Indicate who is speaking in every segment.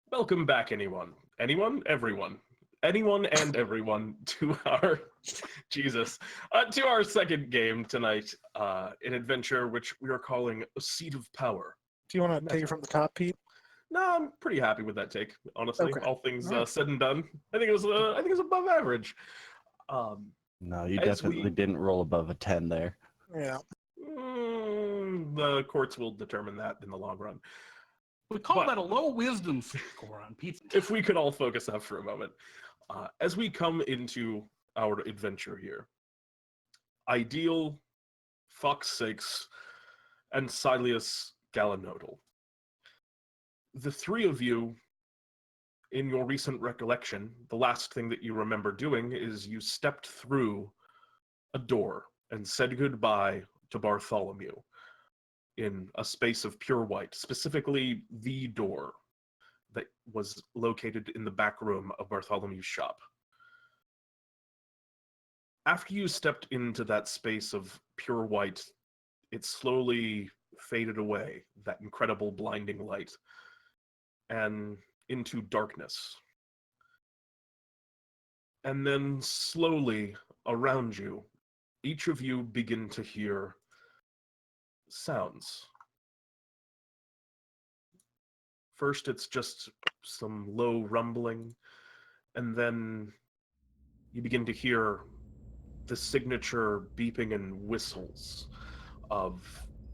Speaker 1: Welcome back, anyone. Anyone? Everyone. Anyone and everyone to our, to our second game tonight, an adventure which we are calling A Seat of Power.
Speaker 2: Do you want to take it from the top, Pete?
Speaker 1: No, I'm pretty happy with that take, honestly.
Speaker 2: Okay.
Speaker 1: All things said and done. I think it was above average.
Speaker 3: No, you definitely didn't roll above a 10 there.
Speaker 2: Yeah.
Speaker 1: The courts will determine that in the long run.
Speaker 4: We call that a low wisdom score on pizza.
Speaker 1: If we could all focus up for a moment. As we come into our adventure here, Ideal, Fawkes, and Sylias Galanodel. The three of you, in your recent recollection, the last thing that you remember doing is you stepped through a door and said goodbye to Bartholomew in a space of pure white, specifically the door that was located in the back room of Bartholomew's shop. After you stepped into that space of pure white, it slowly faded away, that incredible blinding light, and into darkness. And then slowly around you, each of you begin to hear sounds. First, it's just some low rumbling, and then you begin to hear the signature beeping and whistles of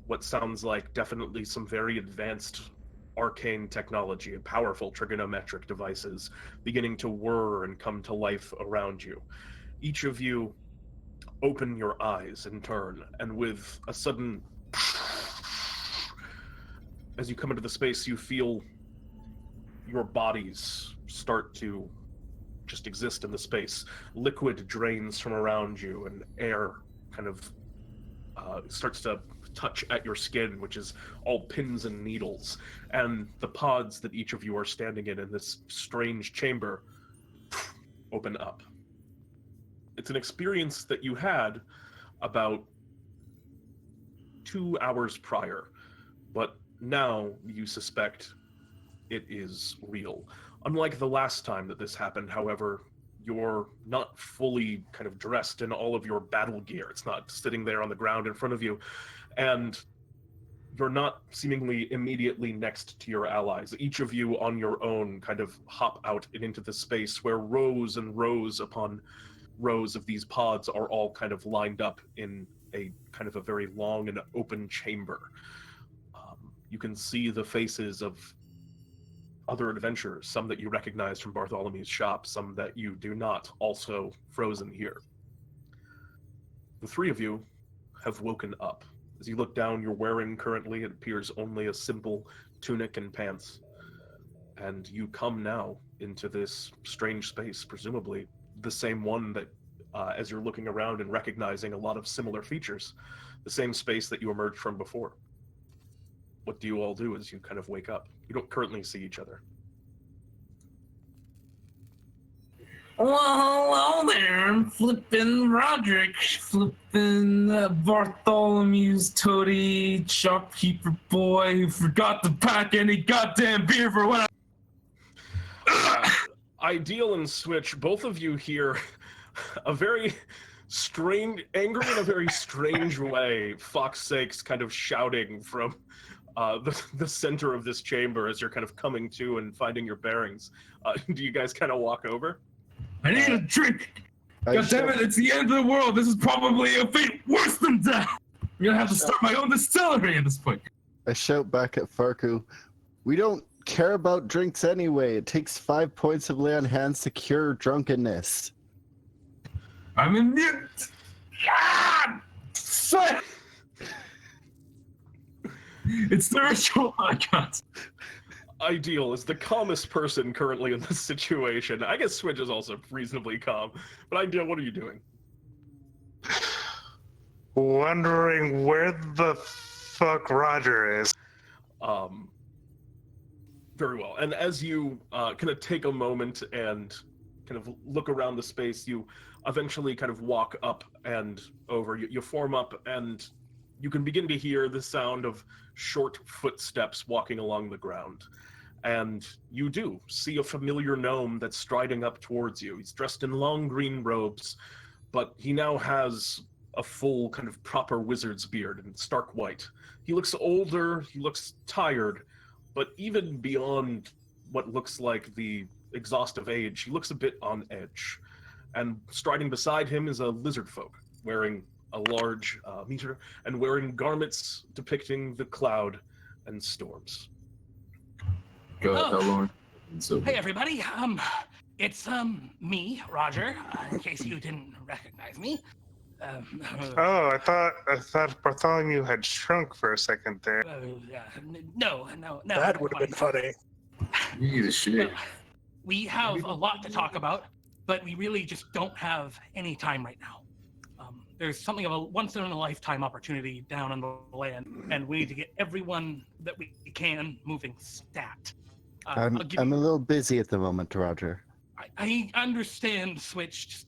Speaker 1: what sounds like definitely some very advanced arcane technology and powerful trigonometric devices beginning to whir and come to life around you. Each of you open your eyes and turn, and with a sudden, as you come into the space, you feel your bodies start to just exist in the space. Liquid drains from around you, and air kind of starts to touch at your skin, which is all pins and needles. And the pods that each of you are standing in this strange chamber open up. It's an experience that you had about 2 hours prior, but now you suspect it is real. Unlike the last time that this happened, however, you're not fully kind of dressed in all of your battle gear. It's not sitting there on the ground in front of you, and you're not seemingly immediately next to your allies. Each of you on your own kind of hop out and into the space where rows and rows upon rows of these pods are all kind of lined up in a kind of a very long and open chamber. You can see the faces of other adventurers, some that you recognize from Bartholomew's shop, some that you do not, also frozen here. The three of you have woken up. As you look down, you're wearing currently, it appears, only a simple tunic and pants. And you come now into this strange space, presumably the same one that, as you're looking around and recognizing a lot of similar features, the same space that you emerged from before. What do you all do as you kind of wake up? You don't currently see each other.
Speaker 5: Well, hello there, flippin' Roderick, flippin' Bartholomew's toady shopkeeper boy who forgot to pack any goddamn beer for when
Speaker 1: Ideal and Switch, both of you hear a very strange, angry in a very strange way, Fawkes kind of shouting from the center of this chamber as you're kind of coming to and finding your bearings. Do you guys kind of walk over?
Speaker 5: I need a drink! God damn it, it's the end of the world! This is probably a fate worse than death! I'm gonna have to start my own distillery at this point.
Speaker 3: I shout back at Farku, we don't care about drinks anyway. It takes 5 points of lay on hands to cure drunkenness.
Speaker 5: I'm immune! Ah! Shit! It's the ritual I got.
Speaker 1: Ideal is the calmest person currently in this situation. I guess Switch is also reasonably calm. But Ideal, what are you doing?
Speaker 6: Wondering where the fuck Roger is.
Speaker 1: Very well. And as you kind of take a moment and kind of look around the space, you eventually kind of walk up and over. You form up, and you can begin to hear the sound of short footsteps walking along the ground. and you do see a familiar gnome that's striding up towards you. He's dressed in long green robes, but he now has a full kind of proper wizard's beard and stark white. He looks older, he looks tired, but even beyond what looks like the exhaust of age, he looks a bit on edge. And striding beside him is a lizard folk wearing a large meter and wearing garments depicting the cloud and storms.
Speaker 7: Go ahead, Lauren.
Speaker 4: Hey everybody, it's me, Roger. In case you didn't recognize me.
Speaker 6: Oh, I thought Bartholomew had shrunk for a second there.
Speaker 4: No.
Speaker 2: That would have been funny.
Speaker 7: You need a shave.
Speaker 4: Well, we have a lot to talk about, but we really just don't have any time right now. There's something of a once-in-a-lifetime opportunity down on the land, and we need to get everyone that we can moving stat.
Speaker 3: I'm a little busy at the moment, Roger.
Speaker 4: I understand, Switch. Just,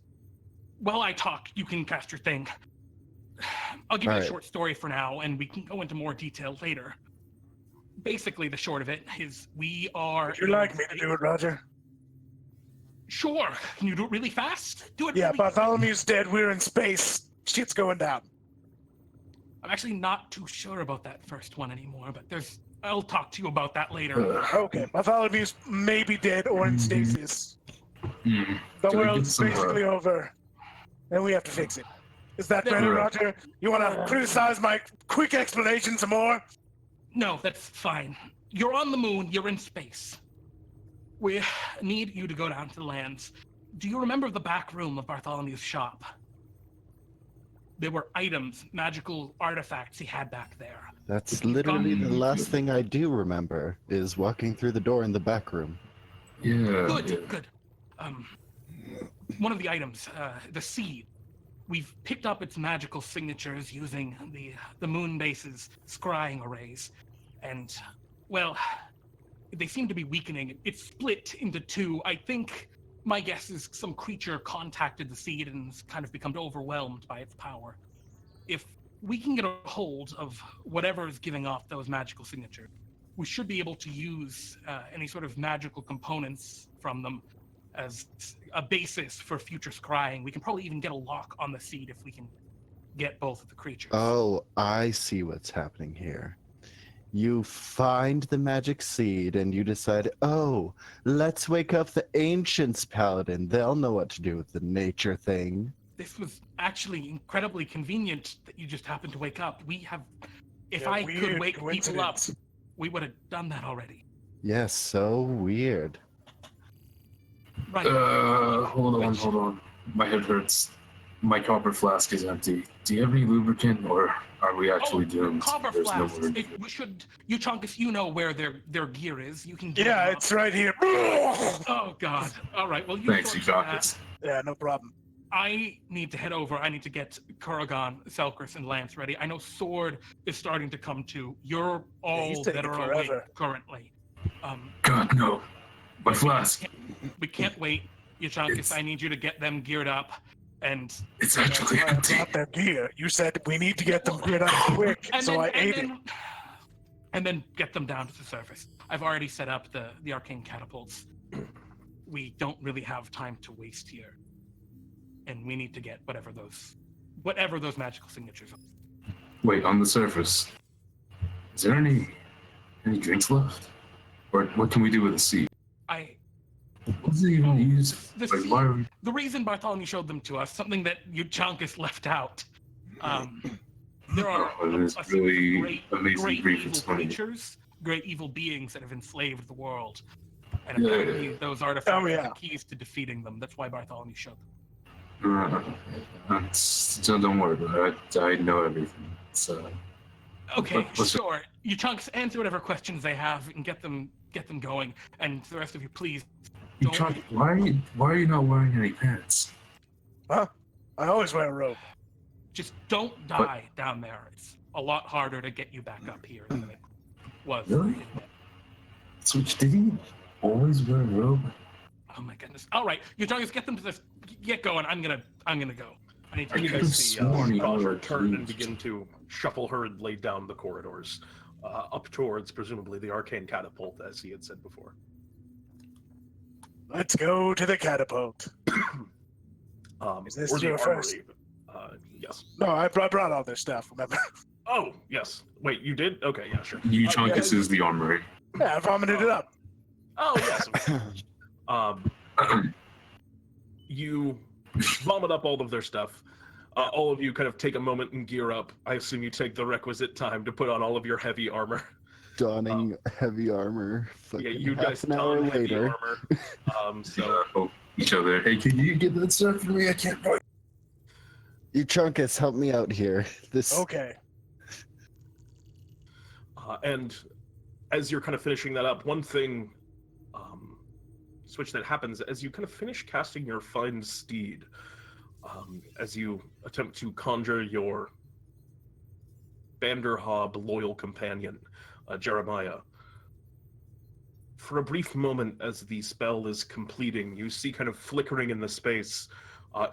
Speaker 4: while I talk, you can cast your thing. I'll give you a short story for now, and we can go into more detail later. Basically, the short of it is we are...
Speaker 2: Would you like me to do it, Roger?
Speaker 4: Sure. Can you do it really fast? Do it
Speaker 2: Yeah,
Speaker 4: really
Speaker 2: Bartholomew's dead. We're in space. Shit's going down.
Speaker 4: I'm actually not too sure about that first one anymore, but I'll talk to you about that later.
Speaker 2: Okay, Bartholomew's maybe dead or in stasis. The world's basically over, and we have to fix it. Is that better, Roger? You want to criticize my quick explanation some more?
Speaker 4: No, that's fine. You're on the moon, you're in space. We need you to go down to the lands. Do you remember the back room of Bartholomew's shop? There were items, magical artifacts he had back there.
Speaker 3: That's literally the last thing I do remember, is walking through the door in the back room.
Speaker 7: Yeah.
Speaker 4: Good. One of the items, the seed. We've picked up its magical signatures using the moon base's scrying arrays. And, well, they seem to be weakening. It's split into two. I think my guess is some creature contacted the seed and has kind of become overwhelmed by its power. If we can get a hold of whatever is giving off those magical signatures, we should be able to use any sort of magical components from them as a basis for future scrying. We can probably even get a lock on the seed if we can get both of the creatures.
Speaker 3: Oh, I see what's happening here. You find the magic seed and you decide, oh, let's wake up the Ancients Paladin. They'll know what to do with the nature thing.
Speaker 4: This was actually incredibly convenient that you just happened to wake up. If I could wake people up, we would have done that already.
Speaker 3: Yes, so weird.
Speaker 4: Right.
Speaker 7: Hold on. My head hurts. My copper flask is empty. Do you have any lubricant, or are we actually doomed?
Speaker 4: Copper
Speaker 7: There's
Speaker 4: flasks.
Speaker 7: nowhere.
Speaker 4: We should. Euchaunkas, you know where their gear is. You can. Get
Speaker 2: Yeah,
Speaker 4: them
Speaker 2: it's
Speaker 4: up.
Speaker 2: right here.
Speaker 4: Oh God. All right. Well, you.
Speaker 7: Thanks,
Speaker 4: sort through that.
Speaker 7: Euchaunkas.
Speaker 2: Yeah, no problem.
Speaker 4: I need to head over. I need to get Kurgan, Selkris, and Lance ready. I know Sword is starting to come to. You're all
Speaker 2: he's
Speaker 4: that
Speaker 2: taking
Speaker 4: are awake
Speaker 2: forever.
Speaker 4: currently.
Speaker 7: God, no. My flask.
Speaker 4: We can't wait, Euchaunkas. I need you to get them geared up, and
Speaker 7: It's actually
Speaker 2: It's
Speaker 7: empty.
Speaker 2: not their gear. You said we need to get them geared up quick, so I ate it.
Speaker 4: And then get them down to the surface. I've already set up the arcane catapults. We don't really have time to waste here, and we need to get whatever those magical signatures are.
Speaker 7: Wait, on the surface. Is there any drinks left? Or what can we do with the seed? What does it even use?
Speaker 4: The
Speaker 7: Like,
Speaker 4: seed-
Speaker 7: why are we...
Speaker 4: The reason Bartholomew showed them to us, something that Euchaunkas left out. There are
Speaker 7: it's
Speaker 4: a series of
Speaker 7: really amazing
Speaker 4: great
Speaker 7: brief
Speaker 4: evil
Speaker 7: explaining.
Speaker 4: creatures, great evil beings that have enslaved the world. And
Speaker 7: Yeah.
Speaker 4: apparently those artifacts
Speaker 2: Oh, yeah.
Speaker 4: are the keys to defeating them. That's why Bartholomew showed them.
Speaker 7: So don't worry about it. I know everything. So
Speaker 4: Okay,
Speaker 7: Let's-
Speaker 4: sure. Euchaunkas, answer whatever questions they have and get them going. And the rest of you, please.
Speaker 7: why are you not wearing any pants?
Speaker 2: Huh? I always wear a robe.
Speaker 4: Just don't die down there. It's a lot harder to get you back up here than it was.
Speaker 7: Really? Switch, did he always wear a robe?
Speaker 4: Oh my goodness. All right, Euchaunkas, get them to this. Get going. I'm gonna go. I need to
Speaker 1: You
Speaker 7: I
Speaker 4: get
Speaker 7: could've
Speaker 1: guys see
Speaker 7: sworn he
Speaker 1: Roger
Speaker 7: was
Speaker 1: turn and
Speaker 7: accused.
Speaker 1: begin to shuffle hurriedly down the corridors. up towards, presumably, the arcane catapult, as he had said before.
Speaker 2: Let's go to the catapult. Is this
Speaker 1: or the
Speaker 2: your first?
Speaker 1: armory. Yes.
Speaker 2: No, I brought all their stuff, remember?
Speaker 1: Oh, yes. Wait, you did? Okay, yeah, sure.
Speaker 7: Euchaunkas is the armory.
Speaker 2: Yeah, I vomited it up.
Speaker 1: Oh, yes. You vomit up all of their stuff. All of you kind of take a moment and gear up. I assume you take the requisite time to put on all of your heavy armor.
Speaker 3: Donning heavy armor.
Speaker 1: Yeah, you guys
Speaker 3: an hour
Speaker 1: don heavy
Speaker 3: later.
Speaker 1: armor. So
Speaker 7: Help each other. Hey, can you get that stuff for me? I can't find.
Speaker 3: Euchaunkas, help me out here. This.
Speaker 2: Okay.
Speaker 1: and as you're kind of finishing that up, one thing, switch that happens as you kind of finish casting your Find Steed, as you attempt to conjure your Banderhob loyal companion, Jeremiah. For a brief moment as the spell is completing, you see kind of flickering in the space,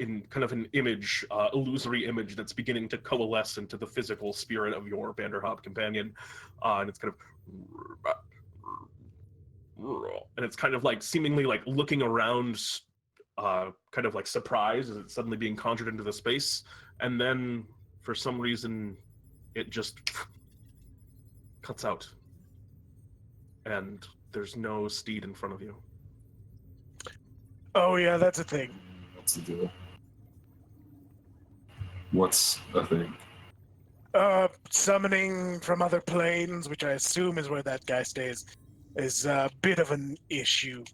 Speaker 1: in kind of an image, illusory image that's beginning to coalesce into the physical spirit of your Banderhob companion, and it's kind of, and it's kind of like seemingly like looking around, kind of like surprised as it's suddenly being conjured into the space, and then for some reason it just cuts out, and there's no steed in front of you.
Speaker 2: Oh yeah, that's a thing.
Speaker 7: What's the deal? What's a thing?
Speaker 2: Summoning from other planes, which I assume is where that guy stays, is a bit of an issue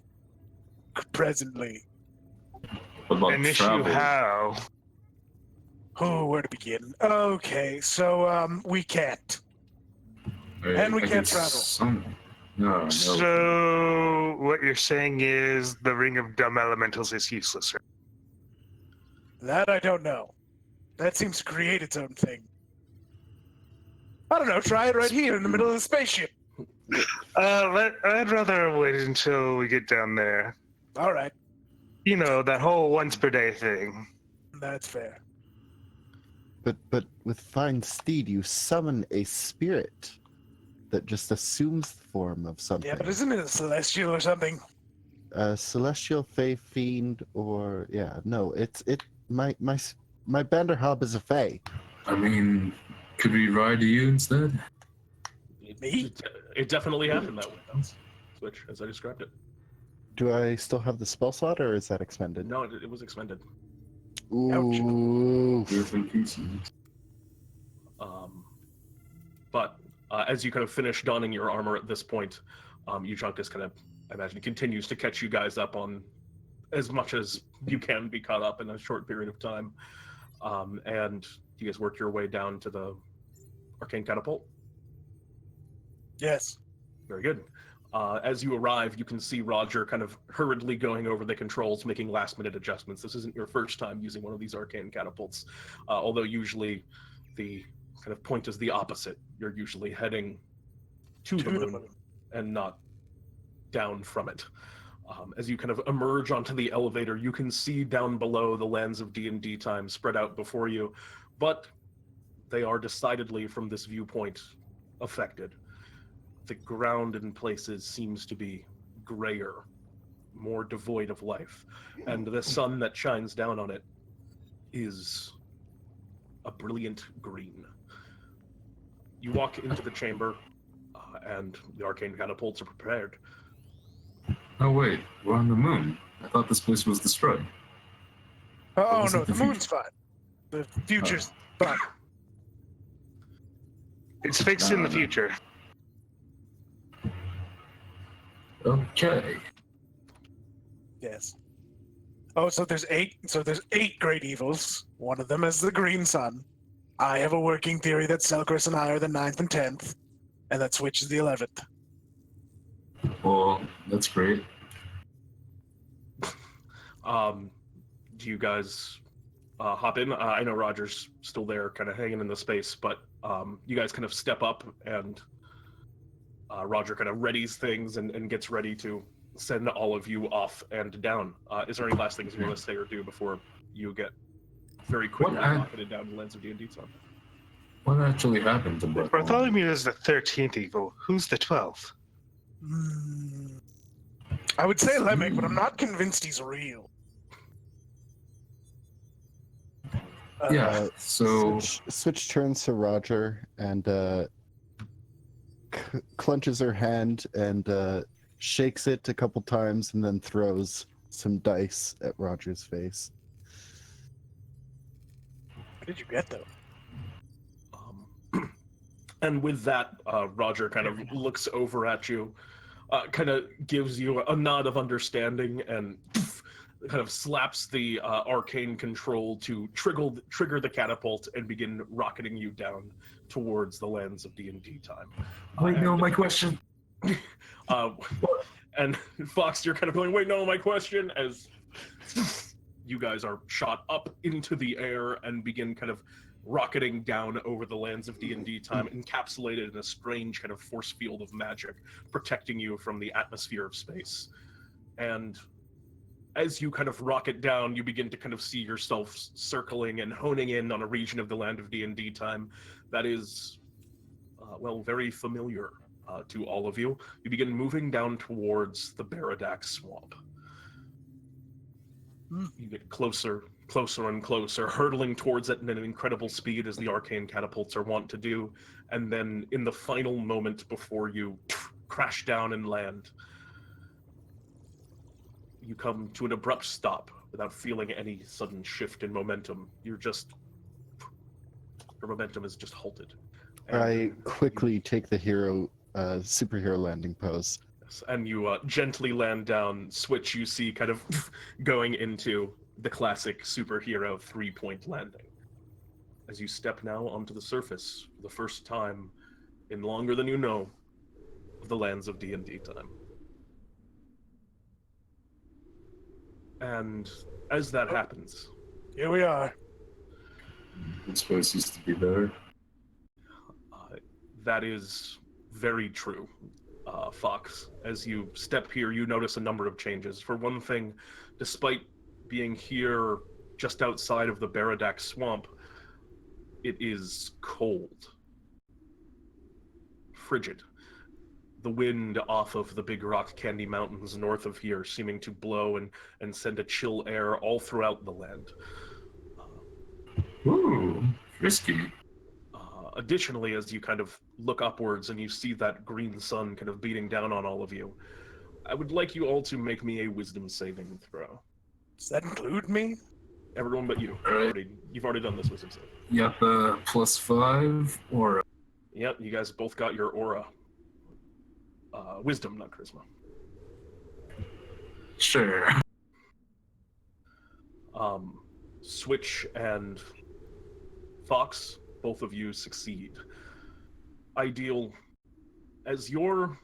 Speaker 2: presently.
Speaker 7: What about
Speaker 6: An issue
Speaker 7: travel?
Speaker 6: how?
Speaker 2: Oh, where to begin? Okay, so we can't. And we
Speaker 7: I
Speaker 2: can't
Speaker 7: guess
Speaker 2: travel.
Speaker 7: No.
Speaker 6: So what you're saying is the Ring of Dumb Elementals is useless, right?
Speaker 2: That I don't know. That seems to create its own thing. I don't know, try it right here in the middle of the spaceship.
Speaker 6: I'd rather wait until we get down there.
Speaker 2: All right,
Speaker 6: You know, that whole once per day thing.
Speaker 2: that's fair.
Speaker 3: But with Find Steed, you summon a spirit that just assumes the form of something.
Speaker 2: Yeah, but isn't it a celestial or something?
Speaker 3: Celestial, Fey, Fiend, or my Banderhob is a Fey.
Speaker 7: I mean, could we ride you instead?
Speaker 2: Me?
Speaker 1: It definitely happened that way, though. Switch, as I described it.
Speaker 3: Do I still have the spell slot, or is that expended?
Speaker 1: No, it was expended.
Speaker 3: Ooh.
Speaker 7: Different pieces.
Speaker 1: But as you kind of finish donning your armor at this point, Euchaunkas kind of, I imagine, continues to catch you guys up on as much as you can be caught up in a short period of time. And you guys work your way down to the arcane catapult.
Speaker 2: Yes.
Speaker 1: Very good. As you arrive, you can see Roger kind of hurriedly going over the controls, making last-minute adjustments. This isn't your first time using one of these arcane catapults, although usually the kind of point is the opposite. You're usually heading to the moon and not down from it. As you kind of emerge onto the elevator, you can see down below the lands of DnDTime spread out before you, but they are decidedly, from this viewpoint, affected. The ground in places seems to be grayer, more devoid of life, and the sun that shines down on it is a brilliant green. You walk into the chamber, and the arcane catapults are prepared.
Speaker 7: Oh wait, we're on the moon. I thought this place was destroyed.
Speaker 2: Oh
Speaker 7: wasn't
Speaker 2: no,
Speaker 7: the
Speaker 2: the moon's fine. The future's fine.
Speaker 6: It's fixed in the future.
Speaker 7: Okay.
Speaker 2: Yes. Oh, so there's eight. So there's 8 great evils. One of them is the green sun. I have a working theory that Selkris and I are the 9th and 10th, and that Switch is the 11th.
Speaker 7: Well, that's great.
Speaker 1: Do you guys hop in? I know Roger's still there, kind of hanging in the space, but you guys kind of step up, and Roger kind of readies things and gets ready to send all of you off and down. Is there any last things you want to say or do before you get very quickly rocketed down the lands of D&D time?
Speaker 7: What actually happened to Bartholomew?
Speaker 6: Bartholomew is the 13th evil. Who's the 12th?
Speaker 2: I would say Lemek, but I'm not convinced he's real.
Speaker 7: Yeah, so...
Speaker 3: Switch turns to Roger and clenches her hand and shakes it a couple times and then throws some dice at Roger's face.
Speaker 2: What did you get, though?
Speaker 1: And with that, Roger kind of looks over at you, kind of gives you a nod of understanding, and kind of slaps the arcane control to trigger the catapult and begin rocketing you down towards the lands of DnDTime.
Speaker 7: Wait, no, my question.
Speaker 1: And Fawkes, you're kind of going, wait, no, my question, as you guys are shot up into the air and begin kind of rocketing down over the lands of DnDTime, encapsulated in a strange kind of force field of magic, protecting you from the atmosphere of space. And as you kind of rocket down, you begin to kind of see yourself circling and honing in on a region of the land of DnDTime that is, well, very familiar to all of you. You begin moving down towards the Baradak Swamp. You get closer and closer, hurtling towards it in an incredible speed as the arcane catapults are wont to do, and then in the final moment before you crash down and land, you come to an abrupt stop without feeling any sudden shift in momentum. Your momentum is just halted. And
Speaker 3: I quickly take the superhero landing pose.
Speaker 1: And you gently land down. Switch, you see kind of going into the classic superhero 3-point landing. As you step now onto the surface for the first time in longer than you know of the lands of DnDTime. And as that happens,
Speaker 2: Here we are.
Speaker 7: It's supposed used to be better.
Speaker 1: That is very true. Fawkes, as you step here, you notice a number of changes. For one thing, despite being here just outside of the Baradak Swamp, it is cold. Frigid. The wind off of the Big Rock Candy Mountains north of here seeming to blow and send a chill air all throughout the land.
Speaker 7: Ooh, risky.
Speaker 1: Additionally, as you kind of look upwards and you see that green sun kind of beating down on all of you, I would like you all to make me a wisdom saving throw.
Speaker 2: Does that include me?
Speaker 1: Everyone but you. You've already done this wisdom save.
Speaker 7: Yep, +5 or...
Speaker 1: Yep, you guys both got your aura. Wisdom, not charisma.
Speaker 7: Sure.
Speaker 1: Switch and Fawkes, both of you succeed. Ideal, as you're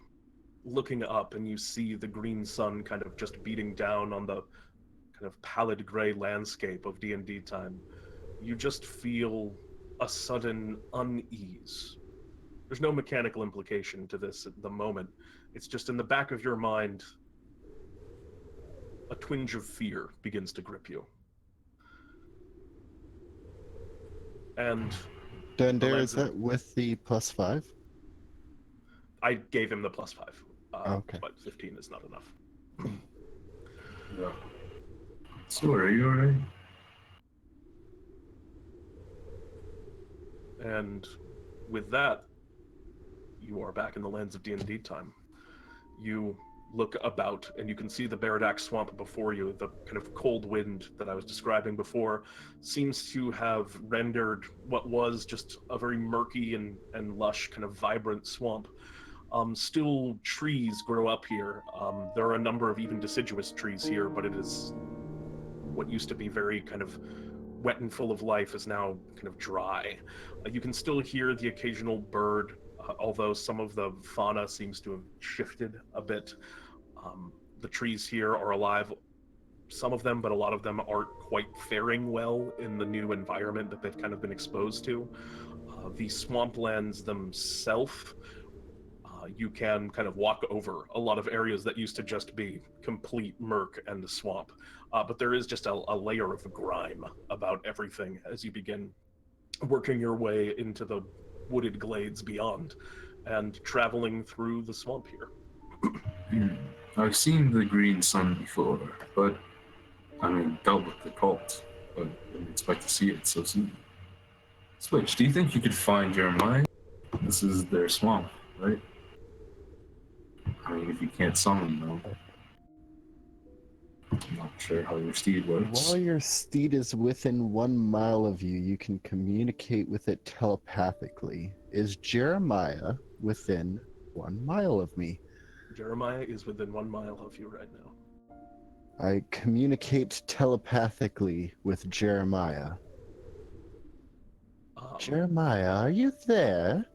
Speaker 1: looking up and you see the green sun kind of just beating down on the kind of pallid gray landscape of DnDTime, you just feel a sudden unease. There's no mechanical implication to this at the moment. It's just in the back of your mind, a twinge of fear begins to grip you. And
Speaker 3: Dender, is that with the +5?
Speaker 1: I gave him the +5.
Speaker 3: Okay.
Speaker 1: But 15 is not enough.
Speaker 7: Yeah. So, are you alright?
Speaker 1: And with that, you are back in the lands of DnDTime. You look about and you can see the Baradak Swamp before you. The kind of cold wind that I was describing before seems to have rendered what was just a very murky and lush, kind of vibrant swamp. Still, trees grow up here. There are a number of even deciduous trees here, but it is what used to be very kind of wet and full of life is now kind of dry. You can still hear the occasional bird, although some of the fauna seems to have shifted a bit. The trees here are alive, some of them, but a lot of them aren't quite faring well in the new environment that they've kind of been exposed to. The swamplands themselves, you can kind of walk over a lot of areas that used to just be complete murk and swamp. But there is just a layer of grime about everything as you begin working your way into the wooded glades beyond and traveling through the swamp here.
Speaker 7: I've seen the green sun before, but dealt with the cult, but I didn't expect to see it so soon. Switch, do you think you could find Jeremiah? This is their swamp, right? If you can't summon them, I'm not sure how your steed works.
Speaker 3: While your steed is within 1 mile of you, you can communicate with it telepathically. Is Jeremiah within 1 mile of me?
Speaker 1: Jeremiah is within 1 mile of you right now.
Speaker 3: I communicate telepathically with Jeremiah. Jeremiah, are you there?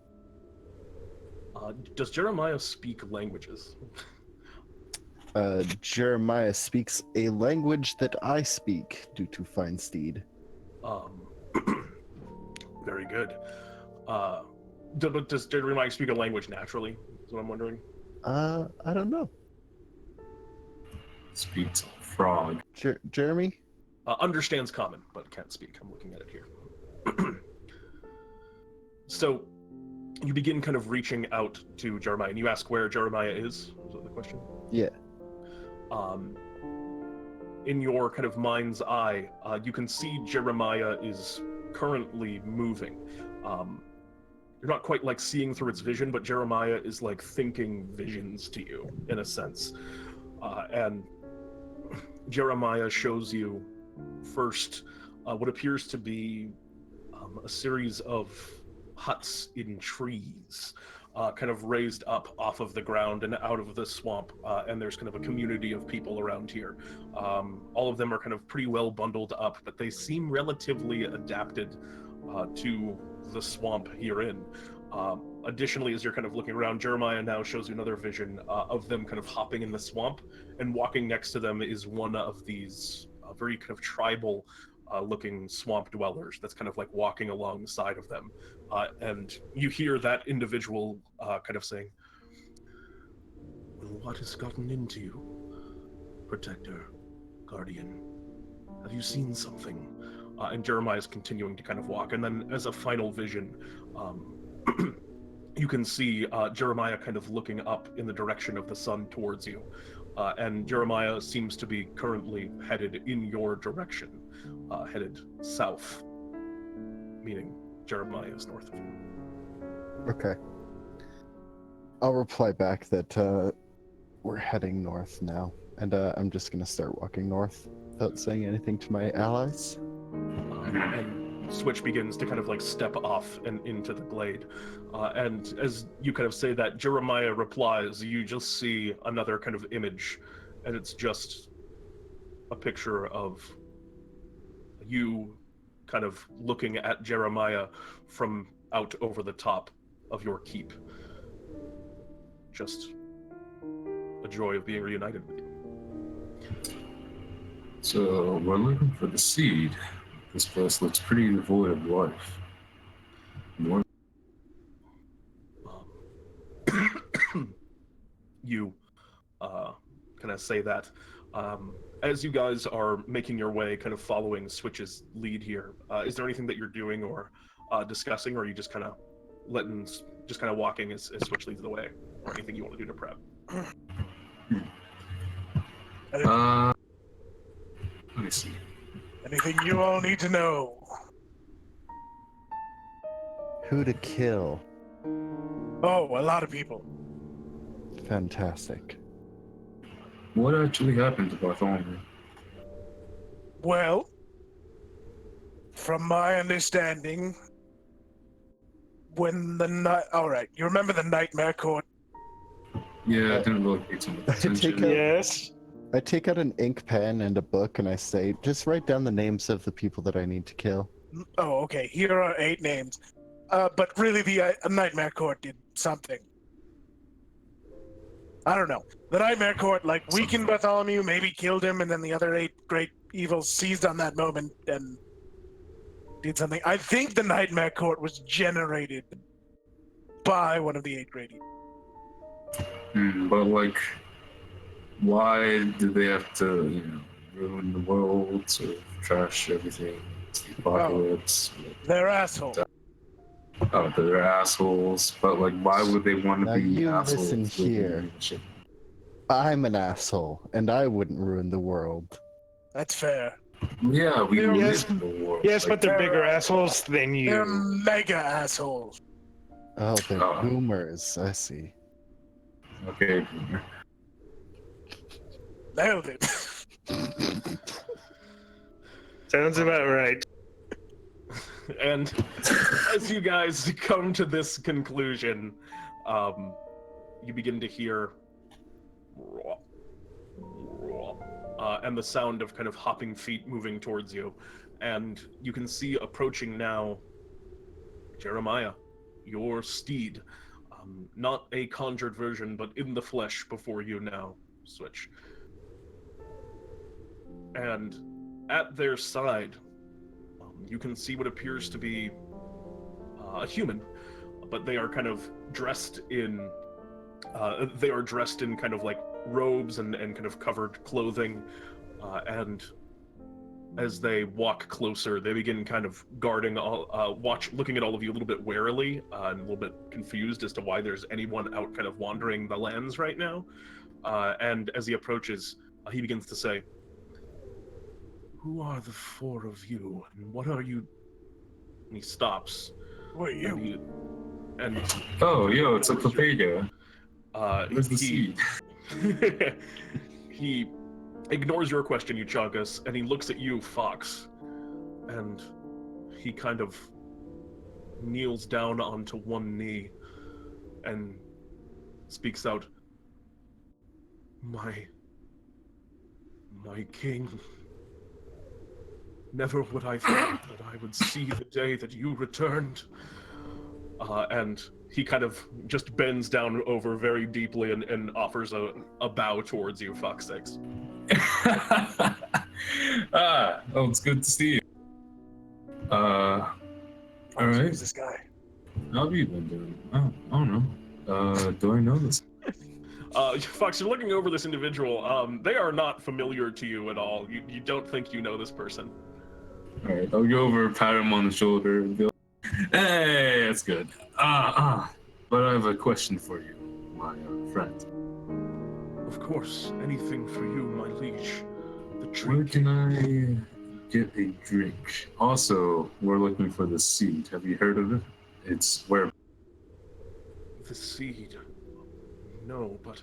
Speaker 1: Does Jeremiah speak languages?
Speaker 3: Jeremiah speaks a language that I speak due to fine steed.
Speaker 1: Very good. Does Jeremiah speak a language naturally? Is what I'm wondering.
Speaker 3: I don't know.
Speaker 7: Speaks frog.
Speaker 3: Jeremy?
Speaker 1: Understands common, but can't speak. I'm looking at it here. So, you begin kind of reaching out to Jeremiah, and you ask where Jeremiah is? Was that the question?
Speaker 3: Yeah.
Speaker 1: In your kind of mind's eye, you can see Jeremiah is currently moving. You're not quite like seeing through its vision, but Jeremiah is like thinking visions to you, in a sense. And Jeremiah shows you first what appears to be a series of huts in trees, kind of raised up off of the ground and out of the swamp, and there's kind of a community of people around here. All of them are kind of pretty well bundled up, but they seem relatively adapted to the swamp herein. Additionally, as you're kind of looking around, Jeremiah now shows you another vision of them kind of hopping in the swamp, and walking next to them is one of these very kind of tribal looking swamp dwellers that's kind of like walking alongside of them. And you hear that individual kind of saying, "Well, what has gotten into you, Protector, Guardian? Have you seen something?" And Jeremiah is continuing to kind of walk. And then as a final vision, you can see Jeremiah kind of looking up in the direction of the sun towards you. And Jeremiah seems to be currently headed in your direction, headed south, meaning Jeremiah is north of you.
Speaker 3: Okay. I'll reply back that we're heading north now, and I'm just gonna start walking north without saying anything to my allies.
Speaker 1: And Switch begins to kind of like step off and into the glade. And as you kind of say that, Jeremiah replies, you just see another kind of image, and it's just a picture of you kind of looking at Jeremiah from out over the top of your keep. Just a joy of being reunited with you.
Speaker 7: So we're looking for the seed. This place looks pretty devoid of life.
Speaker 1: You kind of say that. As you guys are making your way, kind of following Switch's lead here, is there anything that you're doing or discussing, or are you just kind of walking as Switch leads the way, or anything you want to do to prep?
Speaker 7: Let me see.
Speaker 2: Anything you all need to know?
Speaker 3: Who to kill?
Speaker 2: Oh, a lot of people.
Speaker 3: Fantastic.
Speaker 7: What actually happened to Bartholomew?
Speaker 2: Well, from my understanding, when the night... Alright, you remember the Nightmare Court?
Speaker 7: Yeah, I didn't really pay too much attention.
Speaker 2: Yes.
Speaker 3: I take out an ink pen and a book, and I say, just write down the names of the people that I need to kill.
Speaker 2: Oh, okay. Here are 8 names. But really, the Nightmare Court did something. I don't know. The Nightmare Court, weakened Bartholomew, maybe killed him, and then the other 8 great evils seized on that moment and did something. I think the Nightmare Court was generated by one of the 8 great evils.
Speaker 7: But, why did they have to, ruin the world, sort of trash everything? Apocalypse.
Speaker 2: They're assholes.
Speaker 7: Oh, they're assholes. But like, why would they want
Speaker 3: Now
Speaker 7: to be
Speaker 3: you
Speaker 7: assholes?
Speaker 3: listen
Speaker 7: with
Speaker 3: here.
Speaker 7: leadership?
Speaker 3: I'm an asshole, and I wouldn't ruin the world.
Speaker 2: That's fair.
Speaker 7: Yeah, we
Speaker 2: They're-
Speaker 7: live in the world.
Speaker 6: Yes, but they're
Speaker 2: they're-
Speaker 6: bigger assholes than
Speaker 2: They're
Speaker 6: you.
Speaker 2: mega assholes.
Speaker 3: Oh, they're
Speaker 7: Oh.
Speaker 3: boomers. I see.
Speaker 7: Okay, Boomer.
Speaker 2: Nailed it.
Speaker 6: Sounds about right.
Speaker 1: And as you guys come to this conclusion, you begin to hear and the sound of kind of hopping feet moving towards you. And you can see approaching now Jeremiah, your steed. Not a conjured version, but in the flesh before you now, Switch. And at their side, you can see what appears to be a human, but they are kind of dressed in kind of like robes and kind of covered clothing, and as they walk closer, they begin kind of guarding looking at all of you a little bit warily, and a little bit confused as to why there's anyone out kind of wandering the lands right now. And as he approaches, he begins to say, "Who are the four of you, and what are you?" And he stops.
Speaker 2: Who are you?
Speaker 1: And
Speaker 7: Oh, yo, it's a Papega. Where's the
Speaker 1: he,
Speaker 7: seed?
Speaker 1: he ignores your question, Euchaunkas, and he looks at you, Fawkes, and he kind of kneels down onto one knee and speaks out, My king, never would I thought that I would see the day that you returned. And he kind of just bends down over very deeply and offers a bow towards you, Foxex.
Speaker 7: It's good to see you. All right.
Speaker 2: Who's this guy?
Speaker 7: How have you been doing? Oh, I don't know. Do I know this?
Speaker 1: Fox, you're looking over this individual. They are not familiar to you at all. You don't think you know this person.
Speaker 7: All right, I'll go over, pat him on the shoulder, and be like, "Hey, that's good." But I have a question for you, my friend.
Speaker 1: Of course, anything for you, my liege. The
Speaker 7: Where
Speaker 1: treat.
Speaker 7: can I get a drink? Also, we're looking for the seed. Have you heard of it? It's where.
Speaker 1: The seed. No, but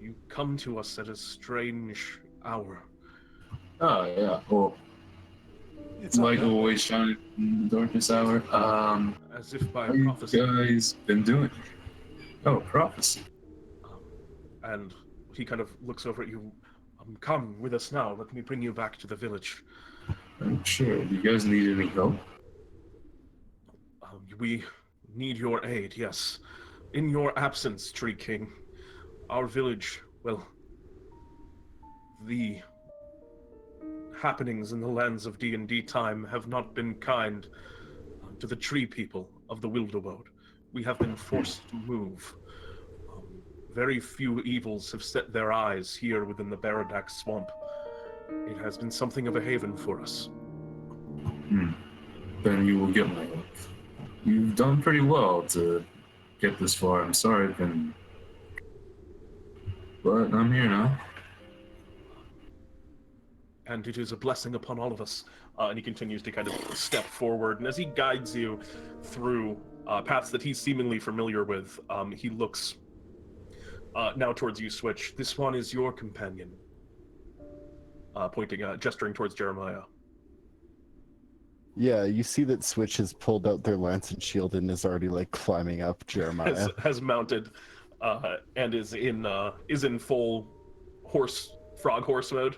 Speaker 1: you come to us at a strange hour.
Speaker 7: Oh yeah. Well,
Speaker 2: It's
Speaker 7: light
Speaker 2: not
Speaker 7: always shines in the darkest hour.
Speaker 1: As if by
Speaker 7: How you
Speaker 1: prophecy.
Speaker 7: guys been doing? Oh, prophecy.
Speaker 1: And he kind of looks over at you. Come with us now. Let me bring you back to the village.
Speaker 7: I'm sure. Do you guys need any help?
Speaker 1: We need your aid, yes. In your absence, Tree King, our village, well, the happenings in the lands of DnDTime have not been kind to the tree people of the Wilderwold. We have been forced to move. Very few evils have set their eyes here within the Baradak swamp. It has been something of a haven for us.
Speaker 7: Then you will get my help. You've done pretty well to get this far. I'm sorry I've been... But I'm here now.
Speaker 1: And it is a blessing upon all of us. And he continues to kind of step forward. And as he guides you through paths that he's seemingly familiar with, he looks now towards you, Switch. This one is your companion. Gesturing towards Jeremiah.
Speaker 3: Yeah, you see that Switch has pulled out their lance and shield and is already like climbing up Jeremiah.
Speaker 1: Has mounted and is in full frog horse mode.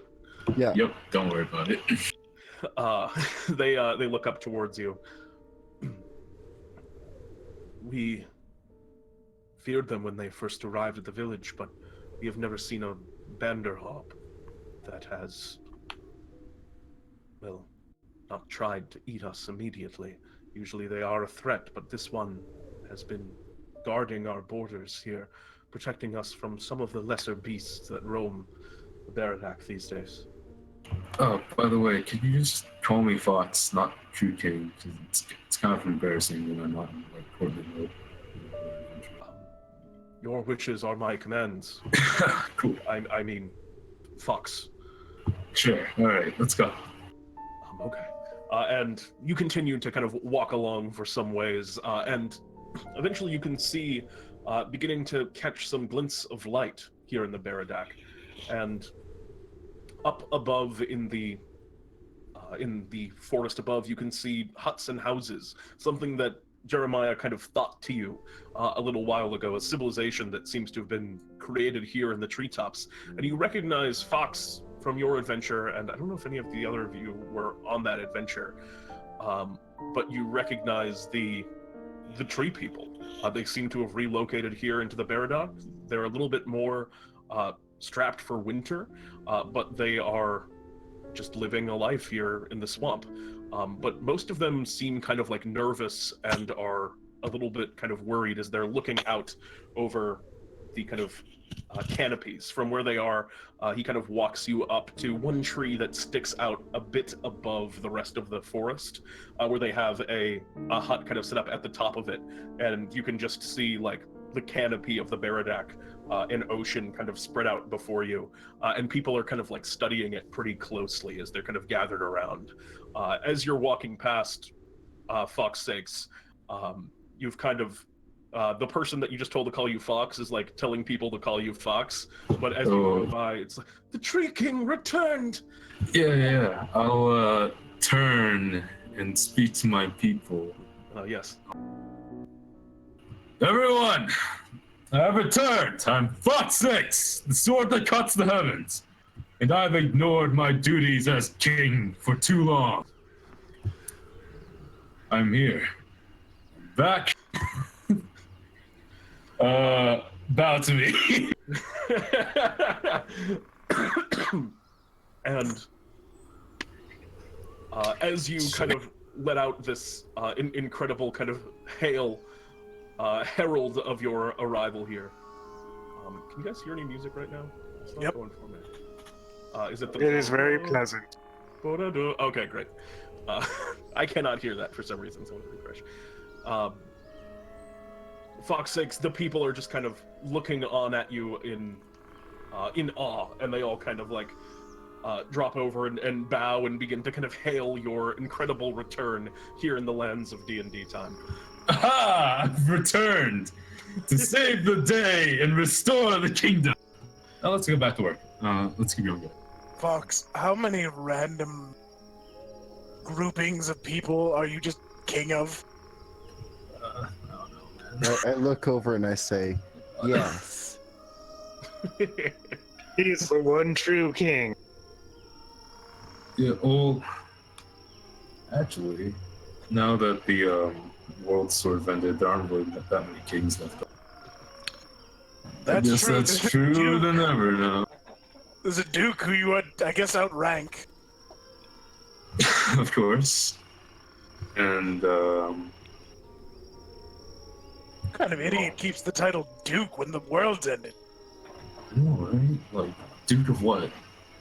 Speaker 3: Yeah.
Speaker 7: Yep, don't worry about it.
Speaker 1: They look up towards you. We feared them when they first arrived at the village, but we have never seen a Banderhop that has, well, not tried to eat us immediately. Usually they are a threat, but this one has been guarding our borders here, protecting us from some of the lesser beasts that roam the Baradak these days.
Speaker 7: Oh, by the way, could you just call me Fawkes, not True King? 'Cause it's kind of embarrassing when I'm not in like courtly mode.
Speaker 1: Your wishes are my commands.
Speaker 7: Cool.
Speaker 1: I mean, Fawkes.
Speaker 7: Sure. All right, let's go.
Speaker 1: Okay. And you continue to kind of walk along for some ways, and eventually you can see beginning to catch some glints of light here in the Baradak. And up above in the forest above, you can see huts and houses, something that Jeremiah kind of thought to you a little while ago, a civilization that seems to have been created here in the treetops. And you recognize Fawkes from your adventure, and I don't know if any of the other of you were on that adventure, but you recognize the tree people. They seem to have relocated here into the Baradak. They're a little bit more strapped for winter, but they are just living a life here in the swamp. But most of them seem kind of like nervous and are a little bit kind of worried as they're looking out over the kind of canopies from where they are. He kind of walks you up to one tree that sticks out a bit above the rest of the forest, where they have a hut kind of set up at the top of it, and you can just see like the canopy of the Baradak, an ocean kind of spread out before you, and people are kind of like studying it pretty closely as they're kind of gathered around. As you're walking past Fawkes' sakes, you've kind of the person that you just told to call you Fawkes is like telling people to call you Fawkes, but as you go by, it's like, the Tree King returned!
Speaker 7: Yeah. I'll turn and speak to my people.
Speaker 1: Yes.
Speaker 7: Everyone, I have returned. I'm Fawkes, the sword that cuts the heavens, and I've ignored my duties as king for too long. I'm here. Back. Bow to me.
Speaker 1: And as you kind of let out this incredible kind of hail, herald of your arrival here. Can you guys hear any music right now? It's not going for me. Is it the?
Speaker 6: It is very pleasant.
Speaker 1: Okay, great. I cannot hear that for some reason, so I'm gonna refresh. Fawkes' sakes, the people are just kind of looking on at you in awe, and they all kind of like drop over and bow and begin to kind of hail your incredible return here in the lands of DnDTime.
Speaker 7: Aha! I've returned to save the day and restore the kingdom. Now let's go back to work. Let's keep going.
Speaker 2: Fawkes, how many random groupings of people are you just king of?
Speaker 7: I don't know, man.
Speaker 3: I look over and I say, yes.
Speaker 6: He's the one true king.
Speaker 7: Yeah, well, actually, now that the world sort of ended, there aren't really that many kings left. I guess
Speaker 2: true.
Speaker 7: that's truer than ever now.
Speaker 2: There's a duke who you would, I guess, outrank.
Speaker 7: Of course. And,
Speaker 2: What kind of idiot keeps the title Duke when the world's ended?
Speaker 7: I know, right? Like, Duke of what?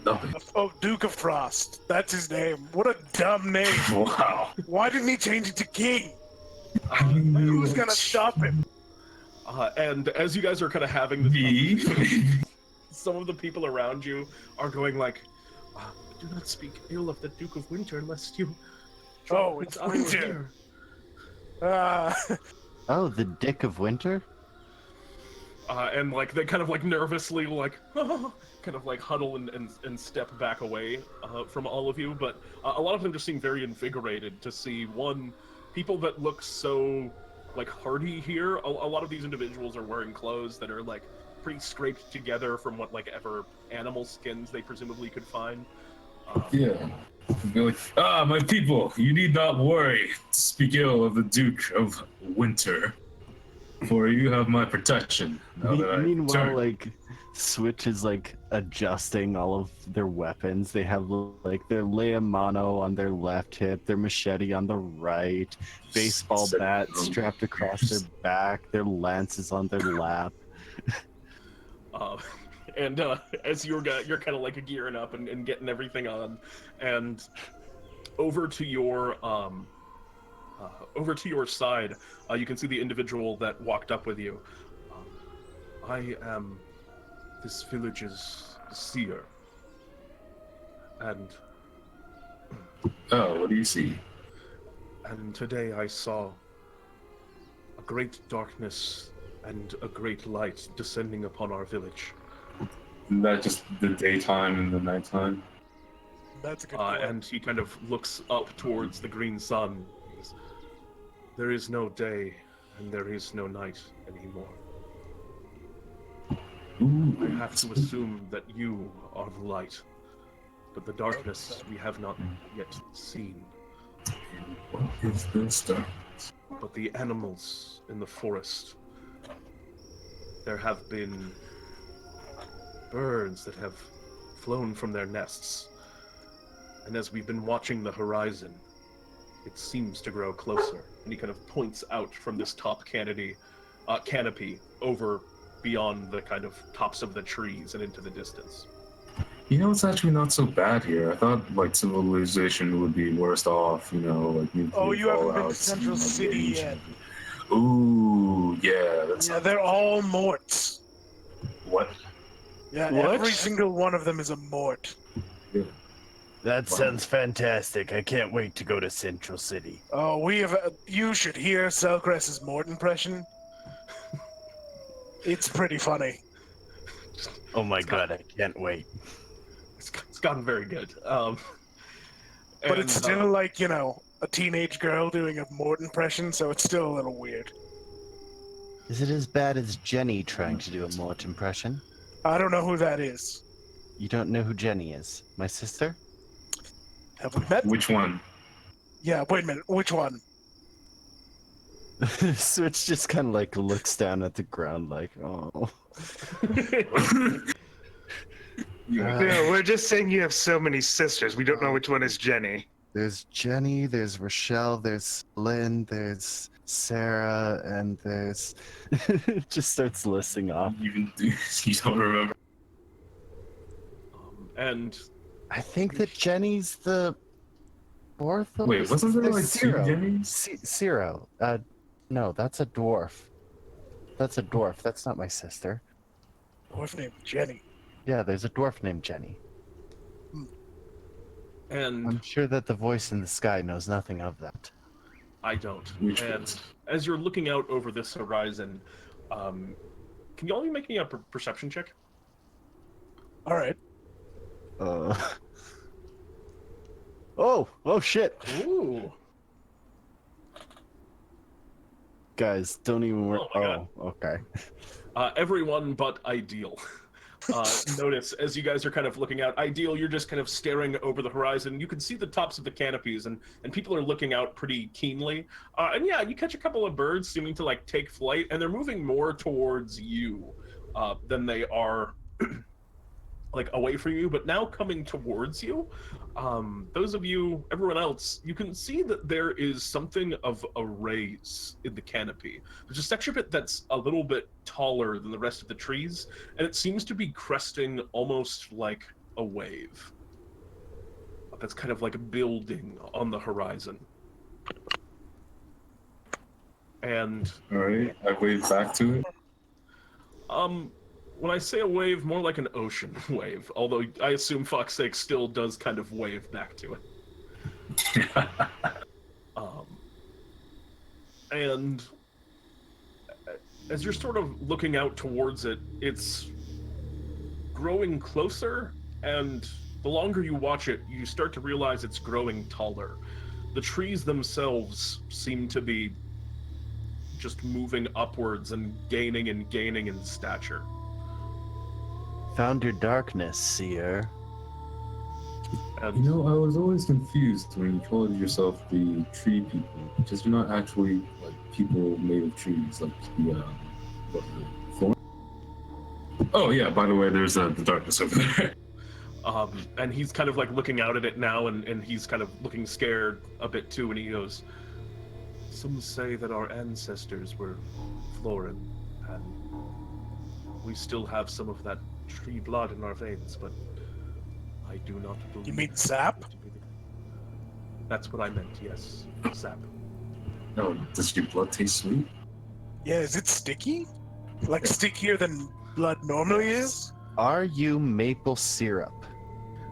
Speaker 7: Nothing.
Speaker 2: Oh, Duke of Frost. That's his name. What a dumb name.
Speaker 7: Wow.
Speaker 2: Why didn't he change it to King?
Speaker 7: I mean,
Speaker 2: Who's gonna stop him?
Speaker 1: And as you guys are kind of having this
Speaker 7: me?
Speaker 1: conversation, some of the people around you are going like, do not speak ill of the Duke of Winter unless you...
Speaker 2: Oh, it's Winter.
Speaker 3: Oh, the Dick of Winter?
Speaker 1: And like they kind of like nervously like kind of like huddle and step back away from all of you, but a lot of them just seem very invigorated to see people that look so like hardy here. A lot of these individuals are wearing clothes that are like pretty scraped together from whatever animal skins they presumably could find.
Speaker 7: Yeah. Be like, my people, you need not worry to speak ill of the Duke of Winter, for you have my protection. Now that I
Speaker 3: Meanwhile,
Speaker 7: turn.
Speaker 3: like, Switch is like adjusting all of their weapons. They have like their Leomano on their left hip, their machete on the right, baseball bat strapped across their back, their lances on their lap.
Speaker 1: And as you're kind of like gearing up and getting everything on, and over to your side, you can see the individual that walked up with you. I am this village's seer, and
Speaker 7: Oh, what do you see?
Speaker 1: and today I saw a great darkness and a great light descending upon our village.
Speaker 7: Isn't that just the daytime and the nighttime?
Speaker 2: That's a good point.
Speaker 1: And he kind of looks up towards the green sun. There is no day and there is no night anymore.
Speaker 7: Ooh,
Speaker 1: I have to assume that you are the light, but the darkness we have not yet seen.
Speaker 7: what is this dark?
Speaker 1: But the animals in the forest, there have been birds that have flown from their nests. And as we've been watching the horizon, it seems to grow closer. And he kind of points out from this top canopy over beyond the kind of tops of the trees and into the distance.
Speaker 7: You know, it's actually not so bad here. I thought like civilization would be worse off. You know, like
Speaker 2: Oh, you haven't been to
Speaker 7: fallouts,
Speaker 2: Central
Speaker 7: you know,
Speaker 2: City
Speaker 7: ancient-
Speaker 2: yet.
Speaker 7: Ooh, yeah, that's
Speaker 2: Yeah, they're all morts.
Speaker 7: what.
Speaker 2: Yeah,
Speaker 3: What?
Speaker 2: every single one of them is a mort.
Speaker 3: That sounds fantastic. I can't wait to go to Central City.
Speaker 2: Oh, we have. You should hear Selcrest's mort impression. It's pretty funny.
Speaker 3: Oh my god, I can't wait.
Speaker 1: It's gotten very good.
Speaker 2: But
Speaker 1: and,
Speaker 2: it's still like, you know, a teenage girl doing a mort impression, so it's still a little weird.
Speaker 3: Is it as bad as Jenny trying to do a Mort impression?
Speaker 2: I don't know who that is.
Speaker 3: You don't know who Jenny is? My sister?
Speaker 2: Have we met?
Speaker 7: Which one?
Speaker 2: Yeah, wait a minute. Which one?
Speaker 3: Switch just kind of like looks down at the ground like, oh.
Speaker 6: Yeah, we're just saying you have so many sisters. We don't know which one is Jenny.
Speaker 3: There's Jenny, there's Rochelle, there's Lynn, there's Sarah, and there's... It just starts listing off.
Speaker 7: You don't remember?
Speaker 1: and
Speaker 3: I think that Jenny's the fourth of
Speaker 7: Wait, wasn't there
Speaker 3: there's
Speaker 7: like two
Speaker 3: Zero.
Speaker 7: Jennys?
Speaker 3: Zero. No, that's a dwarf. That's a dwarf. That's not my sister.
Speaker 2: Dwarf named Jenny.
Speaker 3: Yeah, there's a dwarf named Jenny.
Speaker 1: and
Speaker 3: I'm sure that the voice in the sky knows nothing of that.
Speaker 1: I don't.
Speaker 7: Which
Speaker 1: And
Speaker 7: ones?
Speaker 1: as you're looking out over this horizon, can you all be making a perception check?
Speaker 2: All right.
Speaker 3: Oh shit.
Speaker 1: Ooh.
Speaker 3: Guys, don't even worry.
Speaker 1: Oh my God.
Speaker 3: Okay.
Speaker 1: Everyone but Ideal. Notice as you guys are kind of looking out. Ideal, you're just kind of staring over the horizon. You can see the tops of the canopies, and people are looking out pretty keenly. And yeah, you catch a couple of birds seeming to like take flight, and they're moving more towards you than they are like away from you, but now coming towards you. Those of you, everyone else, you can see that there is something of a raise in the canopy. There's a section of it that's a little bit taller than the rest of the trees, and it seems to be cresting almost like a wave. That's kind of like building on the horizon. And
Speaker 7: Alright, I wave back to it.
Speaker 1: when I say a wave, more like an ocean wave, although I assume Fox's sake still does kind of wave back to it. And as you're sort of looking out towards it, it's growing closer, and the longer you watch it, you start to realize it's growing taller. The trees themselves seem to be just moving upwards and gaining in stature.
Speaker 3: Found your darkness, seer.
Speaker 1: And
Speaker 7: You know, I was always confused when you called yourself the tree people, because you're not actually like people made of trees, like the what, the thorn? Oh yeah, by the way, there's the darkness over there.
Speaker 1: and he's kind of like looking out at it now, and he's kind of looking scared a bit too, and he goes, "Some say that our ancestors were Floran, and we still have some of that tree blood in our veins, but I do not believe.
Speaker 2: You mean sap?
Speaker 1: That's what I meant. Yes, sap.
Speaker 7: No, does your blood taste sweet?
Speaker 2: Yeah, is it sticky? Like stickier than blood normally is?
Speaker 3: Are you maple syrup?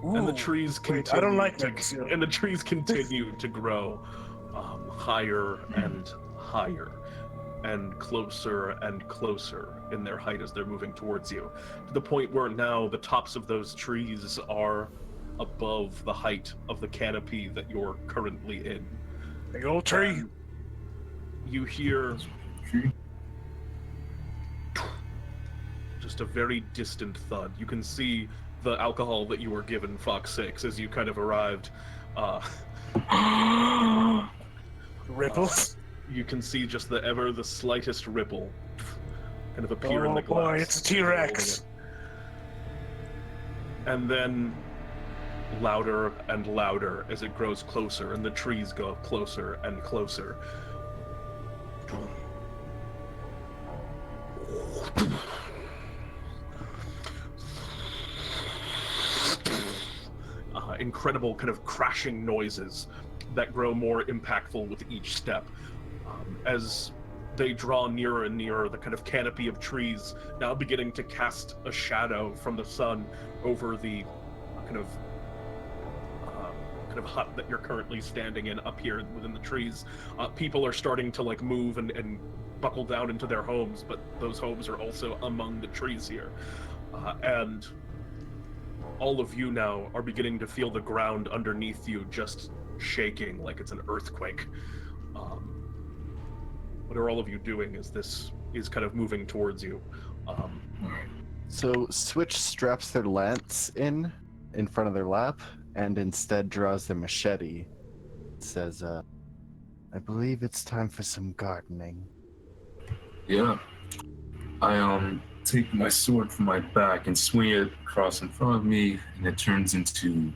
Speaker 1: And the
Speaker 2: Ooh,
Speaker 1: trees continue.
Speaker 2: wait, I don't like
Speaker 1: to,
Speaker 2: maple syrup.
Speaker 1: And the trees continue to grow higher and higher, and closer in their height as they're moving towards you, to the point where now the tops of those trees are above the height of the canopy that you're currently in.
Speaker 2: Big old tree.
Speaker 1: You hear just a very distant thud. You can see the alcohol that you were given, Fawkes 6, as you kind of arrived.
Speaker 2: Ripples.
Speaker 1: You can see just the slightest ripple kind of appear in the glass.
Speaker 2: Oh boy, it's a T-Rex.
Speaker 1: And then louder and louder as it grows closer, and the trees go closer and closer. Incredible kind of crashing noises that grow more impactful with each step. As they draw nearer and nearer, the kind of canopy of trees now beginning to cast a shadow from the sun over the kind of hut that you're currently standing in up here within the trees. People are starting to like move and buckle down into their homes, but those homes are also among the trees here. And all of you now are beginning to feel the ground underneath you just shaking like it's an earthquake. What are all of you doing as this is kind of moving towards you?
Speaker 3: So Switch straps their lance in front of their lap and instead draws their machete. It says, I believe it's time for some gardening.
Speaker 7: Yeah. I take my sword from my back and swing it across in front of me, and it turns into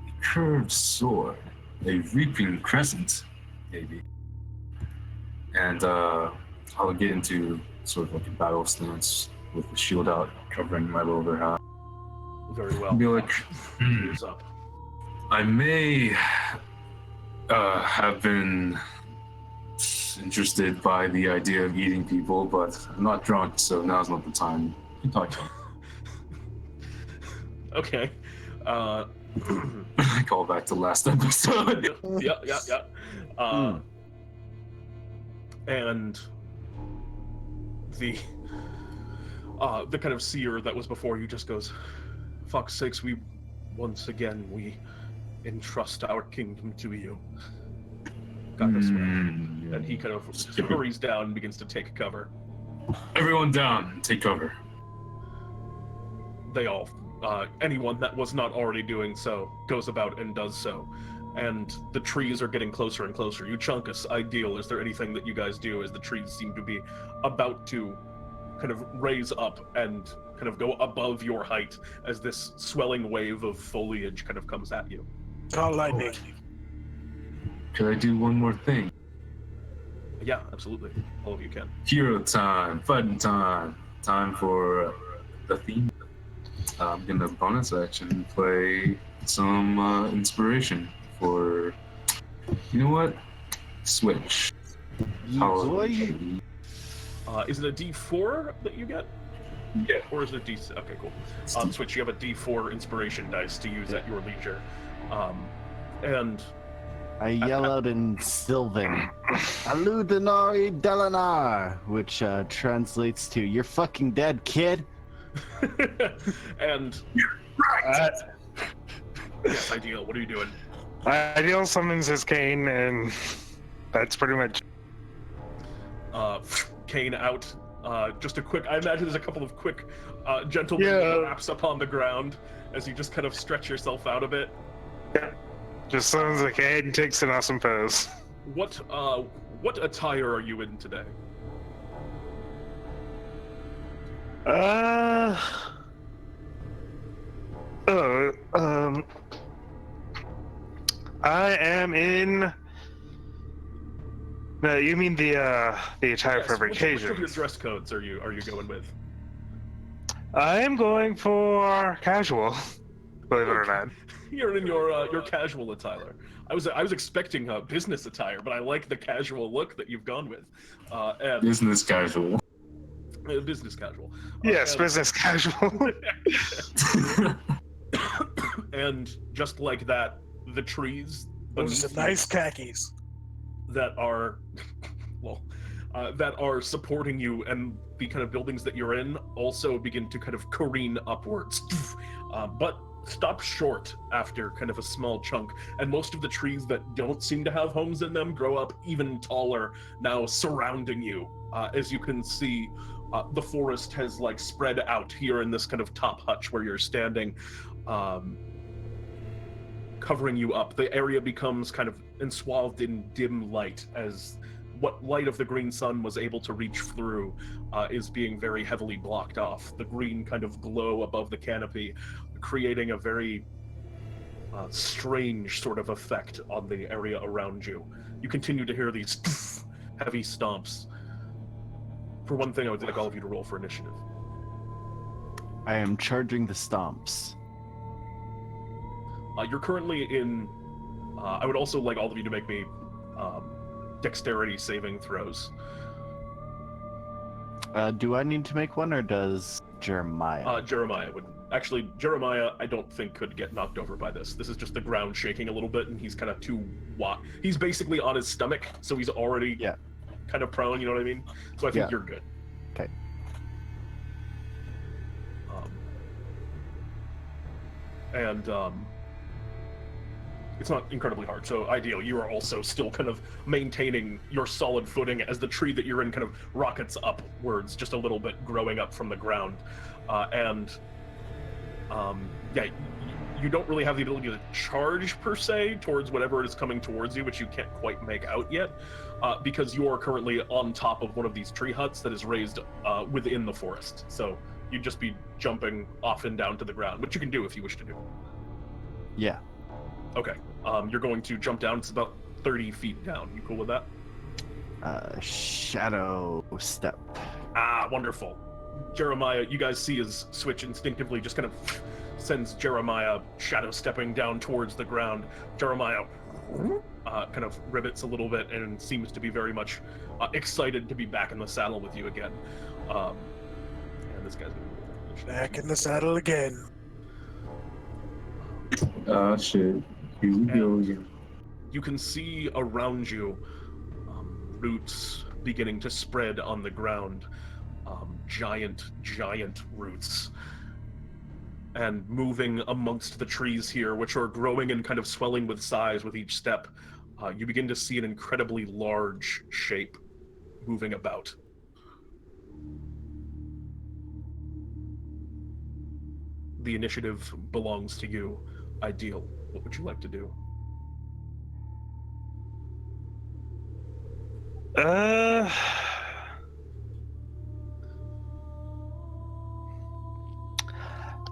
Speaker 7: a curved sword, a reaping crescent, maybe. And I'll get into sort of like a battle stance with the shield out, covering my lower half.
Speaker 1: Very well.
Speaker 7: Be like,
Speaker 1: Who's up?
Speaker 7: I may have been interested by the idea of eating people, but I'm not drunk, so now's not the time. You can talk to me.
Speaker 1: Okay.
Speaker 7: Call back to last episode.
Speaker 1: Yeah. And the kind of seer that was before you just goes, Fawkes 6, we entrust our kingdom to you. Guide us well. And he kind of hurries down and begins to take cover.
Speaker 7: Everyone down, take cover.
Speaker 1: They all, anyone that was not already doing so, goes about and does so. And the trees are getting closer and closer. Euchaunkas, ideal, is there anything that you guys do as the trees seem to be about to kind of raise up and kind of go above your height as this swelling wave of foliage kind of comes at you?
Speaker 2: Call lightning.
Speaker 7: Could I do one more thing?
Speaker 1: Yeah, absolutely. All of you can.
Speaker 7: Hero time, fighting time, time for the theme. I'm gonna bonus action play some inspiration for, you know what? Switch.
Speaker 1: Is it a D4 that you get?
Speaker 7: Yeah.
Speaker 1: Or is it a D? Okay, cool. Switch. You have a D4 inspiration dice to use at your leisure, and
Speaker 3: I yell out in Sylvan, Aludanari Delanar, which translates to, you're fucking dead, kid.
Speaker 1: And yes, Ideal, what are you doing?
Speaker 6: Ideal summons his cane, and that's pretty much.
Speaker 1: Cane out. Just a quick. I imagine there's a couple of quick, gentle laps upon the ground as you just kind of stretch yourself out a bit.
Speaker 6: Yeah. Just summons the cane and takes an awesome pose.
Speaker 1: What attire are you in today?
Speaker 6: I am in. No, you mean the attire for
Speaker 1: Which
Speaker 6: vacation?
Speaker 1: of your dress codes are you going with?
Speaker 6: I am going for casual, believe it or not.
Speaker 1: You're in your casual attire. I was expecting business attire, but I like the casual look that you've gone with. And
Speaker 7: Business casual.
Speaker 1: business casual.
Speaker 6: Yes,
Speaker 1: And-
Speaker 6: business casual.
Speaker 1: And just like that, the trees
Speaker 2: Those
Speaker 1: beneath
Speaker 2: are
Speaker 1: you
Speaker 2: nice khakis.
Speaker 1: that are, well, that are supporting you, and the kind of buildings that you're in also begin to kind of careen upwards, but stop short after kind of a small chunk. And most of the trees that don't seem to have homes in them grow up even taller, now surrounding you. As you can see, the forest has like spread out here in this kind of top hutch where you're standing, covering you up. The area becomes kind of enswathed in dim light, as what light of the green sun was able to reach through is being very heavily blocked off. The green kind of glow above the canopy, creating a very strange sort of effect on the area around you. You continue to hear these heavy stomps. For one thing, I would like all of you to roll for initiative.
Speaker 3: I am charging the stomps.
Speaker 1: You're currently in... I would also like all of you to make me dexterity saving throws.
Speaker 3: Do I need to make one, or does Jeremiah?
Speaker 1: Jeremiah would... Actually, Jeremiah, I don't think could get knocked over by this. This is just the ground shaking a little bit, and he's kind of too... He's basically on his stomach, so he's already kind of prone, you know what I mean? So I think you're good.
Speaker 3: Okay.
Speaker 1: It's not incredibly hard, so ideal. You are also still kind of maintaining your solid footing as the tree that you're in kind of rockets upwards, just a little bit, growing up from the ground. You don't really have the ability to charge, per se, towards whatever is coming towards you, which you can't quite make out yet, because you are currently on top of one of these tree huts that is raised within the forest. So you'd just be jumping off and down to the ground, which you can do if you wish to do.
Speaker 3: Yeah.
Speaker 1: Okay. You're going to jump down. It's about 30 feet down. You cool with that?
Speaker 3: Shadow step.
Speaker 1: Ah, wonderful. Jeremiah, you guys see his switch instinctively just kind of sends Jeremiah shadow stepping down towards the ground. Jeremiah kind of rivets a little bit and seems to be very much excited to be back in the saddle with you again. And this guy's gonna
Speaker 2: Back in the saddle again.
Speaker 7: Ah, shit. Here we go again.
Speaker 1: You can see around you roots beginning to spread on the ground. Giant roots. And moving amongst the trees here, which are growing and kind of swelling with size with each step, you begin to see an incredibly large shape moving about. The initiative belongs to you. Ideal. What would you like to do?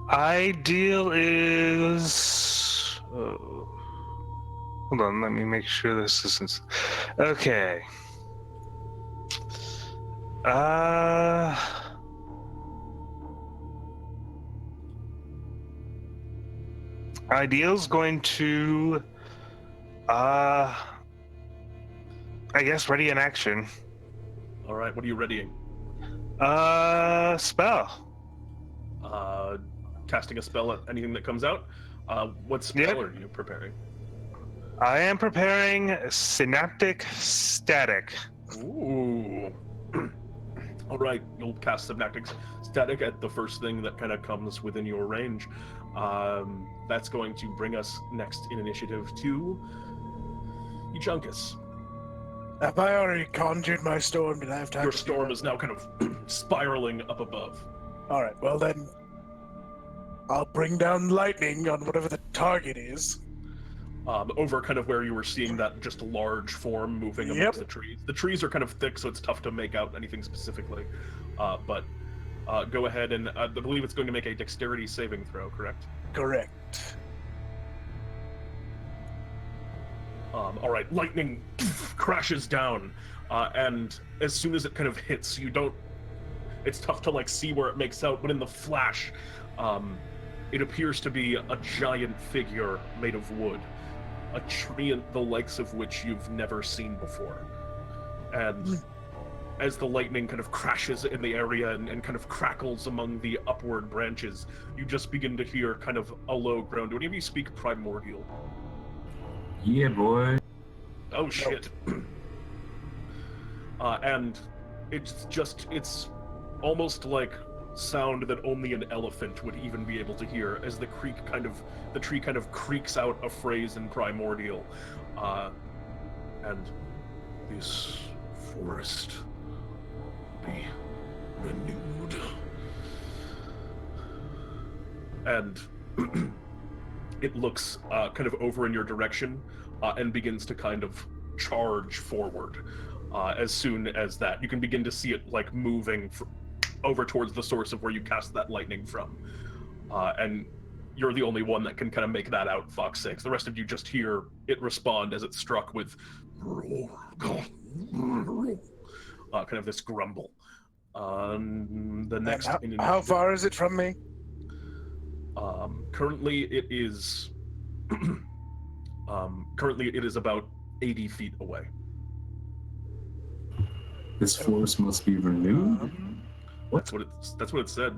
Speaker 6: Ideal is... hold on, let me make sure this isn't... Okay. Ideal's going to... I guess ready in action.
Speaker 1: All right, what are you readying?
Speaker 6: Spell.
Speaker 1: Casting a spell at anything that comes out. What spell are you preparing?
Speaker 6: I am preparing Synaptic Static.
Speaker 1: Ooh. All right, you'll cast Synaptic Static at the first thing that kind of comes within your range. That's going to bring us next in initiative to Euchaunkas.
Speaker 2: Have I already conjured my storm? Did I have time?
Speaker 1: Your storm is now kind of spiraling up above.
Speaker 2: All right, well then, I'll bring down lightning on whatever the target is.
Speaker 1: Over kind of where you were seeing that just large form moving amongst the trees. The trees are kind of thick, so it's tough to make out anything specifically. But go ahead and I believe it's going to make a dexterity saving throw, correct?
Speaker 2: Correct.
Speaker 1: All right, lightning crashes down, and as soon as it kind of hits, you it's tough to like see where it makes out, but in the flash, it appears to be a giant figure made of wood, a tree the likes of which you've never seen before. And as the lightning kind of crashes in the area and kind of crackles among the upward branches, you just begin to hear kind of a low groan. Do any of you speak Primordial?
Speaker 7: Yeah, boy.
Speaker 1: Oh shit. And it's almost like sound that only an elephant would even be able to hear, as the tree kind of creaks out a phrase in Primordial. And this forest be renewed. And it looks kind of over in your direction and begins to kind of charge forward. As soon as that, you can begin to see it like moving over towards the source of where you cast that lightning from. And you're the only one that can kind of make that out, Fawkes 6. The rest of you just hear it respond as it struck with kind of this grumble. The next.
Speaker 2: How far is it from me?
Speaker 1: Currently, it is. Currently, it is about 80 feet away.
Speaker 7: This forest must be renewed.
Speaker 1: That's what it said.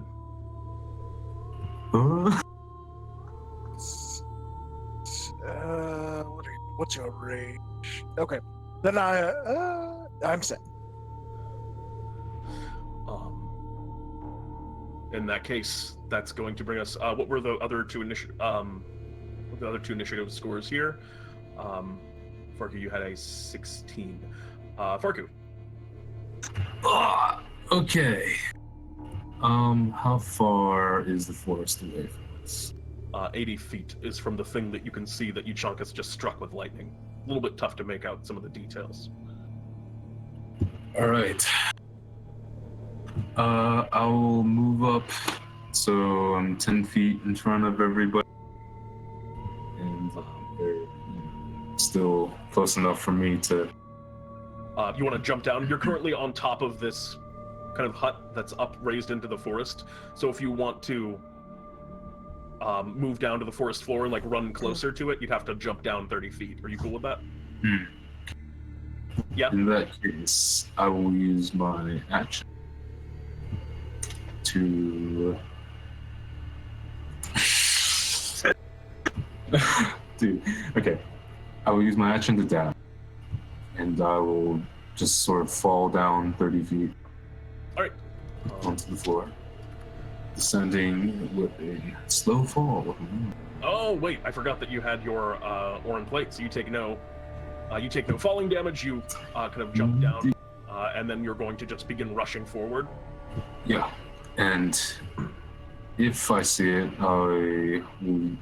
Speaker 2: What's your range? Okay, then I'm set.
Speaker 1: In that case, that's going to bring us. What were the other two initiative scores here? Farku, you had a 16. Farku.
Speaker 7: Okay. How far is the forest away from us?
Speaker 1: 80 feet is from the thing that you can see that Euchaunkas just struck with lightning. A little bit tough to make out some of the details.
Speaker 7: All right. I'll move up so I'm 10 feet in front of everybody. And they're still close enough for me to...
Speaker 1: You want to jump down? You're currently on top of this kind of hut that's up raised into the forest. So if you want to move down to the forest floor and like run closer to it, you'd have to jump down 30 feet. Are you cool with that? Yeah.
Speaker 7: In that case, I will use my action to... Dude, okay. I will use my action to dash, and I will just sort of fall down 30 feet.
Speaker 1: All right.
Speaker 7: Onto the floor, descending with a slow fall.
Speaker 1: Oh wait, I forgot that you had your Orin plate, so you take no falling damage. You kind of jump down, and then you're going to just begin rushing forward.
Speaker 7: Yeah, and if I see it, you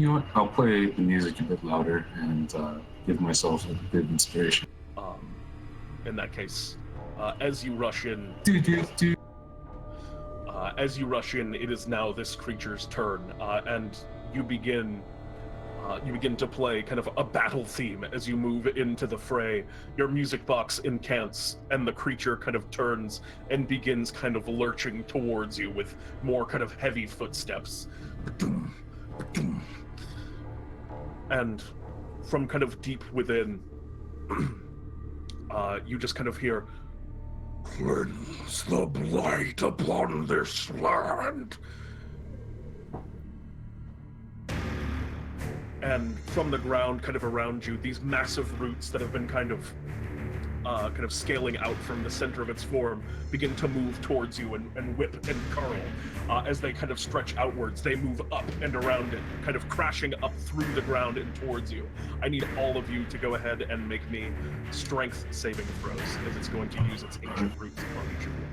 Speaker 7: know what? I'll play the music a bit louder and give myself a bit of inspiration.
Speaker 1: In that case, as you rush in, as you rush in, it is now this creature's turn, and you begin to play kind of a battle theme as you move into the fray. Your music box incants, and the creature kind of turns and begins kind of lurching towards you with more kind of heavy footsteps. And from kind of deep within, you just kind of hear, "Cleanse the blight upon this land." And from the ground, kind of around you, these massive roots that have been kind of scaling out from the center of its form begin to move towards you and whip and curl. As they kind of stretch outwards, they move up and around it, kind of crashing up through the ground and towards you. I need all of you to go ahead and make me strength saving throws, as it's going to use its ancient roots upon each of you.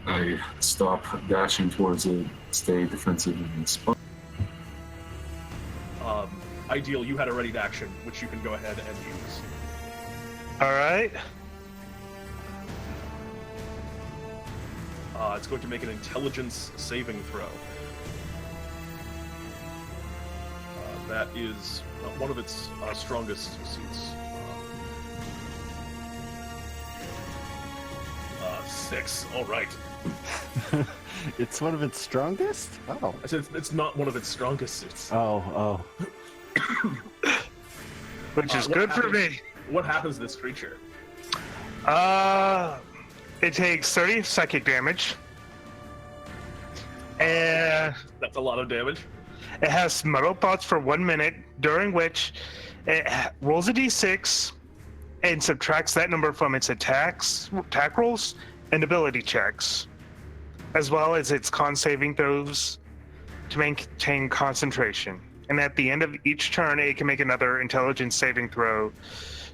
Speaker 7: I stop dashing towards it, stay defensive in the spot.
Speaker 1: Ideal, you had a ready to action, which you can go ahead and use.
Speaker 6: All right.
Speaker 1: It's going to make an intelligence saving throw. That is one of its strongest suits. 6. All right.
Speaker 3: It's one of its strongest? Oh.
Speaker 1: I said it's not one of its strongest suits.
Speaker 3: Oh.
Speaker 6: Which is good for me.
Speaker 1: What happens to this creature?
Speaker 6: It takes 30 psychic damage. And
Speaker 1: That's a lot of damage.
Speaker 6: it has muddle thoughts for 1 minute, during which it rolls a d6 and subtracts that number from its attack rolls, and ability checks, as well as its con saving throws to maintain concentration. And at the end of each turn, it can make another intelligence saving throw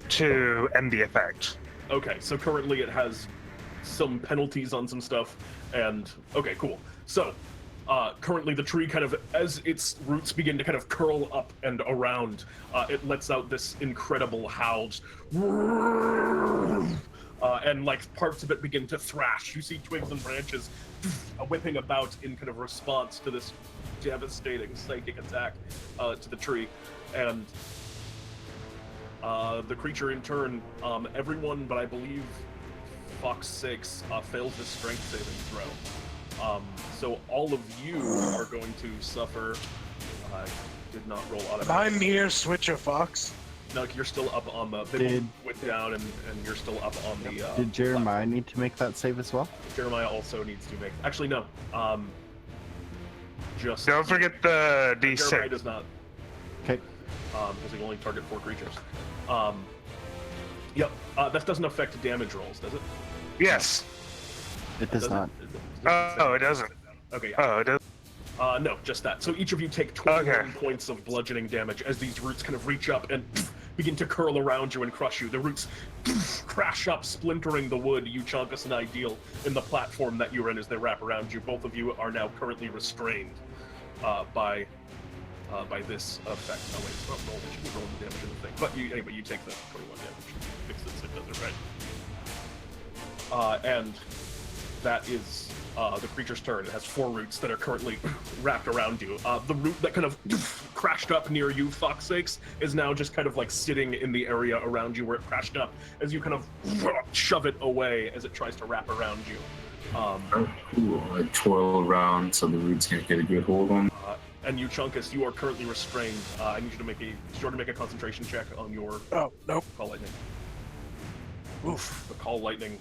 Speaker 6: to end the effect.
Speaker 1: Okay, so currently it has some penalties on some stuff, and okay, cool. So currently the tree kind of, as its roots begin to kind of curl up and around, it lets out this incredible howl, and like parts of it begin to thrash. You see twigs and branches whipping about in kind of response to this devastating psychic attack to the tree, and the creature in turn, everyone but I believe Fawkes 6 fails this strength saving throw. So all of you are going to suffer. I did not roll
Speaker 2: Am
Speaker 1: automatically.
Speaker 2: I near Switcher Fox?
Speaker 1: No, you're still up on the. They went down, and you're still up on the.
Speaker 3: Did Jeremiah need to make that save as well?
Speaker 1: Jeremiah also needs to make. Actually, no. Just.
Speaker 6: Don't forget the
Speaker 1: Jeremiah
Speaker 6: d6.
Speaker 1: does not.
Speaker 3: Okay.
Speaker 1: Because he can only target 4 creatures. Yep. That doesn't affect damage rolls, does it?
Speaker 6: Yes.
Speaker 3: It does not.
Speaker 6: Oh, it doesn't.
Speaker 1: Okay. Yeah.
Speaker 6: Oh, it does.
Speaker 1: No, just that. So each of you take 21 points of bludgeoning damage as these roots kind of reach up and begin to curl around you and crush you. The roots crash up, splintering the wood, Euchaunkas and Ideal, in the platform that you're in as they wrap around you. Both of you are now currently restrained by this effect. Oh wait, it's not roll. It should be rolling the damage in the thing. But anyway, you take the 21 damage. Fix it so it does it right. And that is the creature's turn. It has 4 roots that are currently wrapped around you. The root that kind of crashed up near you, Fawkes 6, is now just kind of like sitting in the area around you where it crashed up as you kind of shove it away as it tries to wrap around you.
Speaker 7: Oh, cool. I twirl around so the roots can't get a good hold on.
Speaker 1: And Euchaunkas, you are currently restrained. I need you to make a concentration check on your
Speaker 2: Oh, nope.
Speaker 1: call lightning. Oof, the call lightning.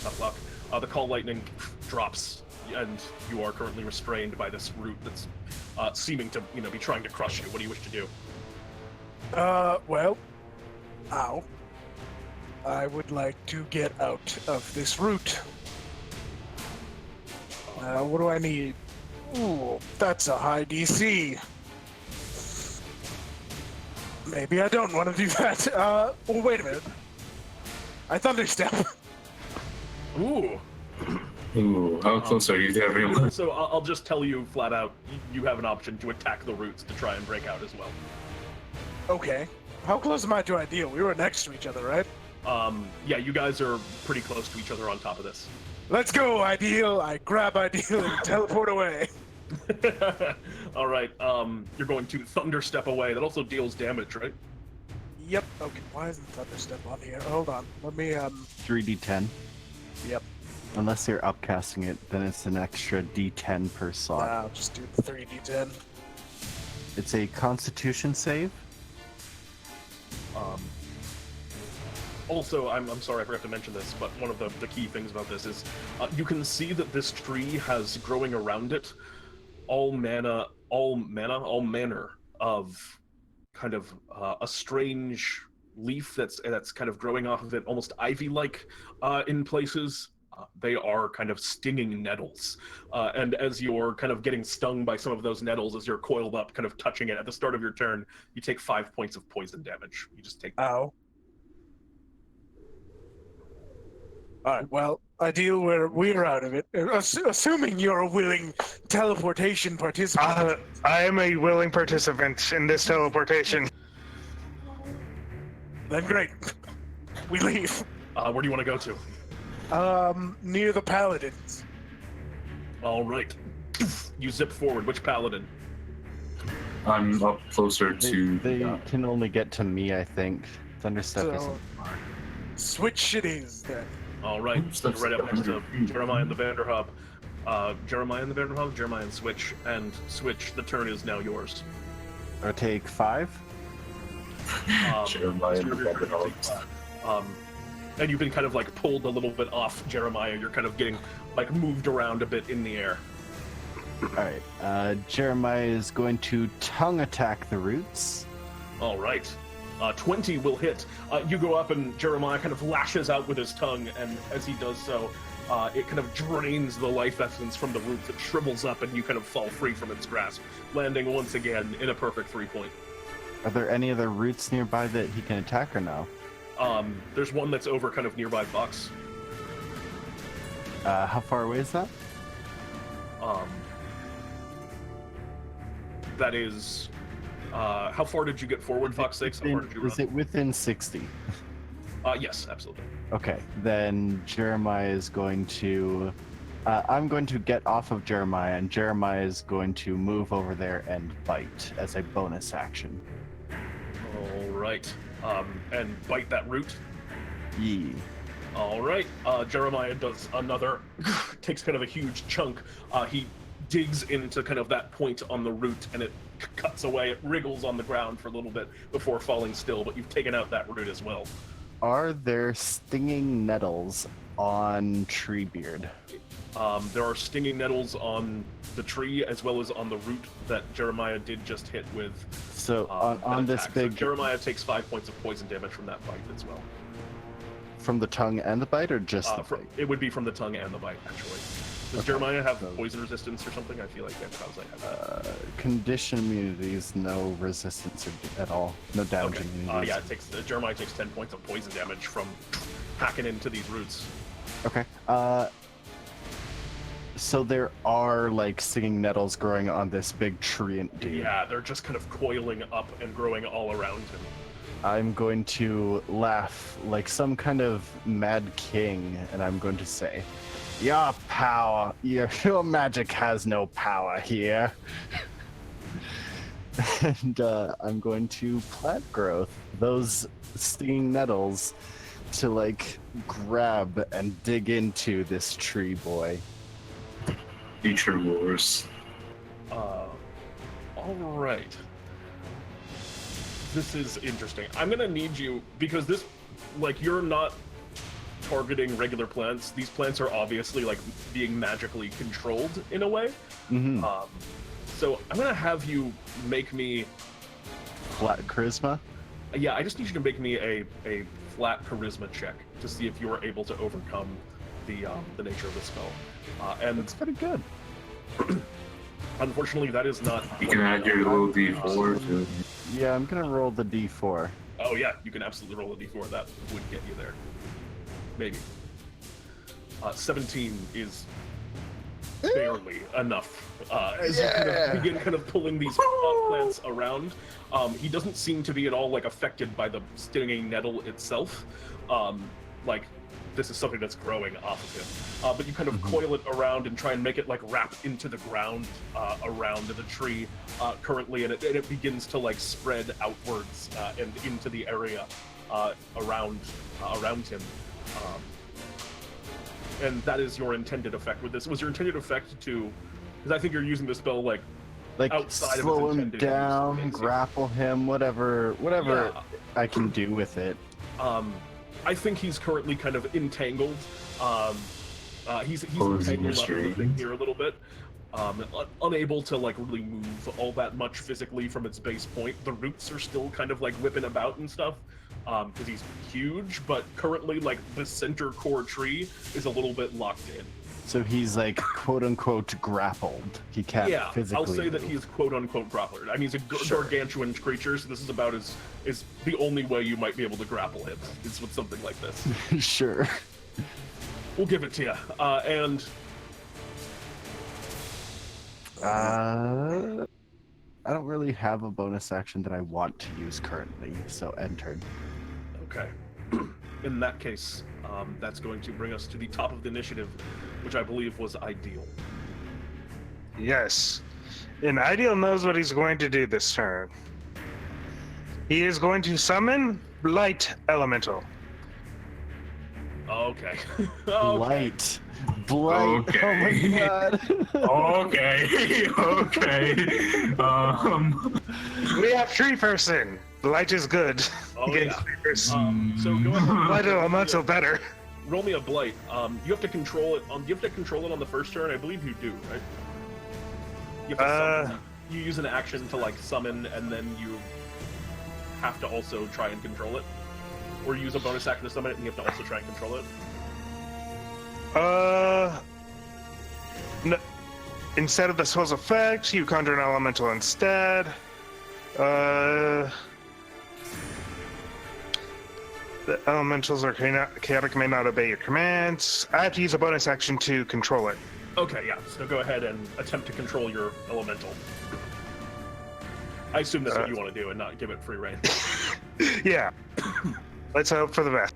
Speaker 1: Tough luck. The call lightning drops, and you are currently restrained by this root that's seeming to, be trying to crush you. What do you wish to do?
Speaker 2: Well, ow. I would like to get out of this route. What do I need? Ooh, that's a high DC. Maybe I don't want to do that. Oh, wait a minute. I thunderstep.
Speaker 1: Ooh.
Speaker 7: Ooh, how close are you to everyone?
Speaker 1: So I'll just tell you flat out, you have an option to attack the roots to try and break out as well.
Speaker 2: Okay. How close am I to Ideal? We were next to each other, right?
Speaker 1: Yeah, you guys are pretty close to each other on top of this.
Speaker 2: Let's go, Ideal. I grab Ideal and teleport away.
Speaker 1: All right, you're going to thunder step away. That also deals damage, right?
Speaker 2: Yep. Okay, why isn't thunderstep on here? Hold on. Let me,
Speaker 3: 3d10.
Speaker 2: Yep.
Speaker 3: Unless you're upcasting it, then it's an extra d10 per slot.
Speaker 2: I'll just do the 3d10.
Speaker 3: It's a Constitution save.
Speaker 1: Also, I'm sorry, I forgot to mention this, but one of the key things about this is you can see that this tree has growing around it all manner of kind of a strange leaf that's kind of growing off of it, almost ivy-like in places. They are kind of stinging nettles. And as you're kind of getting stung by some of those nettles, as you're coiled up, kind of touching it at the start of your turn, you take 5 points of poison damage. You just take that.
Speaker 2: Ow. Alright, well, Ideal, we're out of it. Assuming you're a willing teleportation participant.
Speaker 6: I am a willing participant in this teleportation.
Speaker 2: Then great. We leave.
Speaker 1: Where do you want to go to?
Speaker 2: Near the paladins.
Speaker 1: All right. You zip forward. Which paladin?
Speaker 7: I'm up closer to.
Speaker 3: They can only get to me, I think. Thunderstep
Speaker 2: So-
Speaker 3: isn't far.
Speaker 2: Switch it is then.
Speaker 1: All right,
Speaker 7: Oops,
Speaker 1: right up next to Jeremiah and the Vanderhub. Jeremiah and the Vanderhub, Jeremiah and Switch. And Switch, the turn is now yours.
Speaker 3: Or take 5?
Speaker 7: Jeremiah and the
Speaker 1: your turn,
Speaker 7: Vanderhub.
Speaker 1: you take 5. And you've been kind of like pulled a little bit off Jeremiah. You're kind of getting like moved around a bit in the air.
Speaker 3: Alright, Jeremiah is going to tongue attack the roots.
Speaker 1: All right. 20 will hit. You go up and Jeremiah kind of lashes out with his tongue, and as he does so, it kind of drains the life essence from the root. It shrivels up and you kind of fall free from its grasp, landing once again in a perfect 3-point.
Speaker 3: Are there any other roots nearby that he can attack or no?
Speaker 1: There's one that's over kind of nearby Fawkes.
Speaker 3: How far away is that?
Speaker 1: That is... how far did you get forward, Fawkes' sake? How far did you run?
Speaker 3: Is it within 60?
Speaker 1: Yes, absolutely.
Speaker 3: Okay, then Jeremiah is going to... I'm going to get off of Jeremiah, and Jeremiah is going to move over there and bite as a bonus action.
Speaker 1: All right. And bite that root.
Speaker 3: Yee.
Speaker 1: All right. Jeremiah does another, takes kind of a huge chunk. He digs into kind of that point on the root, and it cuts away. It wriggles on the ground for a little bit before falling still, but you've taken out that root as well.
Speaker 3: Are there stinging nettles on Treebeard?
Speaker 1: There are stinging nettles on the tree as well as on the root that Jeremiah did just hit with.
Speaker 3: So on this
Speaker 1: attack.
Speaker 3: big...
Speaker 1: So Jeremiah takes 5 points of poison damage from that bite as well.
Speaker 3: From the tongue and the bite, or just the bite?
Speaker 1: It would be from the tongue and the bite, actually. Does Jeremiah have poison resistance or something? I feel like that sounds like that.
Speaker 3: Condition immunities, no resistance at all. No damage immunities.
Speaker 1: Yeah, Jeremiah takes 10 points of poison damage from hacking into these roots.
Speaker 3: Okay. So there are like stinging nettles growing on this big treant dude.
Speaker 1: Yeah, they're just kind of coiling up and growing all around him.
Speaker 3: I'm going to laugh like some kind of mad king, and I'm going to say, your magic has no power here. And I'm going to plant growth those stinging nettles to like grab and dig into this tree boy.
Speaker 7: Nature wars.
Speaker 1: All right. This is interesting. I'm gonna need you, because this, like, you're not targeting regular plants. These plants are obviously like being magically controlled in a way.
Speaker 3: Mm-hmm.
Speaker 1: So I'm gonna have you make me
Speaker 3: Flat charisma?
Speaker 1: Yeah, I just need you to make me a flat charisma check to see if you are able to overcome the nature of the spell. And
Speaker 3: That's pretty good.
Speaker 1: unfortunately, that is not.
Speaker 7: You can add your little D4 to it.
Speaker 3: Yeah, I'm gonna roll the D4.
Speaker 1: Oh yeah, you can absolutely roll a D4. That would get you there. Maybe. 17 is barely enough. As you kind of begin kind of pulling these plants around, he doesn't seem to be at all like affected by the stinging nettle itself. Like this is something that's growing off of him. But you kind of coil it around and try and make it like wrap into the ground around the tree currently, and it begins to like spread outwards and into the area around him. And that is your intended effect with this. Was your intended effect to? Because I think you're using the spell like outside
Speaker 3: slow
Speaker 1: of its
Speaker 3: him
Speaker 1: intended
Speaker 3: down,
Speaker 1: use.
Speaker 3: grapple him, whatever
Speaker 1: Yeah.
Speaker 3: I can do with it.
Speaker 1: I think he's currently kind of entangled. He's entangled up in here a little bit. Unable to like really move all that much physically from its base point. The roots are still kind of like whipping about and stuff. Because he's huge, but currently like the center core tree is a little bit locked in.
Speaker 3: So he's like quote unquote grappled. He can't physically.
Speaker 1: I'll say that
Speaker 3: move.
Speaker 1: he's quote unquote grappler. I mean, he's a gargantuan creature, so this is about is the only way you might be able to grapple him is with something like this.
Speaker 3: Sure.
Speaker 1: We'll give it to you. And
Speaker 3: I don't really have a bonus action that I want to use currently, so enter.
Speaker 1: okay. In that case, that's going to bring us to the top of the initiative, which I believe was Ideal.
Speaker 6: Yes. And Ideal knows what he's going to do this turn. He is going to summon Light Elemental.
Speaker 1: Okay. Okay.
Speaker 3: Blight. Blight.
Speaker 7: Okay.
Speaker 3: Oh my god.
Speaker 7: Okay. Okay.
Speaker 6: We have tree person. Light is good.
Speaker 1: Oh,
Speaker 6: Against
Speaker 1: yeah.
Speaker 6: tree person.
Speaker 1: So go ahead.
Speaker 6: Light elemental better.
Speaker 1: Roll me a blight. You have to control it on. You have to control it on the first turn. I believe you do, right? You have to summon. You use an action to like summon, and then you have to also try and control it, or use a bonus action to summon it, and you have to also try and control it.
Speaker 6: No, instead of the spell's effect, you conjure an elemental instead. The elementals are chaotic, may not obey your commands. I have to use a bonus action to control it.
Speaker 1: Okay, yeah. So go ahead and attempt to control your elemental. I assume that's what you want to do, and not give it free rein.
Speaker 6: Yeah. Let's hope for the best.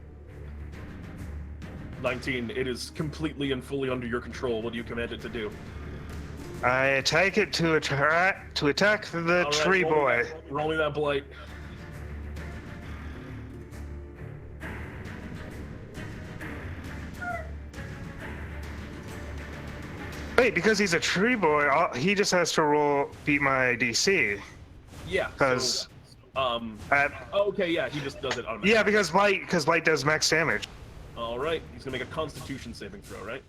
Speaker 1: 19. It is completely and fully under your control. What do you command it to do?
Speaker 6: I attack it to attack the
Speaker 1: All right,
Speaker 6: tree boy.
Speaker 1: Roll me that blight.
Speaker 6: Wait, because he's a tree boy, he just has to beat my DC.
Speaker 1: Yeah.
Speaker 6: Because
Speaker 1: okay, yeah, he just does it automatically.
Speaker 6: yeah, because light does max damage.
Speaker 1: All right, he's gonna make a Constitution saving throw, right?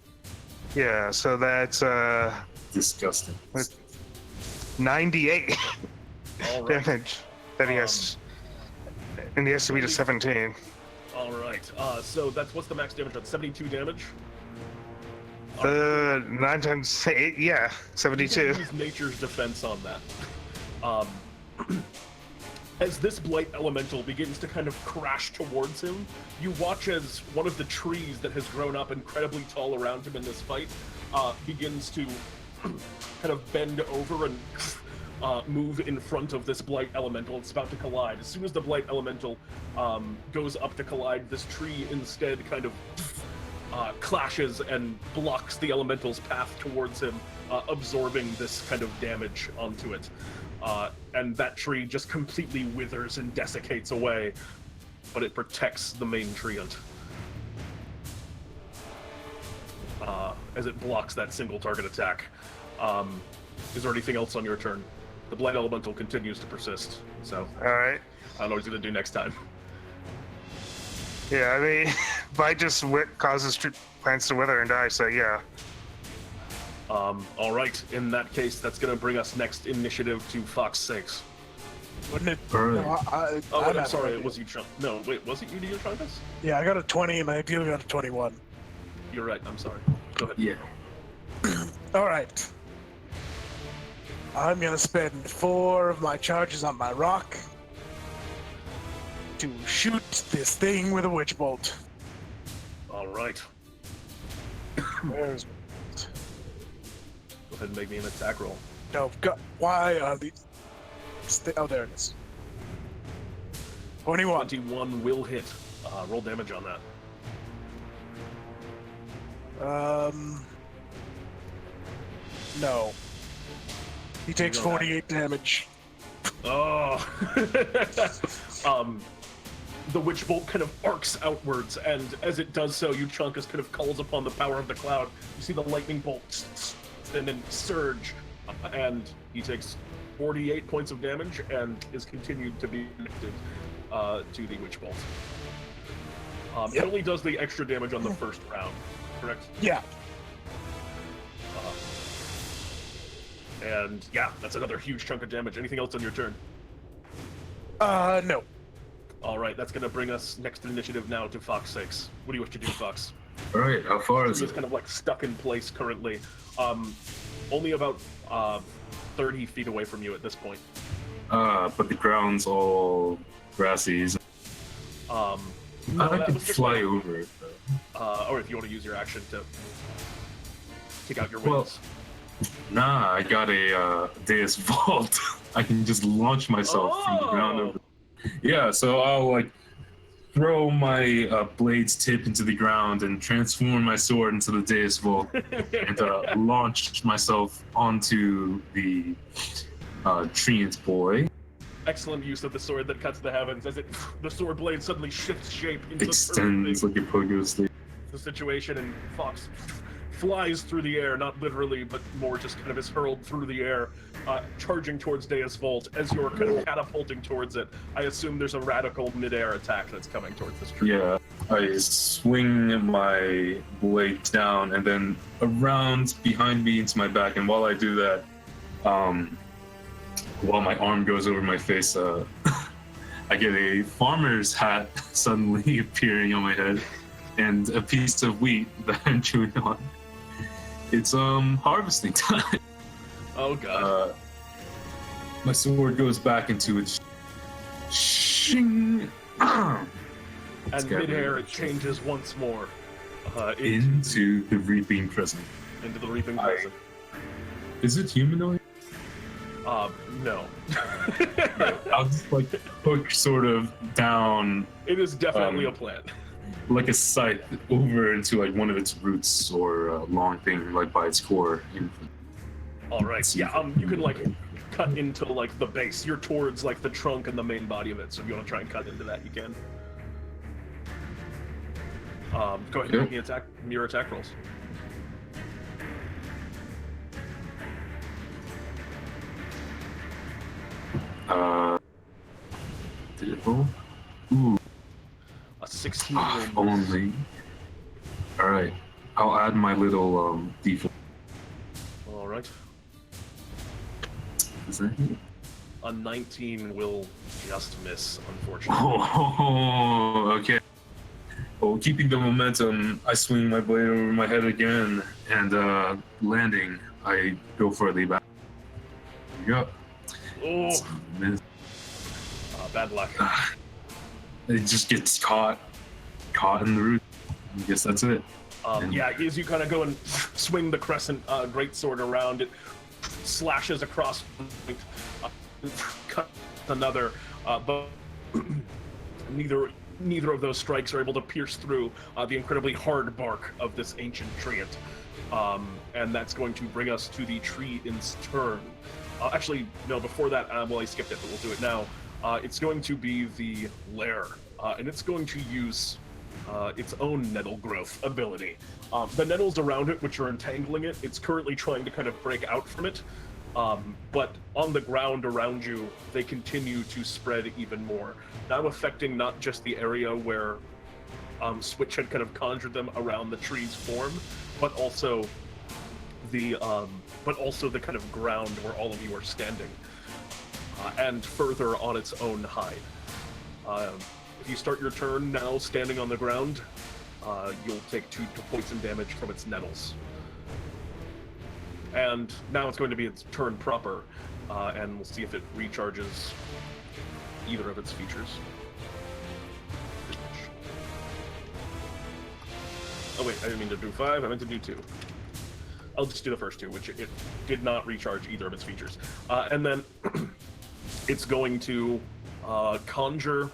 Speaker 6: Yeah, so that's
Speaker 7: Disgusting.
Speaker 6: 98
Speaker 1: All right.
Speaker 6: damage that he has, and he has to beat a 17.
Speaker 1: All right. So that's what's the max damage? That's 72 damage.
Speaker 6: 9 times 8, yeah,
Speaker 1: You
Speaker 6: 72.
Speaker 1: can use nature's defense on that. As this blight elemental begins to kind of crash towards him, you watch as one of the trees that has grown up incredibly tall around him in this fight begins to kind of bend over and move in front of this blight elemental. It's about to collide. As soon as the blight elemental goes up to collide, this tree instead kind of clashes and blocks the elemental's path towards him, absorbing this kind of damage onto it. And that tree just completely withers and desiccates away, but it protects the main treant. As it blocks that single target attack. Is there anything else on your turn? The blight elemental continues to persist, so
Speaker 6: Alright.
Speaker 1: I don't know what he's gonna do next time.
Speaker 6: Yeah, I mean, light just causes plants to wither and die, so yeah.
Speaker 1: All right. In that case, that's going to bring us next initiative to Fawkes 6.
Speaker 2: Wouldn't it?
Speaker 7: Alright.
Speaker 2: No,
Speaker 1: Oh,
Speaker 2: I'm
Speaker 1: I'm
Speaker 2: at
Speaker 1: sorry.
Speaker 2: 20.
Speaker 1: It was you. No, wait. Was it you, Euchaunkas?
Speaker 2: Yeah, I got a 20 and I ideally got a 21.
Speaker 1: You're right. I'm sorry. Go ahead.
Speaker 7: Yeah.
Speaker 2: All right. I'm gonna spend 4 of my charges on my rock to shoot this thing with a witch bolt.
Speaker 1: All right.
Speaker 2: Where's
Speaker 1: Go ahead and make me an attack roll.
Speaker 2: no? Why are these? Oh, there it is. 21.
Speaker 1: 21 will hit. Roll damage on that.
Speaker 2: No. He takes
Speaker 1: You don't have
Speaker 2: 48 damage.
Speaker 1: Oh. The witch bolt kind of arcs outwards, and as it does so, Euchaunkas kind of calls upon the power of the cloud. You see the lightning bolt and then surge, and he takes 48 points of damage and is continued to be connected to the witch bolt. It only does the extra damage on the first round, correct?
Speaker 2: Yeah.
Speaker 1: And yeah, that's another huge chunk of damage. Anything else on your turn?
Speaker 2: No.
Speaker 1: All right, that's going to bring us next initiative now to Fawkes 6. What do you wish to do, Fawkes?
Speaker 7: Alright, how far is
Speaker 1: He's
Speaker 7: it?
Speaker 1: kind of like stuck in place currently. Only about 30 feet away from you at this point.
Speaker 7: But the ground's all grassy.
Speaker 1: No,
Speaker 7: I
Speaker 1: that
Speaker 7: could
Speaker 1: was just
Speaker 7: fly
Speaker 1: like-
Speaker 7: over it, though.
Speaker 1: or if you want to use your action to take out your
Speaker 7: Well,
Speaker 1: wings.
Speaker 7: Nah, I got a Deus Vault. I can just launch myself from the ground over. Yeah, so I'll like throw my blade's tip into the ground and transform my sword into the Deus Vault and launch myself onto the treant boy.
Speaker 1: Excellent use of the sword that cuts the heavens as the sword blade suddenly shifts shape into
Speaker 7: Extends
Speaker 1: perfect.
Speaker 7: like a pogo stick.
Speaker 1: the situation, and Fawkes flies through the air, not literally, but more just kind of is hurled through the air, charging towards Deus Volt. As you're kind of catapulting towards it, I assume there's a radical mid-air attack that's coming towards this tree.
Speaker 7: Yeah, I swing my blade down and then around behind me into my back, and while I do that, while my arm goes over my face, I get a farmer's hat suddenly appearing on my head, and a piece of wheat that I'm chewing on. It's harvesting time.
Speaker 1: Oh god.
Speaker 7: My sword goes back into its shing.
Speaker 1: And mid-air it changes once more
Speaker 7: into the reaping crescent.
Speaker 1: Into the reaping crescent.
Speaker 7: Is it humanoid?
Speaker 1: No.
Speaker 7: I'll just like hook sort of down.
Speaker 1: It is definitely a plant.
Speaker 7: Like a scythe over into like one of its roots or a long thing like by its core.
Speaker 1: All right. Yeah. You can like cut into like the base. You're towards like the trunk and the main body of it. So if you want to try and cut into that, you can. Go ahead and make me your attack rolls.
Speaker 7: Did it roll? Ooh.
Speaker 1: A 16
Speaker 7: only. Alright. I'll add my little default.
Speaker 1: Alright.
Speaker 7: Is that it?
Speaker 1: A 19 will just miss, unfortunately.
Speaker 7: Oh, okay. Well, keeping the momentum, I swing my blade over my head again, and landing, I go for a leap back. There you go.
Speaker 1: Oh. Bad luck.
Speaker 7: It just gets caught in the root. I guess that's it.
Speaker 1: Yeah, as you kind of go and swing the crescent greatsword around, it slashes across, cut another, but neither of those strikes are able to pierce through the incredibly hard bark of this ancient treant. And that's going to bring us to the tree in turn. Actually, no, before that, well, I skipped it, but we'll do it now. It's going to be the lair, and it's going to use its own nettle growth ability. The nettles around it, which are entangling it, it's currently trying to kind of break out from it, but on the ground around you, they continue to spread even more, now affecting not just the area where Switch had kind of conjured them around the tree's form, but also the kind of ground where all of you are standing, and further on its own hide. If you start your turn now standing on the ground, you'll take 2 poison damage from its nettles. And now it's going to be its turn proper, and we'll see if it recharges either of its features. Oh wait, I didn't mean to do 5, I meant to do 2. I'll just do the first 2, which it did not recharge either of its features. And then it's going to conjure...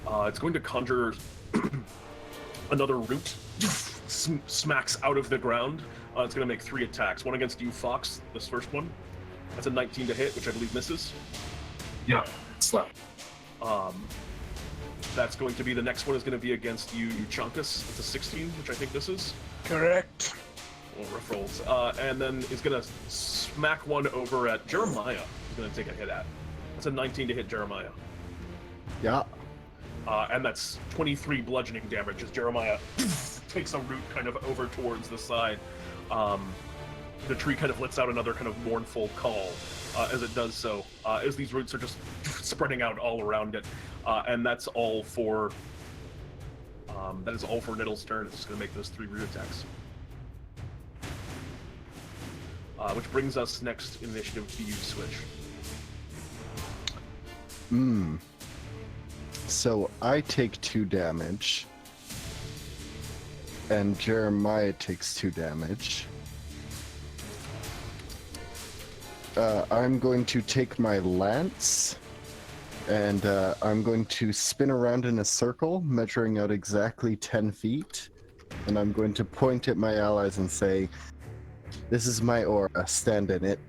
Speaker 1: it's going to conjure another root, smacks out of the ground. It's going to make 3 attacks. One against you, Fawkes, this first one. That's a 19 to hit, which I believe misses.
Speaker 7: Yeah, slap.
Speaker 1: That's going to be, the next one is going to be against you, Euchaunkas. It's a 16, which I think this is.
Speaker 2: Correct.
Speaker 1: Well, rough rolls. And then is going to smack one over at Jeremiah. He's going to take a hit at. That's a 19 to hit Jeremiah.
Speaker 3: Yeah.
Speaker 1: And that's 23 bludgeoning damage as Jeremiah takes a root kind of over towards the side. The tree kind of lets out another kind of mournful call as it does so, as these roots are just spreading out all around it. And that's all for Nettle's turn. It's just going to make those 3 root attacks. Which brings us next in initiative to you, Switch.
Speaker 3: So I take 2 damage, and Jeremiah takes 2 damage. I'm going to take my lance, and I'm going to spin around in a circle, measuring out exactly 10 feet, and I'm going to point at my allies and say, "This is my aura, stand in it."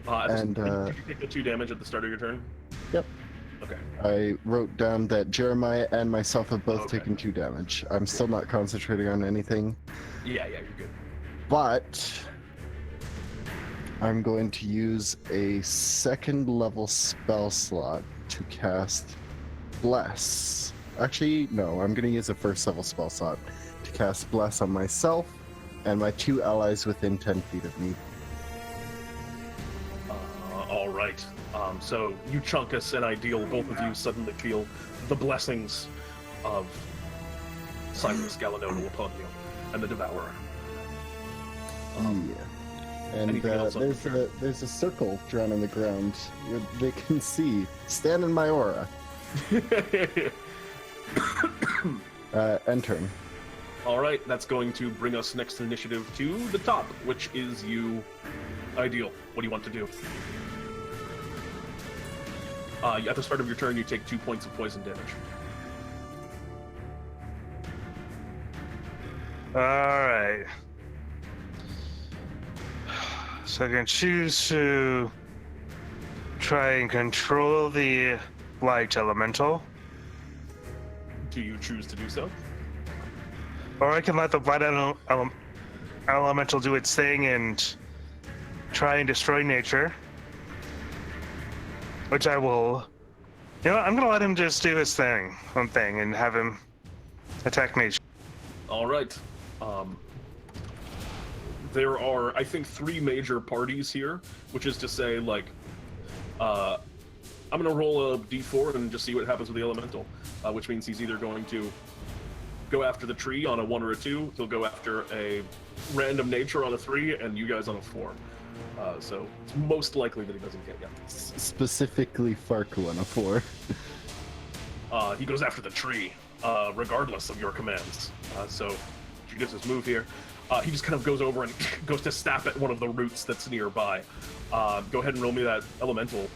Speaker 1: And did you take the 2 damage at the start of your turn?
Speaker 3: Yep.
Speaker 1: Okay.
Speaker 3: I wrote down that Jeremiah and myself have both
Speaker 1: Okay.
Speaker 3: taken 2 damage. I'm still not concentrating on anything,
Speaker 1: Yeah, you're good.
Speaker 3: but I'm going to use a 2nd level spell slot to cast Bless. Actually, no, I'm going to use a 1st level spell slot to cast Bless on myself and my 2 allies within 10 feet of me.
Speaker 1: All right. So Euchaunkas and Ideal, both of you suddenly feel the blessings of Sylias Galanodel upon you, and the Devourer.
Speaker 3: Yeah. And
Speaker 1: anything else on
Speaker 3: there's a circle drawn on the ground where they can see. Stand in my aura. End turn.
Speaker 1: All right, that's going to bring us next initiative to the top, which is you, Ideal. What do you want to do? At the start of your turn, you take 2 points of poison damage.
Speaker 6: Alright. So I can choose to try and control the light elemental,
Speaker 1: Do you choose to do so?
Speaker 6: or I can let the light elemental do its thing and try and destroy nature. Which I will. You know what? I'm gonna let him just do his thing, and have him attack nature.
Speaker 1: All right. There are, I think, 3 major parties here, which is to say, like, I'm gonna roll a d4 and just see what happens with the elemental, which means he's either going to go after the tree on a 1 or a 2, he'll go after a random nature on a 3, and you guys on a 4. So it's most likely that he doesn't get you.
Speaker 3: Specifically Farku on a 4.
Speaker 1: He goes after the tree, regardless of your commands. So he does his move here. He just kind of goes over and goes to snap at one of the roots that's nearby. Go ahead and roll me that elemental,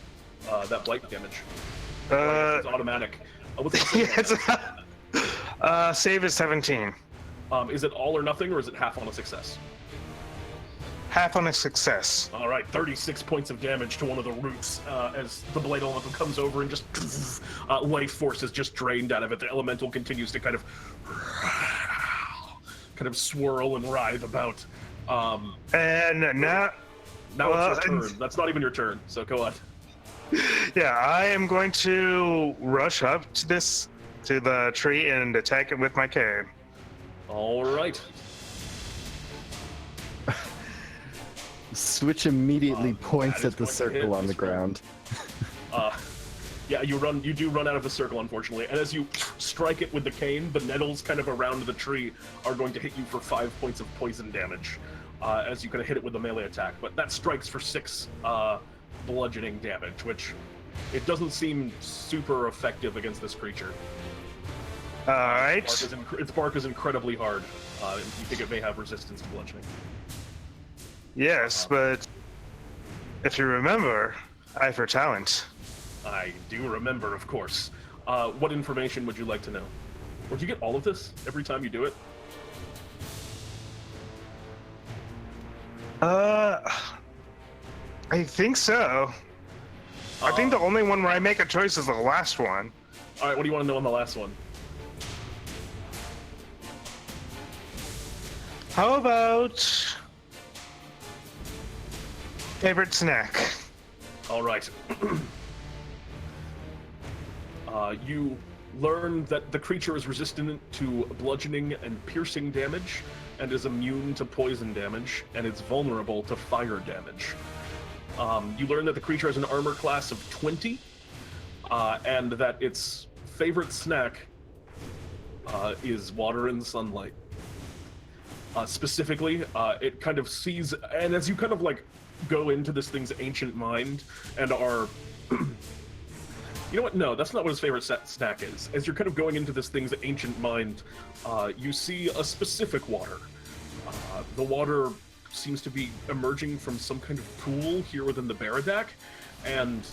Speaker 1: that blight damage. It's automatic. What's the
Speaker 6: Yes. Save is 17.
Speaker 1: Is it all or nothing, or is it half on a success?
Speaker 6: Half on a success.
Speaker 1: All right, 36 points of damage to one of the roots as the blade elemental comes over and just life force is just drained out of it. The elemental continues to kind of swirl and writhe about.
Speaker 6: And now
Speaker 1: it's your turn. That's not even your turn, so go on.
Speaker 6: Yeah, I am going to rush up to the tree and attack it with my cane.
Speaker 1: All right.
Speaker 3: Switch immediately points
Speaker 1: that is
Speaker 3: at the
Speaker 1: going to hit
Speaker 3: circle on the
Speaker 1: this roll.
Speaker 3: ground.
Speaker 1: Yeah, you do run out of the circle, unfortunately, and as you strike it with the cane, the nettles kind of around the tree are going to hit you for 5 points of poison damage, as you kind of hit it with a melee attack. But that strikes for 6 bludgeoning damage, which it doesn't seem super effective against this creature.
Speaker 6: All right.
Speaker 1: Its bark is incredibly hard. You think it may have resistance to bludgeoning.
Speaker 6: Yes, but if you remember, I for talent.
Speaker 1: I do remember, of course. What information would you like to know? Or do you get all of this every time you do it?
Speaker 6: I think so. I think the only one where I make a choice is the last one.
Speaker 1: All right, what do you want to know on the last one?
Speaker 6: How about favorite snack?
Speaker 1: All right. You learn that the creature is resistant to bludgeoning and piercing damage, and is immune to poison damage, and it's vulnerable to fire damage. You learn that the creature has an armor class of 20, and that its favorite snack is water and sunlight. Specifically, it kind of sees, and as you kind of like go into this thing's ancient mind and are... You know what? No, that's not what his favorite snack is. As you're kind of going into this thing's ancient mind, you see a specific water. The water seems to be emerging from some kind of pool here within the Baradak, and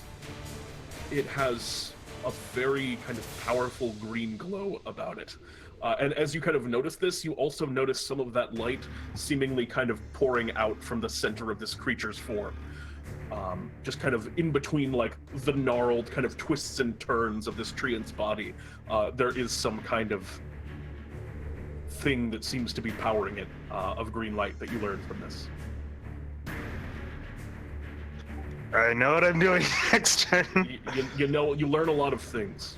Speaker 1: it has a very kind of powerful green glow about it. And as you kind of notice this, you also notice some of that light seemingly kind of pouring out from the center of this creature's form. just kind of in between like the gnarled kind of twists and turns of this treant's body, there is some kind of thing that seems to be powering it, of green light that you learned from this.
Speaker 6: I know what I'm doing next turn.
Speaker 1: You know, you learn a lot of things.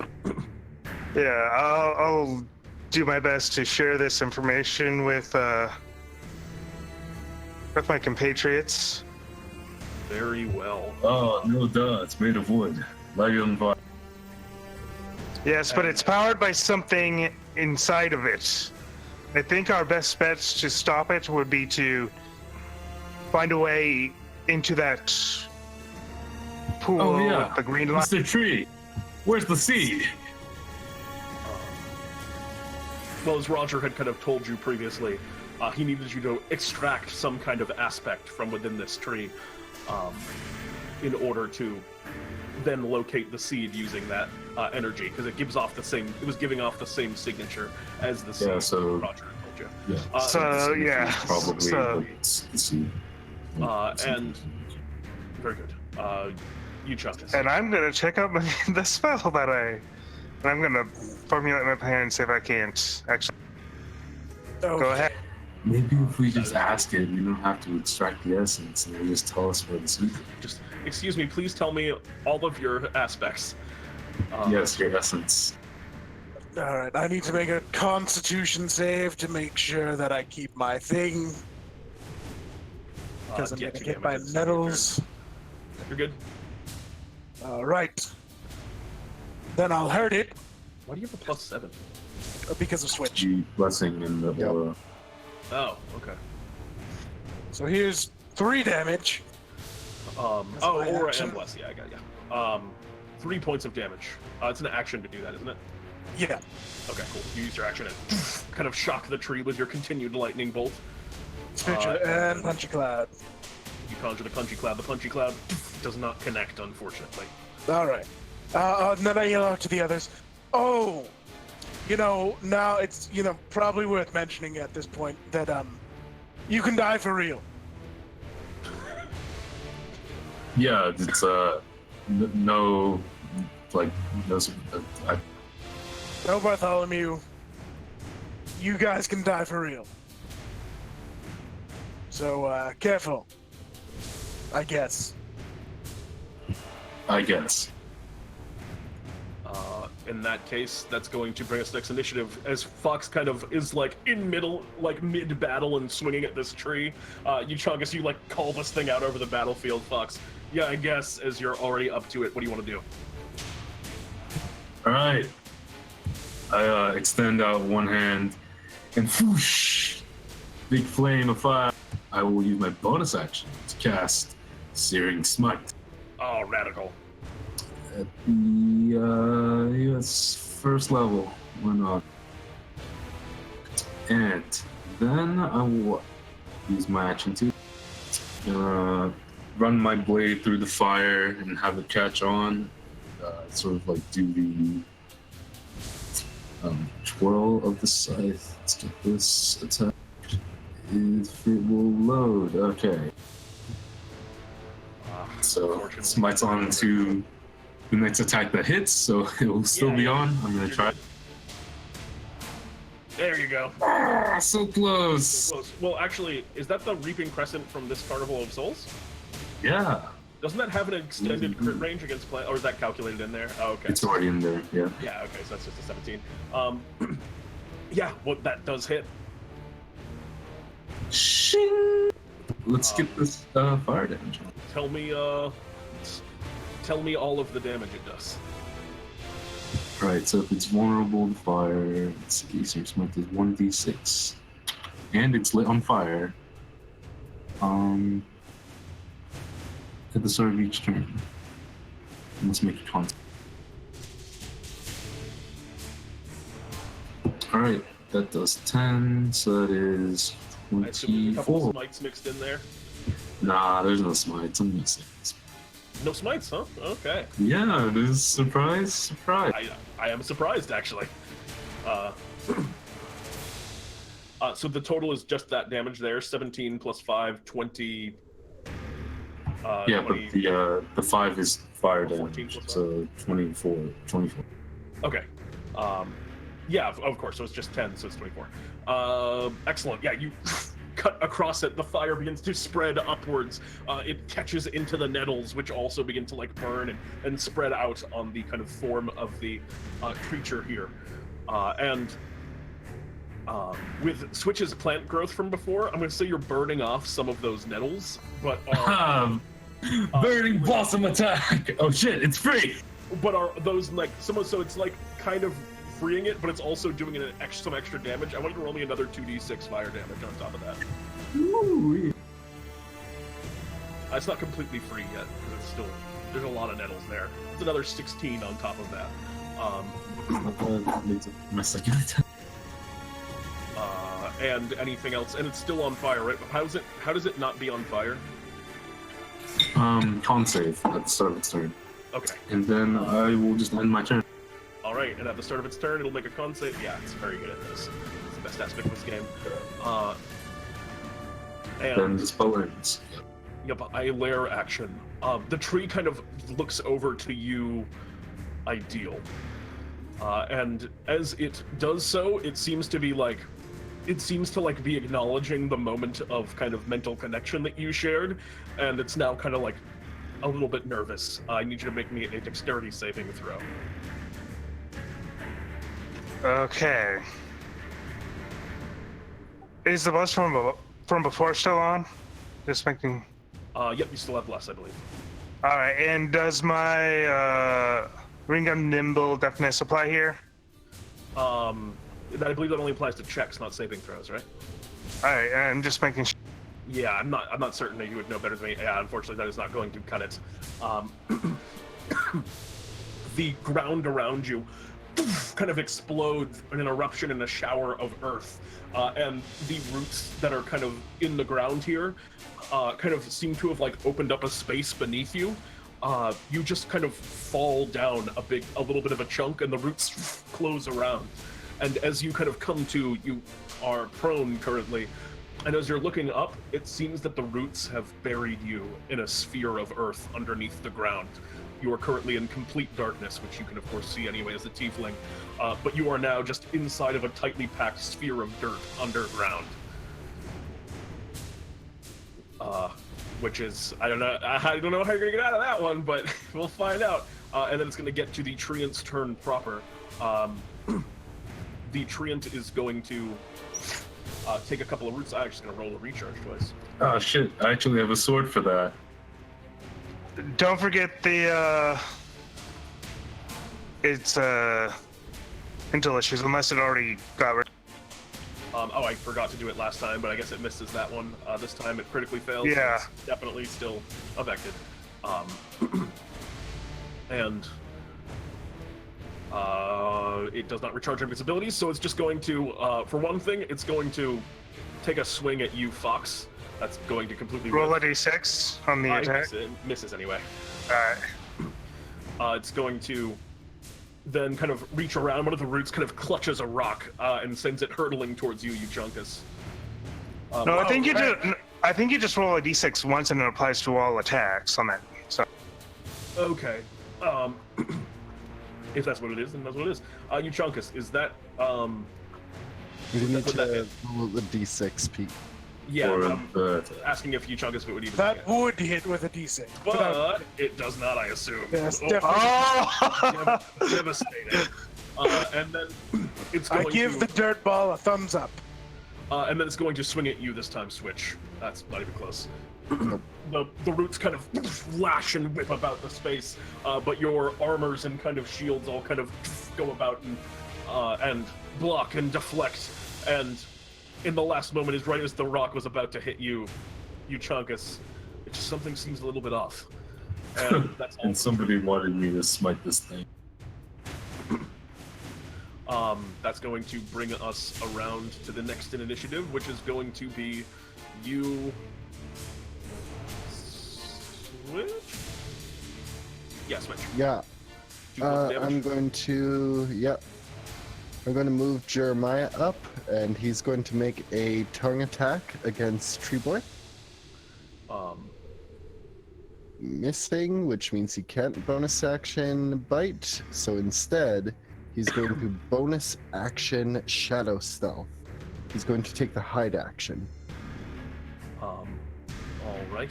Speaker 6: Yeah, I'll do my best to share this information with my compatriots.
Speaker 1: Very well.
Speaker 7: Oh, no duh, it's made of wood. Light on fire.
Speaker 6: Yes, but it's powered by something inside of it. I think our best bets to stop it would be to find a way into that pool
Speaker 7: Oh yeah,
Speaker 6: with the green light.
Speaker 7: what's the tree? Where's the seed?
Speaker 1: Well, as Roger had kind of told you previously, he needed you to extract some kind of aspect from within this tree, in order to then locate the seed using that energy, because it gives off the same. It was giving off the same signature as the seed.
Speaker 7: Yeah, so-
Speaker 1: Roger had told you.
Speaker 7: Yeah.
Speaker 6: So, yeah,
Speaker 7: Probably
Speaker 6: so-
Speaker 7: it's the seed.
Speaker 1: And very good. Euchaunkas.
Speaker 6: And I'm gonna check out the spell that and I'm gonna formulate my plan and see if I can't actually
Speaker 2: Oh,
Speaker 6: go ahead.
Speaker 7: Maybe if we just ask it, we don't have to extract the essence, and they just tell us where the seed is.
Speaker 1: Just excuse me, please tell me all of your aspects.
Speaker 7: Yes, your essence.
Speaker 2: All right, I need to make a Constitution save to make sure that I keep my thing, because I'm
Speaker 1: yeah,
Speaker 2: gonna
Speaker 1: two
Speaker 2: get my
Speaker 1: damages.
Speaker 2: nettles.
Speaker 1: You're good.
Speaker 2: All right. Then I'll hurt it
Speaker 1: Why do you have a +7?
Speaker 2: because of switch.
Speaker 7: The blessing in the
Speaker 3: Yep.
Speaker 7: aura.
Speaker 1: Oh, okay.
Speaker 2: So here's 3 damage.
Speaker 1: Oh,
Speaker 2: That's my
Speaker 1: aura
Speaker 2: action.
Speaker 1: and bless. Yeah, I got you. 3 points of damage. It's an action to do that, isn't it?
Speaker 2: Yeah.
Speaker 1: Okay, cool. You use your action and kind of shock the tree with your continued lightning bolt.
Speaker 2: Spiritual and Punchy Cloud.
Speaker 1: You conjure the punchy cloud. The punchy cloud does not connect, unfortunately.
Speaker 2: All right. And then I yell out to the others. Oh, now it's probably worth mentioning at this point that you can die for real.
Speaker 7: Yeah, it's no, like no. I,
Speaker 2: No Bartholomew. You guys can die for real. So careful. I guess.
Speaker 7: I guess.
Speaker 1: In that case, that's going to bring us next initiative, as Fawkes kind of is like in mid-battle and swinging at this tree. Euchaunkas, you like call this thing out over the battlefield, Fawkes. Yeah, I guess as you're already up to it, what do you want to do?
Speaker 7: All right. I extend out one hand, and whoosh, big flame of fire. I will use my bonus action to cast Searing Smite.
Speaker 1: Oh, radical.
Speaker 7: At the yes, first level, why not? And then I will use my action to run my blade through the fire and have it catch on. Sort of like do the twirl of the scythe. Let's get this attack. If it will load, okay. So smites on to the next attack that hits, so it will still be on. I'm gonna try.
Speaker 1: There you go.
Speaker 7: Ah, so close.
Speaker 1: Close. Well, actually, is that the Reaping Crescent from this Carnival of Souls?
Speaker 7: Yeah,
Speaker 1: Doesn't that have an extended crit range against play, or is that calculated in there? Oh, okay.
Speaker 7: it's already in there. Yeah.
Speaker 1: Yeah, okay, so that's just a 17. Yeah, well, that does hit.
Speaker 7: Shing. Let's get this fire damage.
Speaker 1: Tell me all of the damage it does.
Speaker 7: Right, so if it's vulnerable to fire, let's see, Searing Smite is 1d6. And it's lit on fire. At the start of each turn. Let's make a con. Alright, that does 10, so that is
Speaker 1: I assume there's a couple
Speaker 7: 24.
Speaker 1: smites mixed in there.
Speaker 7: Nah, there's no smites. I'm missing.
Speaker 1: No smites, huh? Okay.
Speaker 7: Yeah, it is surprise.
Speaker 1: I am surprised, actually. So the total is just that damage there, 17 plus 5, 20...
Speaker 7: Yeah,
Speaker 1: 20,
Speaker 7: but the 5 is fire
Speaker 1: 14
Speaker 7: damage,
Speaker 1: plus
Speaker 7: so 24.
Speaker 1: Okay. Yeah, of course. So it's just 10, so it's 24. Excellent. Yeah, you cut across it. The fire begins to spread upwards. It catches into the nettles, which also begin to like burn and spread out on the kind of form of the creature here. With Switch's plant growth from before, I'm going to say you're burning off some of those nettles, but
Speaker 5: Burning blossom attack! Oh shit, it's free!
Speaker 1: But are those like so it's like kind of freeing it, but it's also doing some extra damage. I want you to roll me another 2d6 fire damage on top of that.
Speaker 7: Ooh.
Speaker 1: It's not completely free yet, because it's still there's a lot of nettles there. It's another 16 on top of that.
Speaker 7: My second attack.
Speaker 1: And anything else, and it's still on fire, right? How does it not be on fire?
Speaker 7: Con save at the start of its turn.
Speaker 1: Okay.
Speaker 7: And then I will just end my turn.
Speaker 1: All right, and at the start of its turn, it'll make a con save. Yeah, it's very good at this. It's the best aspect of this game.
Speaker 7: Then
Speaker 1: And
Speaker 7: the spell ends.
Speaker 1: yep, a lair action. The tree kind of looks over to you, Ideal. And as it does so, it seems to be acknowledging the moment of kind of mental connection that you shared, and it's now kind of like a little bit nervous. I need you to make me a dexterity saving throw.
Speaker 6: Okay. Is the bus from before still on? Just making.
Speaker 1: Yep, you still have less, I believe.
Speaker 6: All right, and does my ring of nimble deafness apply here?
Speaker 1: I believe that only applies to checks, not saving throws, right?
Speaker 6: All right, I'm just making.
Speaker 1: Yeah, I'm not certain that you would know better than me. Yeah, unfortunately, that is not going to cut it. The ground around you kind of explodes in an eruption in a shower of earth, and the roots that are kind of in the ground here kind of seem to have like opened up a space beneath you. You just kind of fall down a little bit of a chunk, and the roots close around. And as you kind of come to, you are prone currently, and as you're looking up, it seems that the roots have buried you in a sphere of earth underneath the ground. You are currently in complete darkness, which you can of course see anyway as a tiefling, but you are now just inside of a tightly packed sphere of dirt underground. Which is, I don't know how you're gonna get out of that one, but we'll find out. And then it's gonna get to the treant's turn proper. The treant is going to take a couple of roots. I'm just going to roll a recharge twice.
Speaker 7: Oh shit, I actually have a sword for that.
Speaker 6: Don't forget the it's intel issues, unless it already got rid.
Speaker 1: I forgot to do it last time, but I guess it misses that one. This time it critically fails.
Speaker 6: Yeah.
Speaker 1: So it's definitely still affected. And it does not recharge its abilities, so it's just going to, for one thing, it's going to take a swing at you, Fawkes. That's going to completely
Speaker 6: Roll a d6 on the attack.
Speaker 1: It misses anyway.
Speaker 6: Alright.
Speaker 1: It's going to then kind of reach around. One of the roots kind of clutches a rock and sends it hurtling towards you, Euchaunkas.
Speaker 6: No, I think you just roll a d6 once and it applies to all attacks on that. So.
Speaker 1: Okay. If that's what it is, then that's what it is. Euchaunkas, is that
Speaker 3: We need
Speaker 1: would that
Speaker 3: to
Speaker 1: hit?
Speaker 3: roll the d6, Pete.
Speaker 1: Yeah,
Speaker 7: Or
Speaker 1: I'm asking if Euchaunkas if it would even
Speaker 2: That
Speaker 1: hit.
Speaker 2: would hit with a d6.
Speaker 1: But it does not, I assume.
Speaker 2: Yes,
Speaker 1: Oh,
Speaker 2: definitely.
Speaker 1: devastating. And then it's
Speaker 2: I
Speaker 1: going
Speaker 2: give the
Speaker 1: to,
Speaker 2: dirt ball a thumbs up.
Speaker 1: and then it's going to swing at you this time, Switch. That's not even close. The roots kind of lash and whip about the space, but your armors and kind of shields all kind of go about and block and deflect. And in the last moment, is right as the rock was about to hit you, Euchaunkas, something seems a little bit off. And that's all.
Speaker 7: And somebody wanted me to smite this thing.
Speaker 1: That's going to bring us around to the next in initiative, which is going to be you. Switch? Yeah, switch.
Speaker 3: Yeah.
Speaker 1: Do you want damage?
Speaker 3: I'm going to move Jeremiah up, and he's going to make a tongue attack against Treeboy. missing, which means he can't bonus action bite. So instead, he's going to bonus action shadow stealth. He's going to take the hide action.
Speaker 1: All right.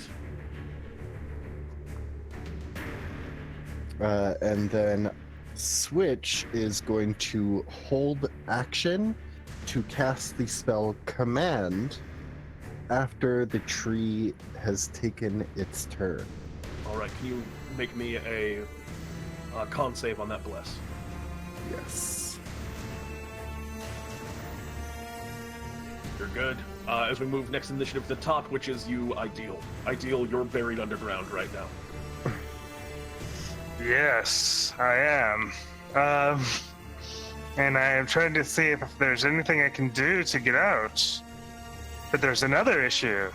Speaker 3: And then Switch is going to hold action to cast the spell Command after the tree has taken its turn.
Speaker 1: All right. Can you make me a con save on that bless?
Speaker 3: Yes.
Speaker 1: You're good. As we move next initiative to the top, which is you, Ideal. Ideal, you're buried underground right now.
Speaker 6: Yes, I am. And I am trying to see if there's anything I can do to get out. But there's another issue.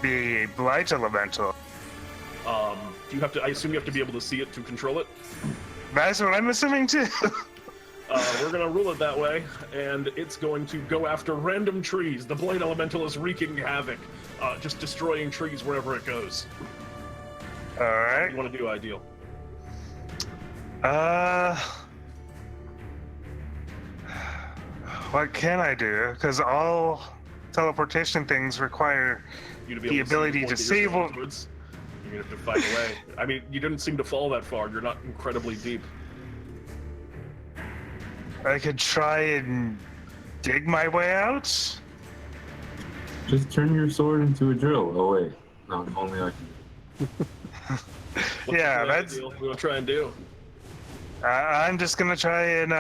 Speaker 6: The Blight Elemental.
Speaker 1: Do you have to? I assume you have to be able to see it to control it.
Speaker 6: That's what I'm assuming too.
Speaker 1: We're gonna rule it that way, and it's going to go after random trees. The Blade Elemental is wreaking havoc, just destroying trees wherever it goes.
Speaker 6: All right.
Speaker 1: What do you want to do, Ideal?
Speaker 6: What can I do? Because all teleportation things require
Speaker 1: You to be
Speaker 6: the
Speaker 1: able to
Speaker 6: ability
Speaker 1: see
Speaker 6: to
Speaker 1: the
Speaker 6: save.
Speaker 1: point that you're towards. You're gonna have to fight away. I mean, you didn't seem to fall that far. You're not incredibly deep.
Speaker 6: I could try and dig my way out.
Speaker 7: Just turn your sword into a drill. Oh wait, no, only I can.
Speaker 1: What's
Speaker 6: Yeah,
Speaker 1: the
Speaker 6: that's-
Speaker 1: Ideal? We'll try and do.
Speaker 6: I'm just gonna try and,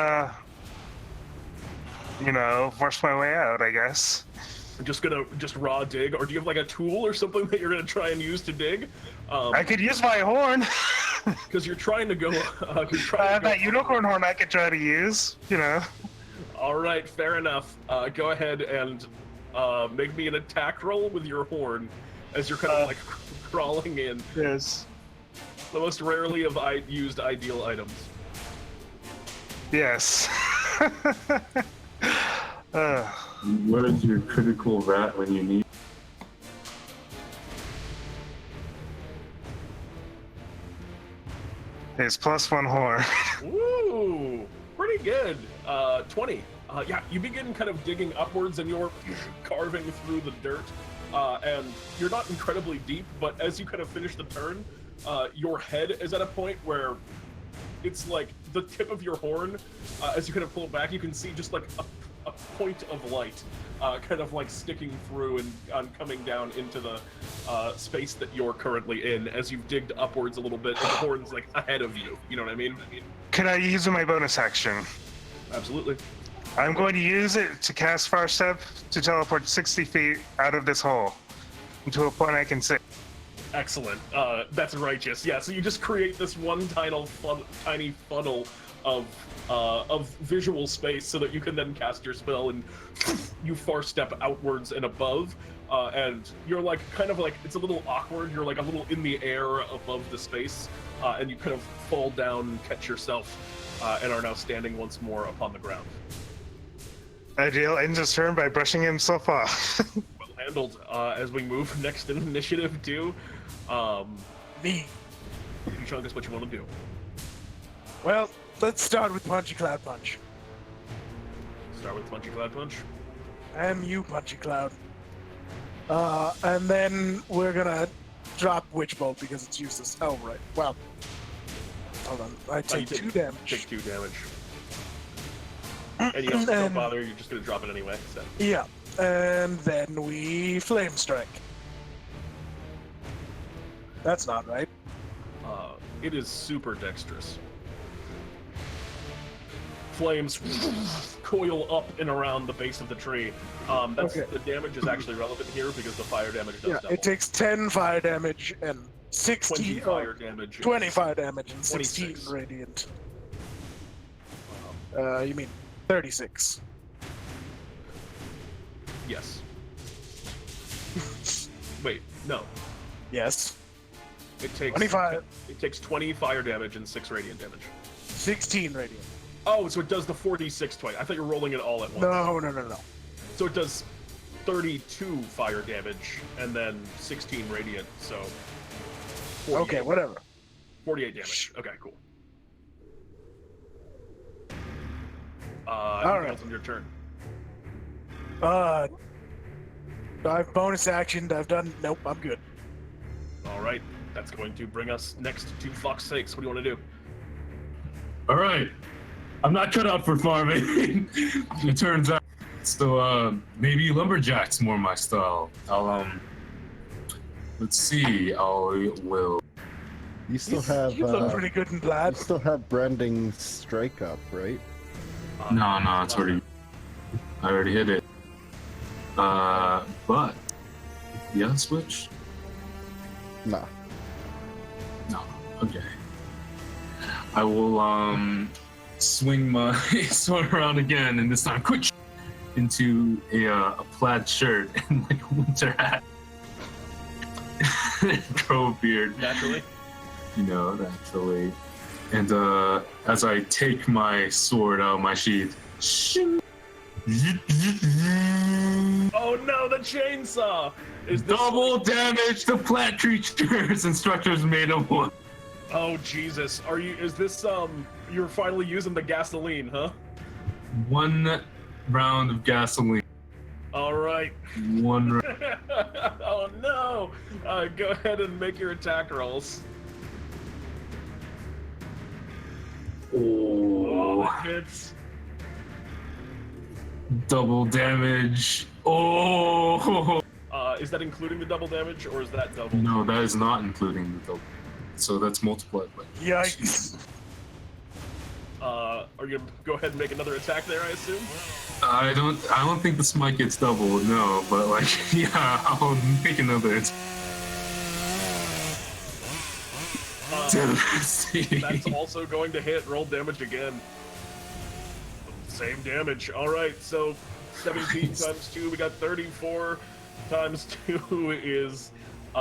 Speaker 6: force my way out, I guess.
Speaker 1: I'm just gonna raw dig, or do you have like a tool or something that you're gonna try and use to dig?
Speaker 6: I could use my horn.
Speaker 1: Because you're trying to go.
Speaker 6: That unicorn horn I could try to use,
Speaker 1: All right, fair enough. Go ahead and make me an attack roll with your horn as you're kind of like crawling in.
Speaker 6: Yes.
Speaker 1: The most rarely used Ideal items.
Speaker 6: Yes.
Speaker 7: What is your critical rat when you need?
Speaker 6: It's +1 horn.
Speaker 1: Woo! Pretty good. 20. Yeah, you begin kind of digging upwards and you're carving through the dirt. And you're not incredibly deep, but as you kind of finish the turn, your head is at a point where it's like the tip of your horn, as you kind of pull it back, you can see just like a point of light kind of like sticking through and coming down into the space that you're currently in as you've digged upwards a little bit and the horn's like ahead of you. You know what I mean?
Speaker 6: Can I use my bonus action?
Speaker 1: Absolutely.
Speaker 6: I'm going to use it to cast Far Step to teleport 60 feet out of this hole into a point I can see.
Speaker 1: Excellent. That's righteous. Yeah, so you just create this one tiny funnel of visual space so that you can then cast your spell and you far step outwards and above. And you're like, kind of like, it's a little awkward. You're like a little in the air above the space and you kind of fall down and catch yourself and are now standing once more upon the ground.
Speaker 6: Ideal ends his turn by brushing himself off.
Speaker 1: Well handled. As we move next in initiative to
Speaker 2: Me.
Speaker 1: Euchaunkas, what you want to do?
Speaker 2: Well, let's start with Punchy Cloud Punch.
Speaker 1: Start with Punchy Cloud Punch.
Speaker 2: And you, Punchy Cloud. And then we're gonna drop Witch Bolt because it's useless. Oh, right. Well, hold on. I take 2 damage.
Speaker 1: Take 2 damage. And you don't bother, you're just gonna drop it anyway. So.
Speaker 2: Yeah. And then we Flame Strike. That's not right.
Speaker 1: It is super dexterous. Flames coil up and around the base of the tree. The damage is actually relevant here because the fire damage does double.
Speaker 2: It takes 10 fire damage and
Speaker 1: 20 fire damage.
Speaker 2: 20 fire damage and
Speaker 1: 26.
Speaker 2: 16 radiant. You mean 36.
Speaker 1: Yes. Wait, no.
Speaker 2: Yes.
Speaker 1: It takes
Speaker 2: 25.
Speaker 1: It takes 20 fire damage and 6 radiant damage.
Speaker 2: 16 radiant.
Speaker 1: Oh, so it does the 46 twice. I thought you were rolling it all at once.
Speaker 2: No.
Speaker 1: So it does 32 fire damage and then 16 radiant. So 48.
Speaker 2: Okay, whatever.
Speaker 1: 48 damage. Okay, cool.
Speaker 2: All
Speaker 1: Anything
Speaker 2: right.
Speaker 1: else on your turn?
Speaker 2: I've bonus actioned. I've done. Nope, I'm good.
Speaker 1: All right, that's going to bring us next to Fawkes. What do you want to do?
Speaker 5: All right. I'm not cut out for farming. It turns out. So maybe lumberjack's more my style. I'll let's see. Will.
Speaker 3: You still have
Speaker 2: You look pretty good in
Speaker 3: you
Speaker 2: plaid.
Speaker 3: still have branding strike up, right?
Speaker 5: No, it's already. I already hit it. But yeah, switch.
Speaker 3: Nah.
Speaker 5: No. Okay. I will swing my sword around again, and this time quick into a plaid shirt and like a winter hat. Grow a beard.
Speaker 1: Naturally.
Speaker 5: You know, naturally. And as I take my sword out of my sheath,
Speaker 1: Oh no, the chainsaw! Is this
Speaker 5: double damage to plant creatures and structures made of wood.
Speaker 1: Oh Jesus! Is this You're finally using the gasoline, huh?
Speaker 5: 1 round of gasoline.
Speaker 1: All right.
Speaker 5: 1 round.
Speaker 1: Oh no! Go ahead and make your attack rolls. Oh, that hits.
Speaker 5: Double damage. Oh.
Speaker 1: Is that including the double damage, or is that double?
Speaker 5: No, that is not including the double. So that's multiplied by.
Speaker 2: Yikes.
Speaker 1: Are you gonna go ahead and make another attack there? I assume.
Speaker 5: I don't think the smite gets double. No, but like, yeah, I'll make another.
Speaker 1: That's also going to hit. Roll damage again. Same damage. All right, so 17 times 2, we got 34 times 2 is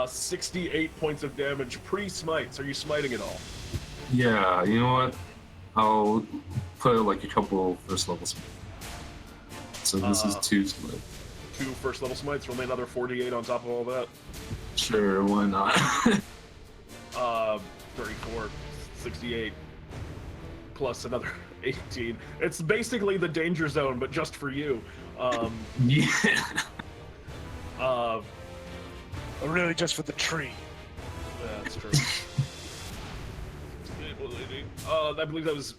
Speaker 1: 68 points of damage pre-smites. Are you smiting at all?
Speaker 5: Yeah, you know what? I'll put like a couple first level smites. So this is 2 smite.
Speaker 1: 2 first level smites, only another 48 on top of all that.
Speaker 5: Sure, why not?
Speaker 1: 34, 68, plus another 18. It's basically the danger zone, but just for you.
Speaker 5: Yeah.
Speaker 2: Really, just for the tree.
Speaker 1: That's true. I believe that was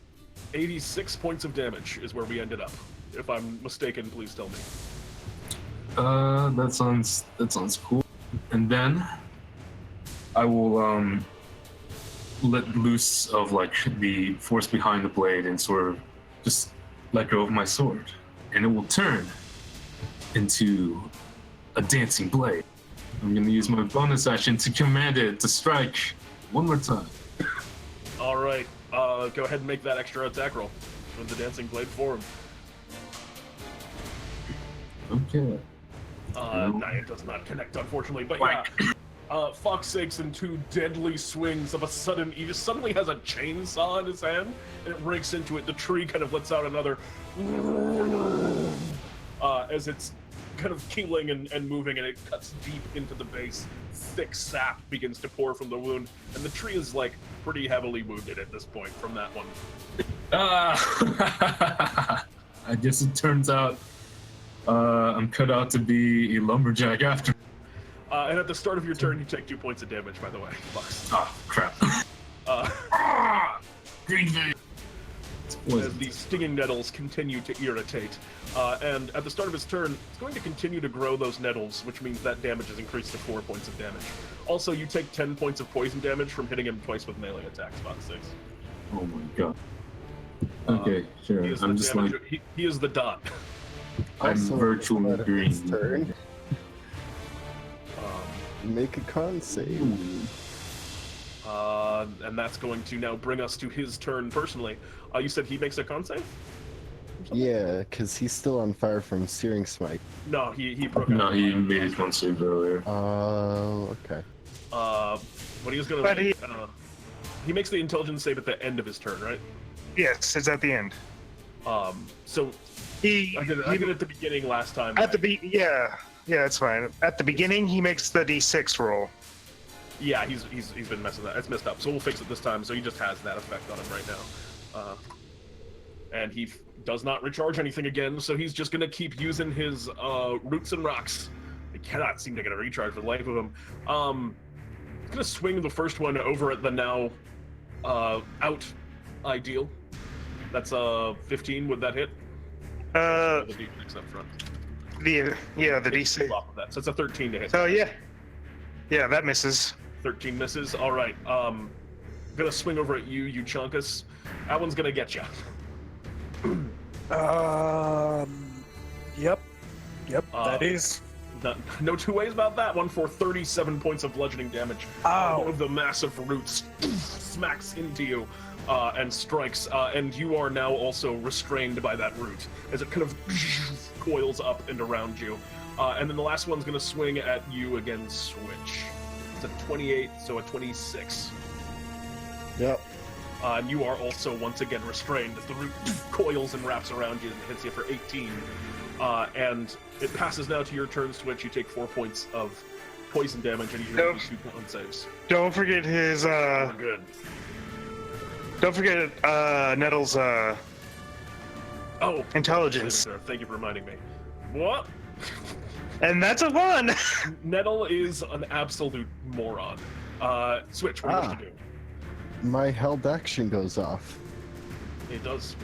Speaker 1: 86 points of damage is where we ended up. If I'm mistaken, please tell me.
Speaker 5: That sounds cool. And then I will let loose of like the force behind the blade and sort of just let go of my sword, and it will turn into a dancing blade. I'm gonna use my bonus action to command it to strike one more time.
Speaker 1: All right, go ahead and make that extra attack roll with the dancing blade form.
Speaker 5: Okay.
Speaker 1: No, it does not connect, unfortunately. But yeah, Fawkes sakes in 2 deadly swings. Of a sudden, he just suddenly has a chainsaw in his hand, and it rakes into it. The tree kind of lets out another as it's kind of keeling and moving, and it cuts deep into the base. Thick sap begins to pour from the wound, and the tree is like pretty heavily wounded at this point from that one.
Speaker 5: I guess it turns out I'm cut out to be a lumberjack after.
Speaker 1: And at the start of your turn, you take 2 points of damage, by the way. Fawkes.
Speaker 5: Oh, crap. Green vein.
Speaker 1: As the stinging nettles continue to irritate. And at the start of his turn, it's going to continue to grow those nettles, which means that damage is increased to 4 points of damage. Also, you take 10 points of poison damage from hitting him twice with melee attacks, Fawkes sakes.
Speaker 5: Oh my god. Okay, sure.
Speaker 1: He is
Speaker 5: I'm
Speaker 1: the
Speaker 5: just
Speaker 1: damage,
Speaker 5: like,
Speaker 1: he is the dot.
Speaker 5: I'm
Speaker 3: Also,
Speaker 5: virtually
Speaker 3: at his
Speaker 5: green.
Speaker 3: turn, make a con save.
Speaker 1: And that's going to now bring us to his turn personally. You said he makes a con save?
Speaker 3: Yeah, because he's still on fire from Searing Smite.
Speaker 1: No, he broke
Speaker 5: No,
Speaker 1: out.
Speaker 5: he made his one save earlier.
Speaker 3: Oh, okay.
Speaker 1: But he was gonna.
Speaker 6: But
Speaker 1: He makes the intelligence save at the end of his turn, right?
Speaker 6: Yes, it's at the end.
Speaker 1: So
Speaker 6: He
Speaker 1: I did it at the beginning last time.
Speaker 6: at the yeah, it's fine. At the beginning, he makes the D6 roll.
Speaker 1: Yeah, he's been messing that. It's messed up. So we'll fix it this time. So he just has that effect on him right now, and he does not recharge anything again. So he's just gonna keep using his roots and rocks. He cannot seem to get a recharge for the life of him. He's gonna swing the first one over at the now out ideal. That's 15. Would that hit? The D6 up front.
Speaker 6: The DC.
Speaker 1: So it's a 13 to hit.
Speaker 6: Oh yeah, that misses.
Speaker 1: 13 misses. All right. Gonna swing over at you, Euchaunkas. That one's gonna get you.
Speaker 2: Yep, that is.
Speaker 1: No two ways about that one for 37 points of bludgeoning damage.
Speaker 2: Ow.
Speaker 1: One of the massive roots smacks into you and strikes, and you are now also restrained by that root as it kind of coils up and around you. And then the last one's going to swing at you again, Switch. It's a 28, so a 26.
Speaker 3: Yep.
Speaker 1: And you are also once again restrained as the root coils and wraps around you and hits you for 18. And it passes now to your turn, Switch. You take 4 points of poison damage and you do 2 con saves.
Speaker 6: Don't forget his
Speaker 1: Good.
Speaker 6: Don't forget Nettle's intelligence.
Speaker 1: Thank you for reminding me. What?
Speaker 6: And that's a 1!
Speaker 1: Nettle is an absolute moron. Switch, what do you wish to do?
Speaker 3: My held action goes off.
Speaker 1: It does.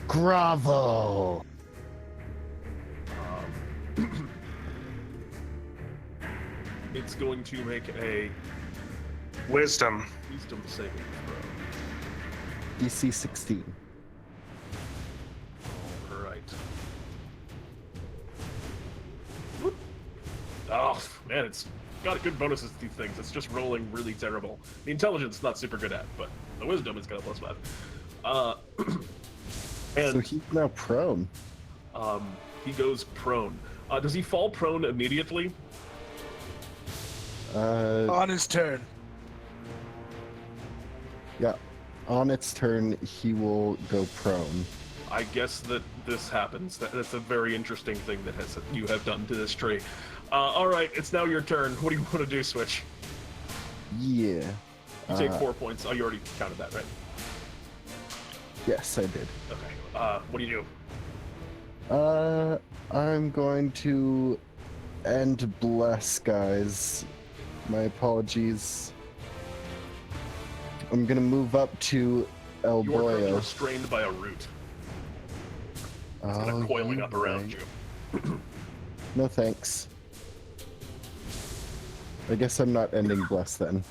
Speaker 3: Grovel!
Speaker 1: It's going to make a
Speaker 6: Wisdom.
Speaker 1: saving throw.
Speaker 3: DC 16.
Speaker 1: Right. Whoop. Oh, man, it's got good bonuses to these things. It's just rolling really terrible. The intelligence not super good at, but the wisdom is got a +5. And
Speaker 3: So he's now prone.
Speaker 1: he goes prone. Does he fall prone immediately?
Speaker 2: On his turn.
Speaker 3: Yeah. On its turn, he will go prone.
Speaker 1: I guess that this happens. That's a very interesting thing that you have done to this tree. All right, it's now your turn. What do you want to do, Switch?
Speaker 3: Yeah.
Speaker 1: You take 4 points. Oh, you already counted that, right?
Speaker 3: Yes, I did.
Speaker 1: Okay. What do you do?
Speaker 3: I'm going to end bless, guys. My apologies. I'm gonna move up to El
Speaker 1: You are currently
Speaker 3: Boyo.
Speaker 1: restrained by a root. It's kind
Speaker 3: Oh,
Speaker 1: of coiling
Speaker 3: you're
Speaker 1: up around
Speaker 3: right.
Speaker 1: you.
Speaker 3: No thanks. I guess I'm not ending bless then.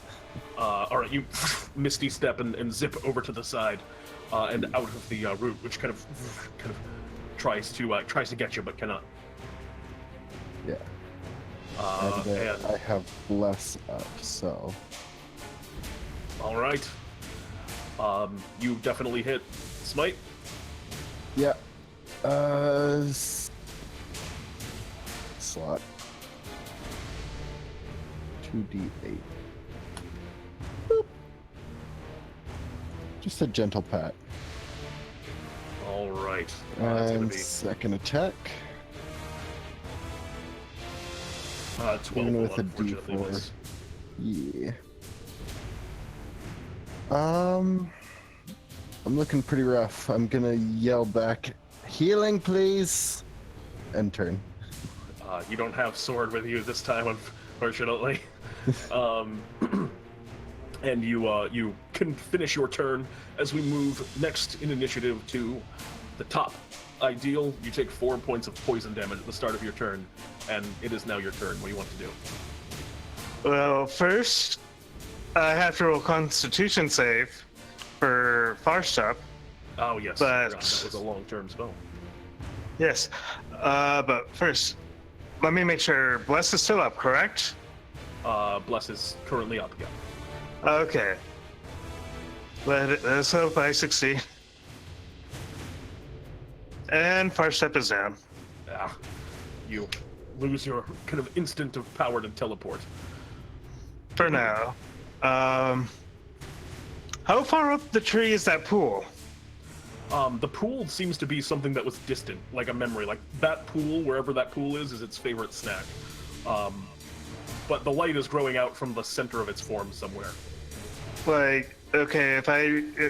Speaker 1: All right, you misty step and zip over to the side and out of the root, which kind of tries to get you but cannot.
Speaker 3: Yeah.
Speaker 1: And
Speaker 3: I have bless up, so.
Speaker 1: all right, you definitely hit smite.
Speaker 3: Yeah. Slot. 2d8. Boop. Just a gentle pat.
Speaker 1: All right, that's gonna
Speaker 3: And
Speaker 1: be
Speaker 3: second attack.
Speaker 1: 12
Speaker 3: Even
Speaker 1: will
Speaker 3: with a
Speaker 1: unfortunately
Speaker 3: D4.
Speaker 1: miss.
Speaker 3: Yeah. I'm looking pretty rough. I'm gonna yell back, healing please, and turn.
Speaker 1: You don't have sword with you this time, unfortunately. And you can finish your turn as we move next in initiative to the top ideal. You take 4 points of poison damage at the start of your turn, and it is now your turn. What do you want to do?
Speaker 6: Well, first, I have to roll Constitution save for Farstup.
Speaker 1: Oh yes,
Speaker 6: But-
Speaker 1: I forgot. That was a long-term spell.
Speaker 6: Yes. But first, let me make sure Bless is still up, correct?
Speaker 1: Bless is currently up. Yeah.
Speaker 6: Okay. Let's hope I succeed. And Farstep is down.
Speaker 1: Ah, you lose your kind of instant of power to teleport.
Speaker 6: For now. How far up the tree is that pool?
Speaker 1: The pool seems to be something that was distant, like a memory. Like that pool, wherever that pool is its favorite snack. but the light is growing out from the center of its form somewhere.
Speaker 6: Like, okay,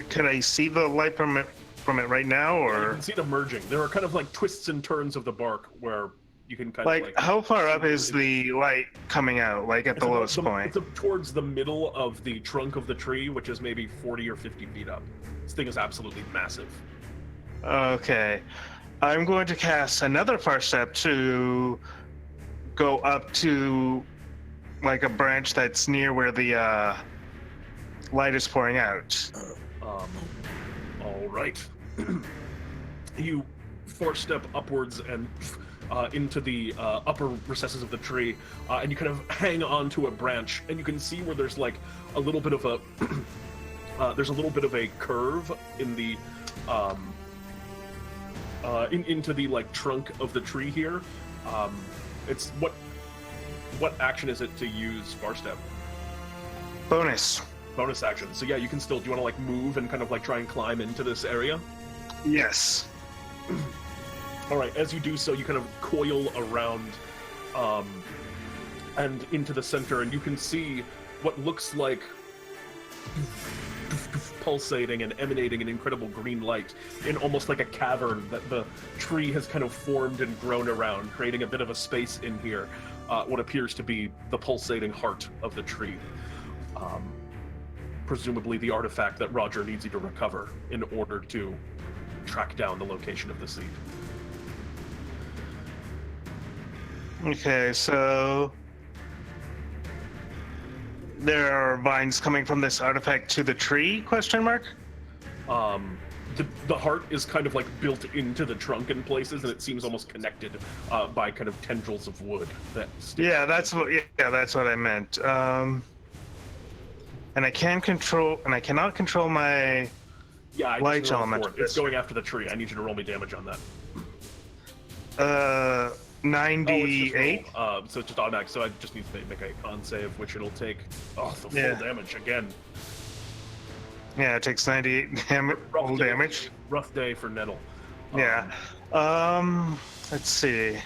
Speaker 6: can I see the light from it right now,
Speaker 1: You
Speaker 6: or
Speaker 1: can see it emerging. There are kind of like twists and turns of the bark where you can kind
Speaker 6: like
Speaker 1: of like...
Speaker 6: how far up is the light coming out? Like at the lowest point?
Speaker 1: It's up towards the middle of the trunk of the tree, which is maybe 40 or 50 feet up. This thing is absolutely massive.
Speaker 6: Okay, I'm going to cast another Far Step to go up to like a branch that's near where the light is pouring out.
Speaker 1: All right. You four-step upwards and into the upper recesses of the tree, and you kind of hang onto a branch, and you can see where there's like a little bit of a there's a little bit of a curve in the into the like trunk of the tree here. It's what action is it to use Far Step?
Speaker 6: Bonus
Speaker 1: Action. So yeah, you can still. Do you want to like move and kind of like try and climb into this area?
Speaker 6: Yes.
Speaker 1: All right. As you do so, you kind of coil around, and into the center, and you can see what looks like pulsating and emanating an incredible green light in almost like a cavern that the tree has kind of formed and grown around, creating a bit of a space in here. What appears to be the pulsating heart of the tree. Presumably the artifact that Roger needs you to recover in order to track down the location of the seed.
Speaker 6: Okay, so there are vines coming from this artifact to the tree? Question mark.
Speaker 1: The heart is kind of like built into the trunk in places, and it seems almost connected by kind of tendrils of wood.
Speaker 6: That's what I meant. And I cannot control my light element.
Speaker 1: It's going after the tree. I need you to roll me damage on that.
Speaker 6: 98.
Speaker 1: So it's just automatic. So I just need to make a con save, which it'll take. The full damage again.
Speaker 6: Yeah, it takes 98 full damage.
Speaker 1: Rough day for Nettle.
Speaker 6: Yeah. Let's see.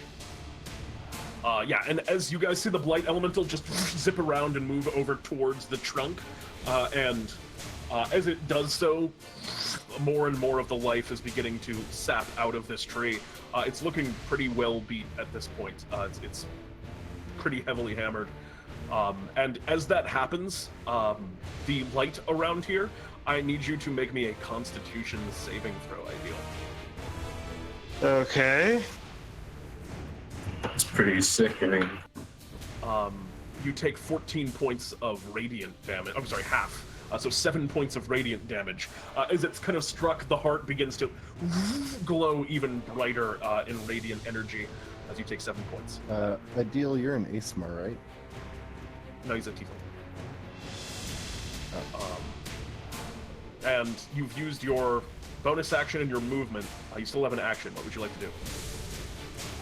Speaker 1: And as you guys see the blight elemental just zip around and move over towards the trunk, and as it does so, more and more of the life is beginning to sap out of this tree. It's looking pretty well beat at this point. It's pretty heavily hammered. And as that happens, the light around here, I need you to make me a Constitution saving throw, ideal.
Speaker 6: Okay.
Speaker 7: That's pretty sickening.
Speaker 1: You take 14 points of radiant damage. I'm sorry, half. So 7 points of radiant damage. As it's kind of struck, the heart begins to glow even brighter in radiant energy as you take 7 points.
Speaker 3: Ideal, you're an ASMR, right?
Speaker 1: No, he's a tiefling. And you've used your bonus action and your movement. You still have an action. What would you like to do?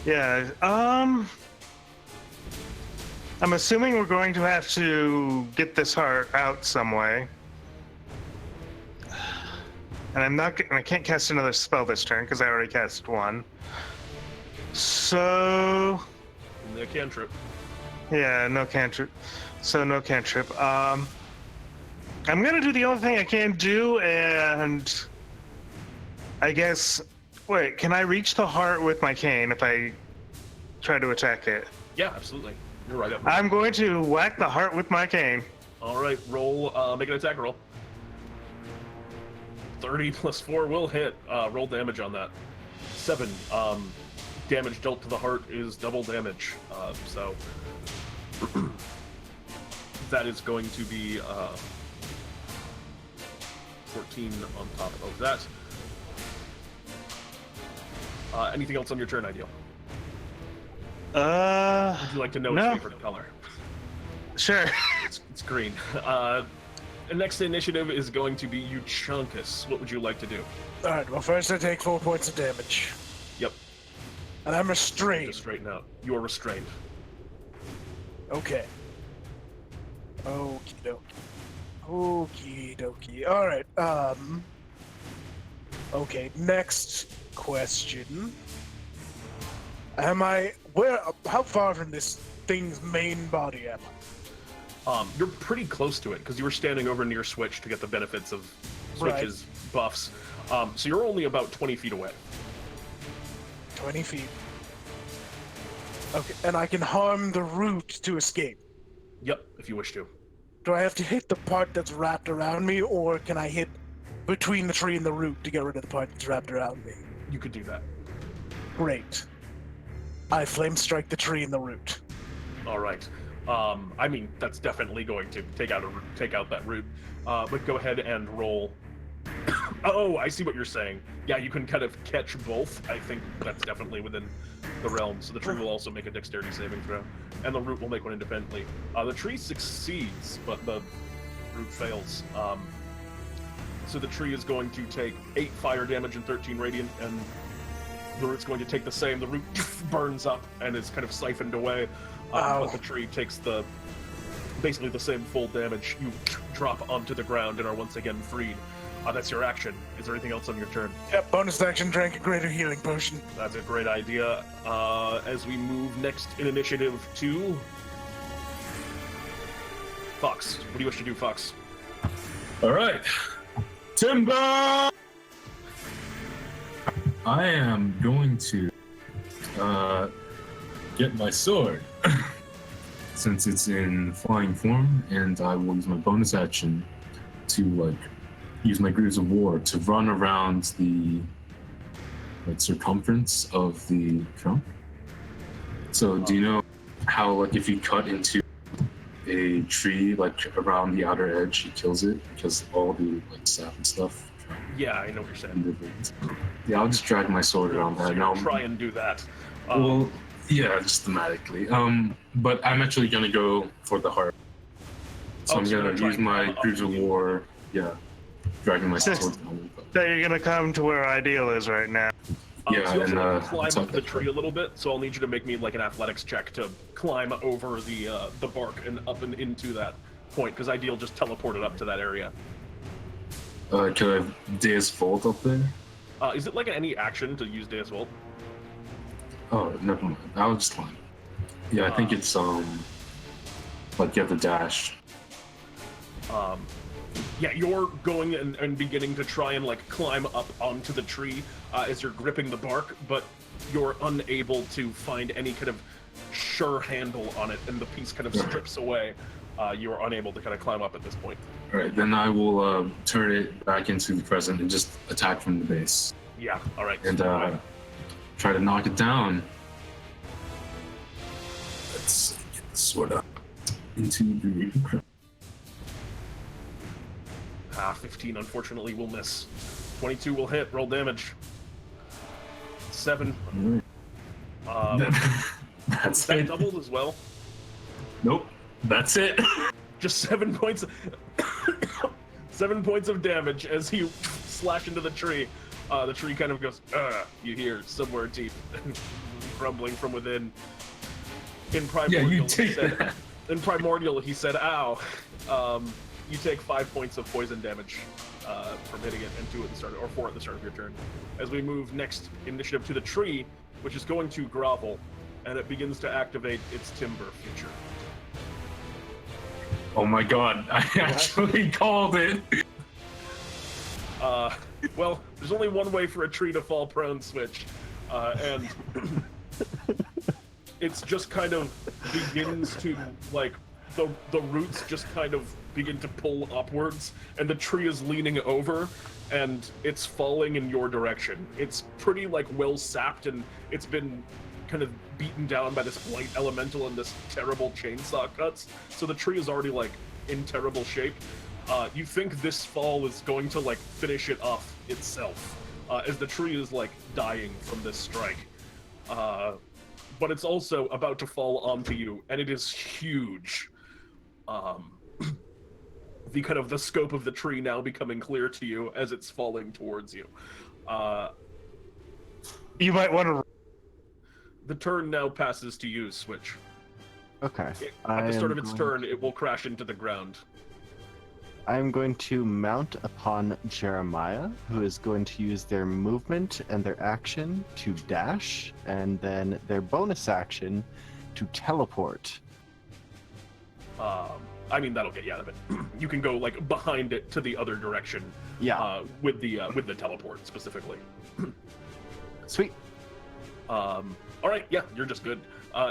Speaker 6: Yeah, I'm assuming we're going to have to get this heart out some way. And I can't cast another spell this turn because I already cast one. So...
Speaker 1: No cantrip.
Speaker 6: Yeah, no cantrip. So no cantrip. I'm gonna do the only thing I can do, and I guess... Wait, can I reach the heart with my cane if I try to attack it?
Speaker 1: Yeah, absolutely. You're right up.
Speaker 6: I'm going to whack the heart with my cane.
Speaker 1: All right, roll. Make an attack roll. 30 plus 4 will hit. Roll damage on that. 7. Damage dealt to the heart is double damage. So that is going to be 14 on top of that. Anything else on your turn, Ideal? Would you like to know its favorite color?
Speaker 6: Sure.
Speaker 1: It's green. The next initiative is going to be Euchaunkas. What would you like to do?
Speaker 2: Alright, well, first I take 4 points of damage.
Speaker 1: Yep.
Speaker 2: And I'm restrained.
Speaker 1: Just straighten out. You are restrained.
Speaker 2: Okay. Okie dokie. Okie dokie. Alright, okay, next question. How far from this thing's main body am I?
Speaker 1: You're pretty close to it because you were standing over near Switch to get the benefits of Switch's buffs. So you're only about 20 feet away.
Speaker 2: 20 feet. Okay, and I can harm the root to escape.
Speaker 1: Yep, if you wish to.
Speaker 2: Do I have to hit the part that's wrapped around me, or can I hit between the tree and the root to get rid of the part that's wrapped around me?
Speaker 1: You could do that.
Speaker 2: Great. I flame strike the tree and the root.
Speaker 1: All right. I mean, that's definitely going to take out that root. But go ahead and roll. Oh, I see what you're saying. Yeah, you can kind of catch both. I think that's definitely within the realm. So the tree will also make a dexterity saving throw, and the root will make one independently. The tree succeeds, but the root fails. So the tree is going to take 8 fire damage and 13 radiant, and the root's going to take the same. The root burns up and is kind of siphoned away, but the tree takes basically the same full damage. You drop onto the ground and are once again freed. That's your action. Is there anything else on your turn?
Speaker 2: Yep, bonus action, drank a greater healing potion.
Speaker 1: That's a great idea. As we move next in initiative to Fawkes. What do you wish to do, Fawkes?
Speaker 5: All right, Timber. I am going to get my sword since it's in flying form, and I will use my bonus action to use my Greaves of War to run around the circumference of the trunk. So do you know how if you cut into a tree around the outer edge, it kills it because all the sap and stuff?
Speaker 1: Yeah, I know what you're saying.
Speaker 5: Yeah, I'll just drag my sword around that.
Speaker 1: So you'll try and do that.
Speaker 5: Well, yeah, just thematically. But I'm actually gonna go for the heart. So I'm gonna use my Greaves of War. Yeah, dragging my sword down.
Speaker 6: So you're gonna come to where Ideal is right now.
Speaker 5: Yeah,
Speaker 1: so you
Speaker 5: and
Speaker 1: also climb up the tree a little bit. So I'll need you to make me an athletics check to climb over the bark and up and into that point, because Ideal just teleported up to that area.
Speaker 5: Can I Deus Volt up there?
Speaker 1: Is it any action to use Deus Volt?
Speaker 5: Oh, never mind. I'll just climb. Yeah, I think it's you have to dash.
Speaker 1: Yeah, you're going and beginning to try and climb up onto the tree as you're gripping the bark, but you're unable to find any kind of sure handle on it, and the piece kind of strips away. You are unable to kind of climb up at this point.
Speaker 5: All right, then I will turn it back into the present and just attack from the base.
Speaker 1: Yeah, all right.
Speaker 5: And try to knock it down. Let's get the sword up into the
Speaker 1: 15 unfortunately will miss. 22 will hit. Roll damage. 7.
Speaker 5: That's
Speaker 1: Is that
Speaker 5: it.
Speaker 1: doubled as well?
Speaker 5: Nope. That's it.
Speaker 1: Just 7 points. 7 points of damage as you slash into the tree. The tree kind of goes. You hear somewhere deep, grumbling from within. In Primordial,
Speaker 5: you take that.
Speaker 1: In Primordial, he said, "Ow." You take 5 points of poison damage from hitting it, and 2 at the start, or 4 at the start of your turn. As we move next initiative to the tree, which is going to grovel, and it begins to activate its timber feature.
Speaker 5: Oh my god, I actually called it.
Speaker 1: Well, there's only one way for a tree to fall prone, Switch, and it's just kind of begins to the roots just kind of begin to pull upwards, and the tree is leaning over, and it's falling in your direction. It's pretty well sapped, and it's been kind of beaten down by this blight elemental and this terrible chainsaw cuts. So the tree is already in terrible shape. You think this fall is going to finish it off itself, as the tree is dying from this strike. But it's also about to fall onto you, and it is huge. The scope of the tree now becoming clear to you as it's falling towards you.
Speaker 6: You might want to.
Speaker 1: The turn now passes to you, Switch.
Speaker 3: Okay.
Speaker 1: At the start of its turn, it will crash into the ground.
Speaker 3: I'm going to mount upon Jeremiah, who is going to use their movement and their action to dash, and then their bonus action to teleport.
Speaker 1: I mean, that'll get you out of it. You can go like behind it to the other direction.
Speaker 3: Yeah.
Speaker 1: With the teleport specifically.
Speaker 3: Sweet.
Speaker 1: All right, yeah, you're just good.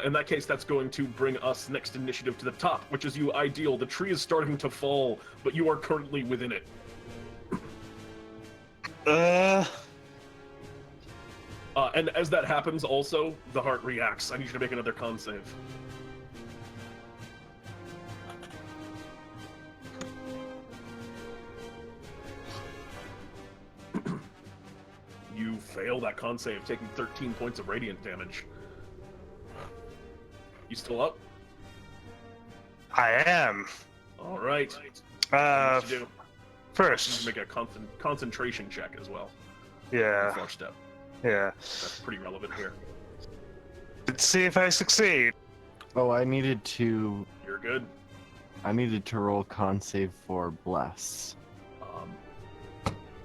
Speaker 1: In that case, that's going to bring us next initiative to the top, which is you, Ideal. The tree is starting to fall, but you are currently within it. And as that happens, also, the heart reacts. I need you to make another con save. You fail that con save, taking 13 points of radiant damage. You still up?
Speaker 6: I am.
Speaker 1: All right. What you do?
Speaker 6: First.
Speaker 1: Make a concentration check as well.
Speaker 6: Yeah.
Speaker 1: First step.
Speaker 6: Yeah.
Speaker 1: That's pretty relevant here.
Speaker 6: Let's see if I succeed.
Speaker 3: Oh, I needed to
Speaker 1: You're good.
Speaker 3: roll con save for bless.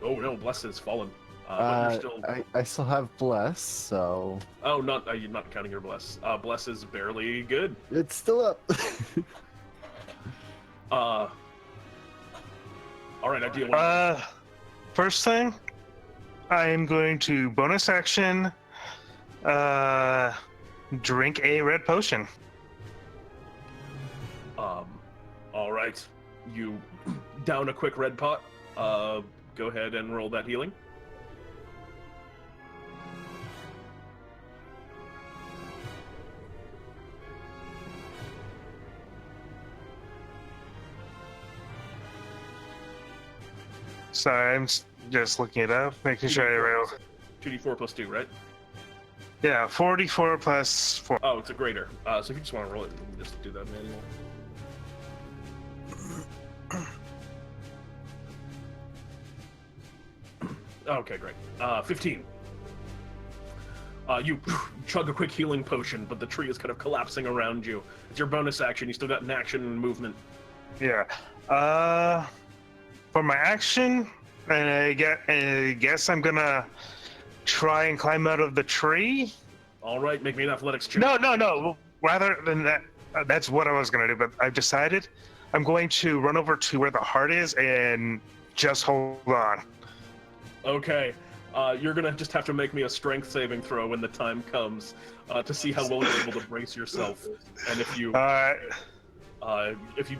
Speaker 1: Oh no, Bless has fallen. But you're still...
Speaker 3: I still have bless, so
Speaker 1: Oh, you're not counting your Bless. Bless is barely good.
Speaker 3: it's still up.
Speaker 1: All right, Ideal.
Speaker 6: First thing, I am going to bonus action, drink a red potion.
Speaker 1: All right. You down a quick red pot. Go ahead and roll that healing.
Speaker 6: Sorry, I'm just looking it up, making sure I roll.
Speaker 1: 2d4 plus 2, right?
Speaker 6: Yeah, 44 plus 4.
Speaker 1: Oh, it's a greater. So if you just want to roll it, you can just do that manual. Okay, great. 15. You chug a quick healing potion, but the tree is kind of collapsing around you. It's your bonus action. You still got an action and movement.
Speaker 6: Yeah. For my action, and I guess I'm gonna try and climb out of the tree.
Speaker 1: All right, make me an athletics check.
Speaker 6: No. Rather than that, that's what I was gonna do. But I've decided I'm going to run over to where the heart is and just hold on.
Speaker 1: Okay. You're gonna just have to make me a strength saving throw when the time comes to see how well you're able to brace yourself, and if you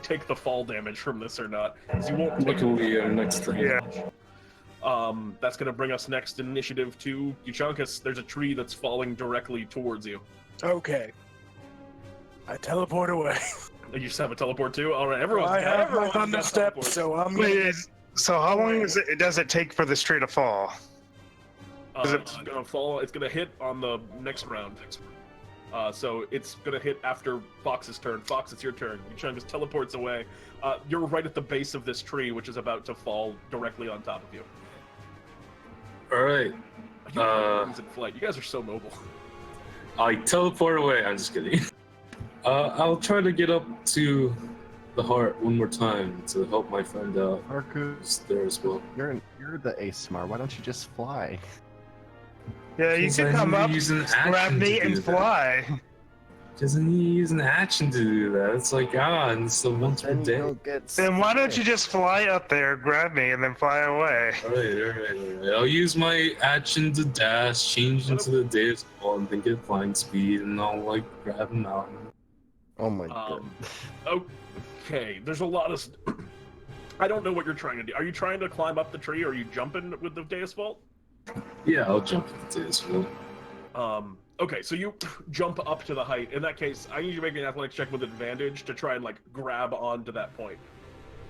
Speaker 1: take the fall damage from this or not. 'Cause you won't take
Speaker 7: Luckily, next turn.
Speaker 6: Yeah.
Speaker 1: That's gonna bring us next in initiative to Euchaunkas. There's a tree that's falling directly towards you.
Speaker 2: Okay. I teleport away.
Speaker 1: You just have a teleport too? Alright, everyone's
Speaker 2: I have my
Speaker 1: everyone's got
Speaker 2: thunder step,
Speaker 1: teleports.
Speaker 2: so I'm
Speaker 6: Wait, so how long does it take for this tree to fall?
Speaker 1: It's gonna fall. It's gonna hit on the next round. So it's gonna hit after Fawkes' turn. Fawkes, it's your turn. Euchaunkas teleports away. You're right at the base of this tree, which is about to fall directly on top of you.
Speaker 7: All right.
Speaker 1: In flight. You guys are so mobile.
Speaker 7: I teleport away. I'm just kidding. I'll try to get up to the heart one more time to help my friend out.
Speaker 3: Marcus,
Speaker 7: There as well.
Speaker 3: you're the ASMR. Why don't you just fly?
Speaker 6: Yeah, you can come up, grab me, and fly.
Speaker 7: Doesn't he use an action to do that? It's like, and it's the once per
Speaker 3: Then
Speaker 7: day.
Speaker 3: you'll get
Speaker 6: Then why don't you
Speaker 3: sick.
Speaker 6: just fly up there, grab me, and then fly away?
Speaker 7: Alright. I'll use my action to dash, change into the day's ball, and then get flying speed, and I'll, grab him out.
Speaker 3: Oh my god.
Speaker 1: Okay, there's a lot of... I don't know what you're trying to do. Are you trying to climb up the tree, or are you jumping with the Deus Vault?
Speaker 7: Yeah, I'll jump at the day's ball.
Speaker 1: Okay, so you jump up to the height. In that case, I need you to make an athletics check with advantage to try and, grab onto that point.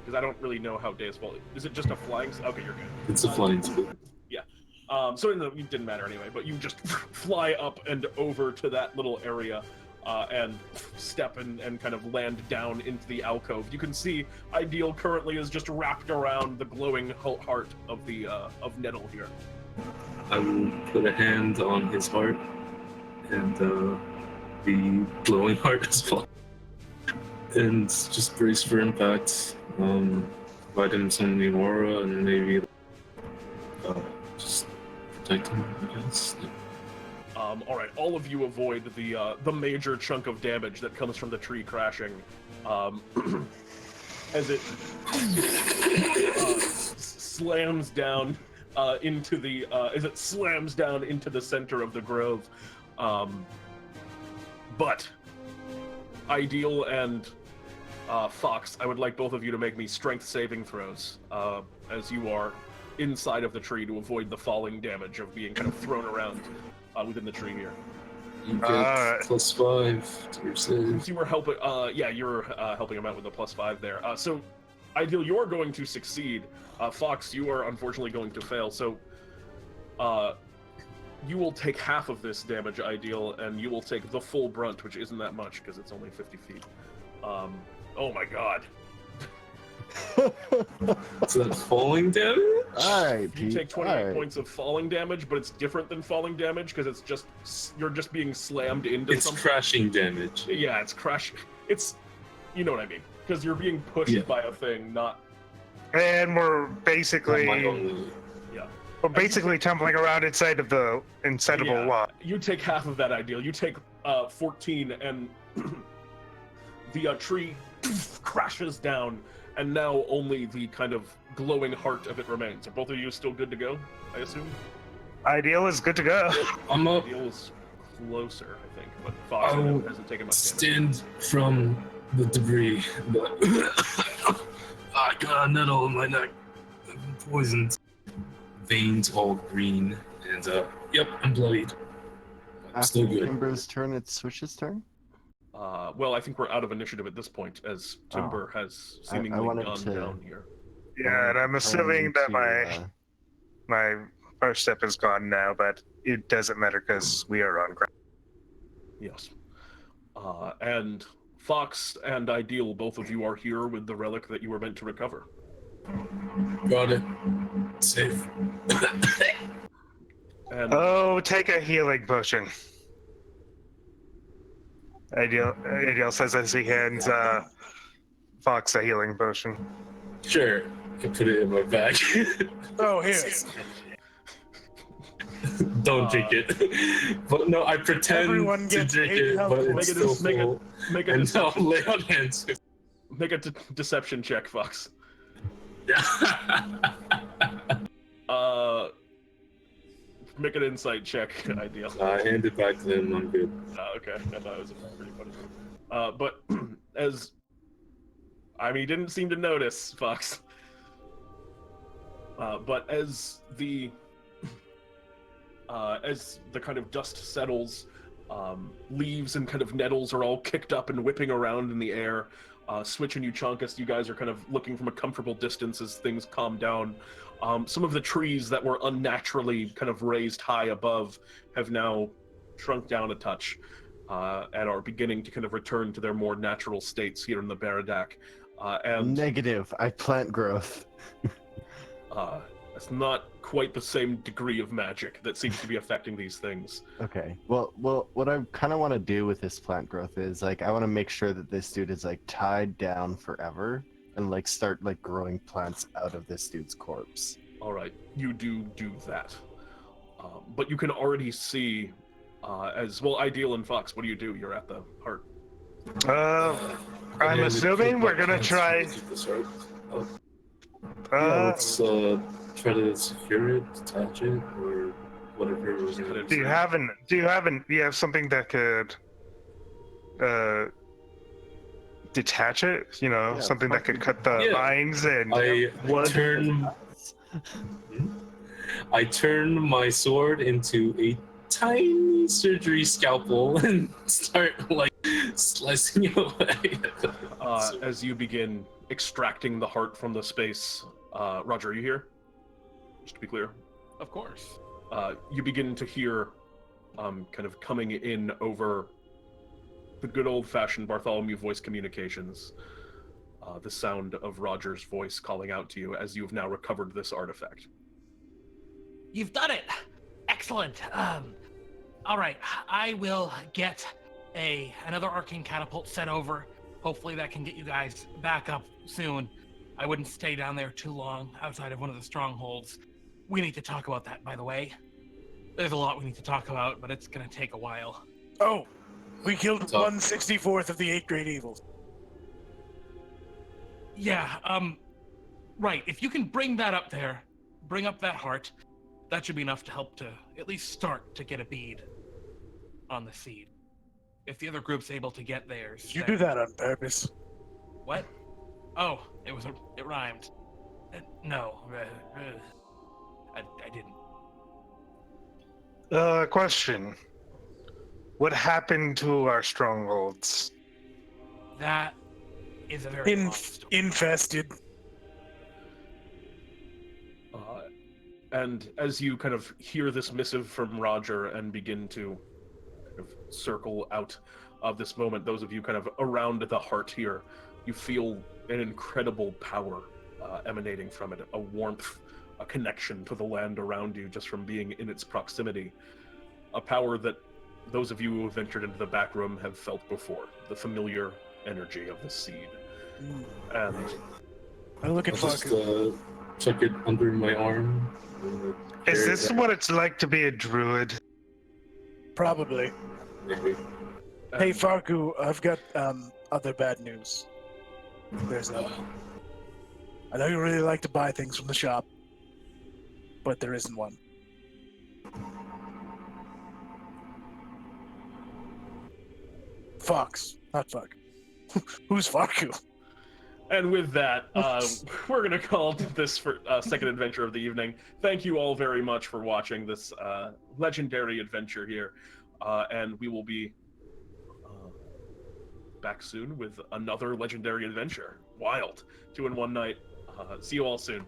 Speaker 1: Because I don't really know how Deus Vault... Is it just a flying... Okay, you're good.
Speaker 7: It's a flying speed.
Speaker 1: So it didn't matter anyway, but you just fly up and over to that little area and step and kind of land down into the alcove. You can see Ideal currently is just wrapped around the glowing heart of the of Nettle here.
Speaker 7: I will put a hand on his heart and the glowing heart as well. And just brace for impact. Provide him some new aura and maybe just protect him, I guess.
Speaker 1: All right, all of you avoid the major chunk of damage that comes from the tree crashing, as it slams down into the center of the grove. But Ideal and Fawkes, I would like both of you to make me strength saving throws, as you are inside of the tree to avoid the falling damage of being kind of thrown around within the tree here.
Speaker 7: You get +5 to your save.
Speaker 1: Since you were helping, you're helping him out with the +5 there. So, Ideal, you're going to succeed. Fawkes, you are unfortunately going to fail. So, you will take half of this damage, Ideal, and you will take the full brunt, which isn't that much because it's only 50 feet. Oh my god.
Speaker 7: So that's falling damage?
Speaker 3: Alright,
Speaker 1: You take 28 points of falling damage, but it's different than falling damage because it's just you're just being slammed into
Speaker 7: It's
Speaker 1: something.
Speaker 7: crashing damage.
Speaker 1: Yeah, it's crash. It's, you know what I mean, because you're being pushed by a thing, not.
Speaker 6: And we're
Speaker 7: Not
Speaker 6: basically
Speaker 7: my only-
Speaker 6: tumbling around inside of a lot.
Speaker 1: You take half of that, Ideal. You take 14, and the tree crashes down, and now only the kind of glowing heart of it remains. Are both of you still good to go, I assume?
Speaker 6: Ideal is good to go.
Speaker 7: I'm up.
Speaker 1: Ideal is closer, I think, but Fox hasn't taken much damage.
Speaker 7: Stand from the debris. I got a nettle in my neck. I'm poisoned. Veins all green, and yep, I'm bloodied. I'm still
Speaker 3: After
Speaker 7: good.
Speaker 3: Timber's turn, it's Switch's turn?
Speaker 1: Well, I think we're out of initiative at this point, as Timber has seemingly
Speaker 3: wanted
Speaker 1: gone
Speaker 3: to-
Speaker 1: down here.
Speaker 6: Yeah, and I'm assuming that my first step is gone now, but it doesn't matter because we are on ground.
Speaker 1: Yes. And Fox and Ideal, both of you are here with the relic that you were meant to recover.
Speaker 7: Got it. Safe.
Speaker 1: And
Speaker 6: Oh, take a healing potion. Ideal says as he hands Fox a healing potion.
Speaker 7: Sure. I can put it in my bag.
Speaker 2: Oh, here.
Speaker 7: Don't drink it. But no, I pretend
Speaker 2: Everyone
Speaker 7: to
Speaker 2: gets
Speaker 7: drink
Speaker 2: 8
Speaker 7: it,
Speaker 2: health
Speaker 7: but
Speaker 2: points.
Speaker 7: it's still full.
Speaker 1: make a
Speaker 7: And now lay on hands.
Speaker 1: make a deception check, Fox. Make an insight check, Ideal.
Speaker 7: I hand it back to him. I'm good.
Speaker 1: Okay, I thought it was pretty funny. But he didn't seem to notice, Fox. But as the kind of dust settles, leaves and kind of nettles are all kicked up and whipping around in the air. Switch and Euchaunkas, you guys are kind of looking from a comfortable distance as things calm down. Some of the trees that were unnaturally kind of raised high above have now shrunk down a touch and are beginning to kind of return to their more natural states here in the Baradak. And
Speaker 3: Negative. I plant growth.
Speaker 1: it's not quite the same degree of magic that seems to be affecting these things.
Speaker 3: Okay. Well, what I kind of want to do with this plant growth is I want to make sure that this dude is tied down forever and start growing plants out of this dude's corpse.
Speaker 1: All right, you do that, but you can already see as well. Ideal and Fox, what do you do? You're at the heart.
Speaker 6: I'm assuming we're gonna try.
Speaker 7: Let's try to secure it, detach it, or whatever.
Speaker 6: Do you have something that could detach it? Something that could cut the vines and
Speaker 7: I turn my sword into a tiny surgery scalpel and start slicing it away.
Speaker 1: As you begin extracting the heart from the space, Roger, are you here? Just to be clear.
Speaker 4: Of course.
Speaker 1: You begin to hear kind of coming in over the good old-fashioned Bartholomew voice communications, the sound of Roger's voice calling out to you as you have now recovered this artifact.
Speaker 4: You've done it! Excellent. All right, I will get another arcane catapult set over. Hopefully that can get you guys back up soon. I wouldn't stay down there too long outside of one of the strongholds. We need to talk about that, by the way. There's a lot we need to talk about, but it's gonna take a while.
Speaker 2: Oh, we killed
Speaker 7: So-
Speaker 2: 1/64th of the 8 great evils.
Speaker 4: Yeah, right. If you can bring that up there, bring up that heart, that should be enough to help to at least start to get a bead on the seed. If the other group's able to get theirs.
Speaker 2: Did you
Speaker 4: then-
Speaker 2: do that on purpose?
Speaker 4: What? Oh, it rhymed. No, I didn't.
Speaker 6: Question. What happened to our strongholds?
Speaker 4: That is a very long story.
Speaker 2: Infested.
Speaker 1: And as you kind of hear this missive from Roger and begin to kind of circle out of this moment, those of you kind of around the heart here, you feel an incredible power emanating from it, a warmth, a connection to the land around you just from being in its proximity. A power that those of you who have ventured into the back room have felt before, the familiar energy of the seed. And
Speaker 2: I look at
Speaker 7: I'll just
Speaker 2: Fawkes.
Speaker 7: check it under my arm.
Speaker 6: Is
Speaker 7: carry
Speaker 6: this
Speaker 7: it
Speaker 6: what it's like to be a druid?
Speaker 2: Probably.
Speaker 7: back, maybe.
Speaker 2: Hey, Farku, I've got other bad news. There's I know you really like to buy things from the shop, but there isn't one. Fox, not fuck. Who's Farku?
Speaker 1: And with that, we're going to call this for second adventure of the evening. Thank you all very much for watching this legendary adventure here. And we will be back soon with another legendary adventure. Wild. 2 in 1 night. See you all soon.